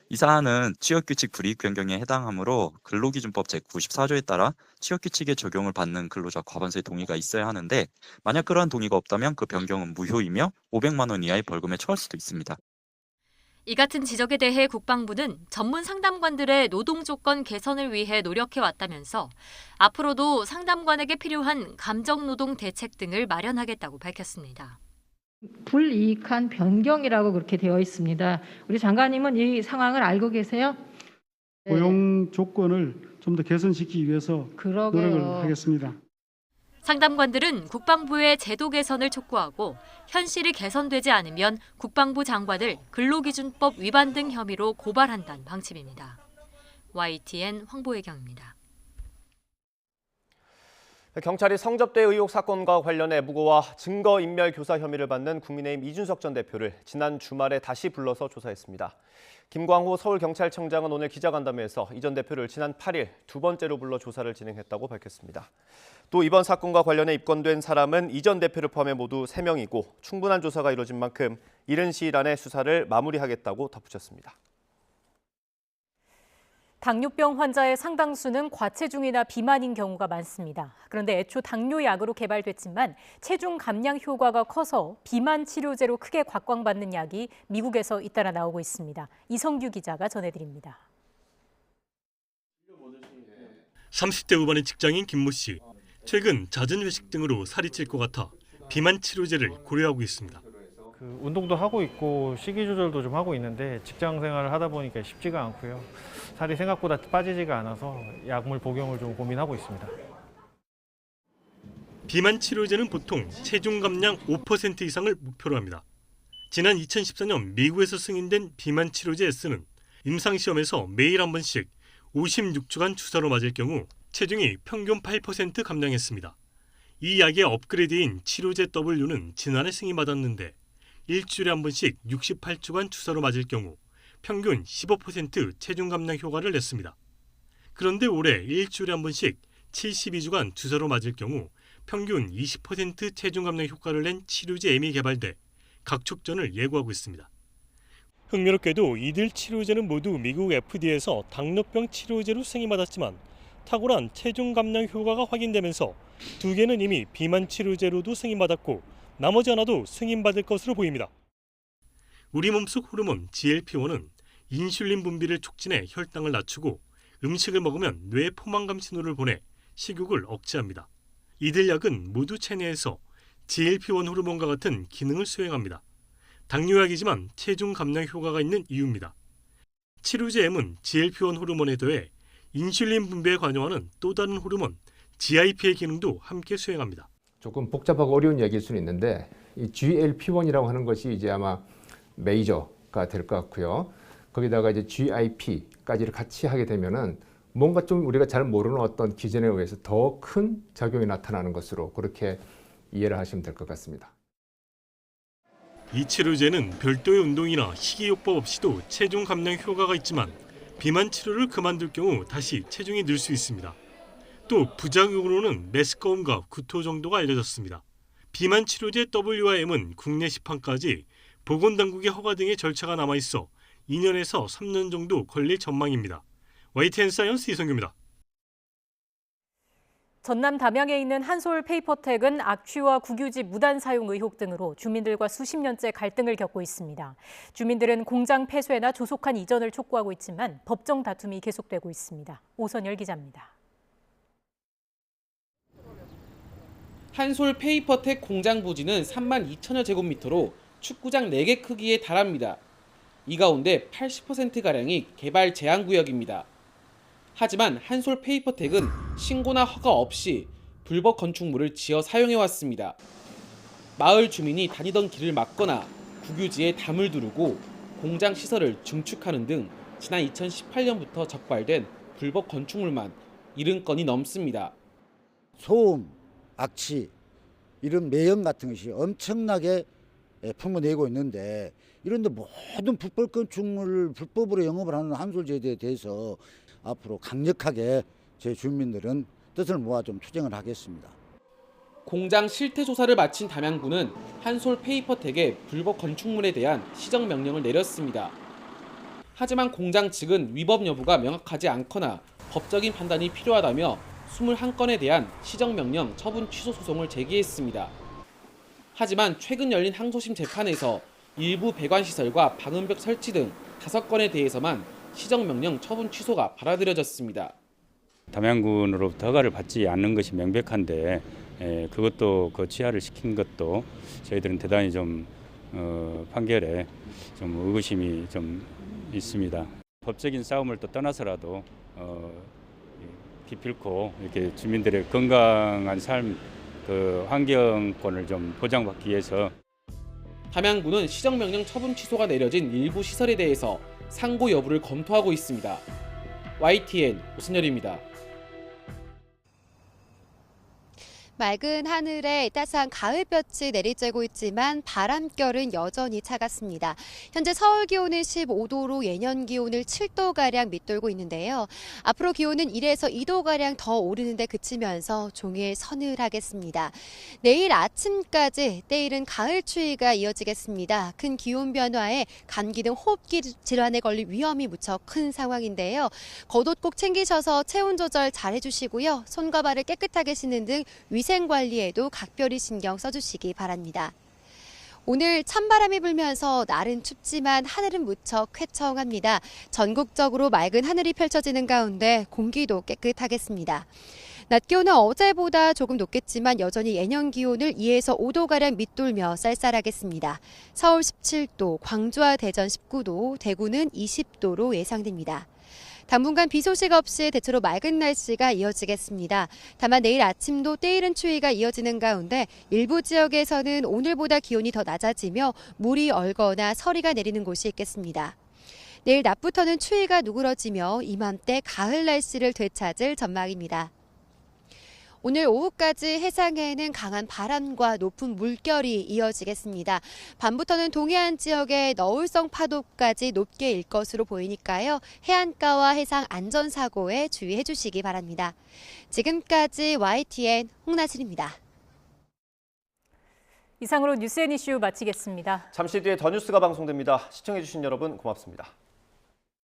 이 사안은 취업규칙 불이익 변경에 해당하므로 근로기준법 제94조에 따라 취업규칙의 적용을 받는 근로자 과반수의 동의가 있어야 하는데 만약 그러한 동의가 없다면 그 변경은 무효이며 500만 원 이하의 벌금에 처할 수도 있습니다. 이 같은 지적에 대해 국방부는 전문 상담관들의 노동 조건 개선을 위해 노력해왔다면서 앞으로도 상담관에게 필요한 감정노동 대책 등을 마련하겠다고 밝혔습니다. 불이익한 변경이라고 그렇게 되어 있습니다. 우리 장관님은 이 상황을 알고 계세요? 고용 조건을 좀 더 개선시키기 위해서 노력을 하겠습니다. 상담관들은 국방부의 제도 개선을 촉구하고 현실이 개선되지 않으면 국방부 장관을 근로기준법 위반 등 혐의로 고발한다는 방침입니다. YTN 황보혜경입니다. 경찰이 성접대 의혹 사건과 관련해 무고와 증거인멸 교사 혐의를 받는 국민의힘 이준석 전 대표를 지난 주말에 다시 불러서 조사했습니다. 김광호 서울경찰청장은 오늘 기자간담회에서 이 전 대표를 지난 8일 두 번째로 불러 조사를 진행했다고 밝혔습니다. 또 이번 사건과 관련해 입건된 사람은 이 전 대표를 포함해 모두 3명이고 충분한 조사가 이루어진 만큼 이른 시일 안에 수사를 마무리하겠다고 덧붙였습니다. 당뇨병 환자의 상당수는 과체중이나 비만인 경우가 많습니다. 그런데 애초 당뇨약으로 개발됐지만 체중 감량 효과가 커서 비만 치료제로 크게 곽광받는 약이 미국에서 잇따라 나오고 있습니다. 이성규 기자가 전해드립니다. 30대 후반의 직장인 김모 씨. 최근 잦은 회식 등으로 살이 찔 것 같아 비만 치료제를 고려하고 있습니다. 운동도 하고 있고 식이 조절도 좀 하고 있는데 직장 생활을 하다 보니까 쉽지가 않고요. 살이 생각보다 빠지지가 않아서 약물 복용을 좀 고민하고 있습니다. 비만 치료제는 보통 체중 감량 5% 이상을 목표로 합니다. 지난 2014년 미국에서 승인된 비만 치료제 S는 임상시험에서 매일 한 번씩 56주간 주사로 맞을 경우 체중이 평균 8% 감량했습니다. 이 약의 업그레이드인 치료제 W는 지난해 승인받았는데 일주일에 한 번씩 68주간 주사로 맞을 경우 평균 15% 체중 감량 효과를 냈습니다. 그런데 올해 일주일에 한 번씩 72주간 주사로 맞을 경우 평균 20% 체중 감량 효과를 낸 치료제 M이 개발돼 각축전을 예고하고 있습니다. 흥미롭게도 이들 치료제는 모두 미국 FDA에서 당뇨병 치료제로 승인받았지만 탁월한 체중 감량 효과가 확인되면서 두 개는 이미 비만 치료제로도 승인받았고 나머지 하나도 승인받을 것으로 보입니다. 우리 몸속 호르몬 GLP-1은 인슐린 분비를 촉진해 혈당을 낮추고 음식을 먹으면 뇌에 포만감 신호를 보내 식욕을 억제합니다. 이들 약은 모두 체내에서 GLP-1 호르몬과 같은 기능을 수행합니다. 당뇨약이지만 체중 감량 효과가 있는 이유입니다. 치료제 M은 GLP-1 호르몬에 더해 인슐린 분비에 관여하는 또 다른 호르몬 GIP의 기능도 함께 수행합니다. 조금 복잡하고 어려운 얘기일 수는 있는데 이 GLP-1이라고 하는 것이 이제 아마 메이저가 될 것 같고요. 거기다가 이제 GIP까지를 같이 하게 되면은 뭔가 좀 우리가 잘 모르는 어떤 기전에 의해서 더 큰 작용이 나타나는 것으로 그렇게 이해를 하시면 될 것 같습니다. 이 치료제는 별도의 운동이나 식이요법 없이도 체중 감량 효과가 있지만 비만 치료를 그만둘 경우 다시 체중이 늘 수 있습니다. 또 부작용으로는 메스꺼움과 구토 정도가 알려졌습니다. 비만 치료제 W와 M은 국내 시판까지 보건당국의 허가 등의 절차가 남아있어 2년에서 3년 정도 걸릴 전망입니다. YTN 사이언스 이성규입니다. 전남 담양에 있는 한솔 페이퍼텍은 악취와 국유지 무단 사용 의혹 등으로 주민들과 수십 년째 갈등을 겪고 있습니다. 주민들은 공장 폐쇄나 조속한 이전을 촉구하고 있지만 법정 다툼이 계속되고 있습니다. 오선열 기자입니다. 한솔 페이퍼텍 공장 부지는 32,000여 제곱미터로 축구장 4개 크기에 달합니다. 이 가운데 80%가량이 개발 제한 구역입니다. 하지만 한솔 페이퍼텍은 신고나 허가 없이 불법 건축물을 지어 사용해왔습니다. 마을 주민이 다니던 길을 막거나 국유지에 담을 두르고 공장 시설을 증축하는 등 지난 2018년부터 적발된 불법 건축물만 70건이 넘습니다. 소음, 악취, 이런 매연 같은 것이 엄청나게 풍부내고 있는데 이런데 모든 불법 건축물을 불법으로 영업을 하는 한솔제도에 대해서 앞으로 강력하게 제 주민들은 뜻을 모아 좀 투쟁을 하겠습니다. 공장 실태 조사를 마친 담양구는 한솔 페이퍼텍의 불법 건축물에 대한 시정 명령을 내렸습니다. 하지만 공장 측은 위법 여부가 명확하지 않거나 법적인 판단이 필요하다며 21건에 대한 시정명령 처분 취소 소송을 제기했습니다. 하지만 최근 열린 항소심 재판에서 일부 배관시설과 방음벽 설치 등 5건에 대해서만 시정명령 처분 취소가 받아들여졌습니다. 담양군으로부터 허가를 받지 않는 것이 명백한데 그것도 그 취하를 시킨 것도 저희들은 대단히 좀 판결에 좀 의구심이 좀 있습니다. 법적인 싸움을 또 떠나서라도 기필코 이렇게 주민들의 건강한 삶, 그 환경권을 좀 보장받기 위해서 함양구는 시정명령 처분 취소가 내려진 일부 시설에 대해서 상고 여부를 검토하고 있습니다. YTN 오순열입니다. 맑은 하늘에 따스한 가을볕이 내리쬐고 있지만 바람결은 여전히 차갑습니다. 현재 서울 기온은 15도로 예년 기온을 7도가량 밑돌고 있는데요. 앞으로 기온은 1에서 2도가량 더 오르는데 그치면서 종일 서늘하겠습니다. 내일 아침까지 때이른 가을 추위가 이어지겠습니다. 큰 기온 변화에 감기 등 호흡기 질환에 걸릴 위험이 무척 큰 상황인데요. 겉옷 꼭 챙기셔서 체온 조절 잘 해주시고요. 손과 발을 깨끗하게 씻는 등 위생 관리에도 각별히 신경 써주시기 바랍니다. 오늘 찬바람이 불면서 날은 춥지만 하늘은 무척 쾌청합니다. 전국적으로 맑은 하늘이 펼쳐지는 가운데 공기도 깨끗하겠습니다. 낮 기온은 어제보다 조금 높겠지만 여전히 예년 기온을 2에서 5도가량 밑돌며 쌀쌀하겠습니다. 서울 17도, 광주와 대전 19도, 대구는 20도로 예상됩니다. 당분간 비 소식 없이 대체로 맑은 날씨가 이어지겠습니다. 다만 내일 아침도 때이른 추위가 이어지는 가운데 일부 지역에서는 오늘보다 기온이 더 낮아지며 물이 얼거나 서리가 내리는 곳이 있겠습니다. 내일 낮부터는 추위가 누그러지며 이맘때 가을 날씨를 되찾을 전망입니다. 오늘 오후까지 해상에는 강한 바람과 높은 물결이 이어지겠습니다. 밤부터는 동해안 지역에 너울성 파도까지 높게 일 것으로 보이니까요. 해안가와 해상 안전사고에 주의해 주시기 바랍니다. 지금까지 YTN 홍나진입니다. 이상으로 뉴스앤이슈 마치겠습니다. 잠시 뒤에 더 뉴스가 방송됩니다. 시청해 주신 여러분 고맙습니다.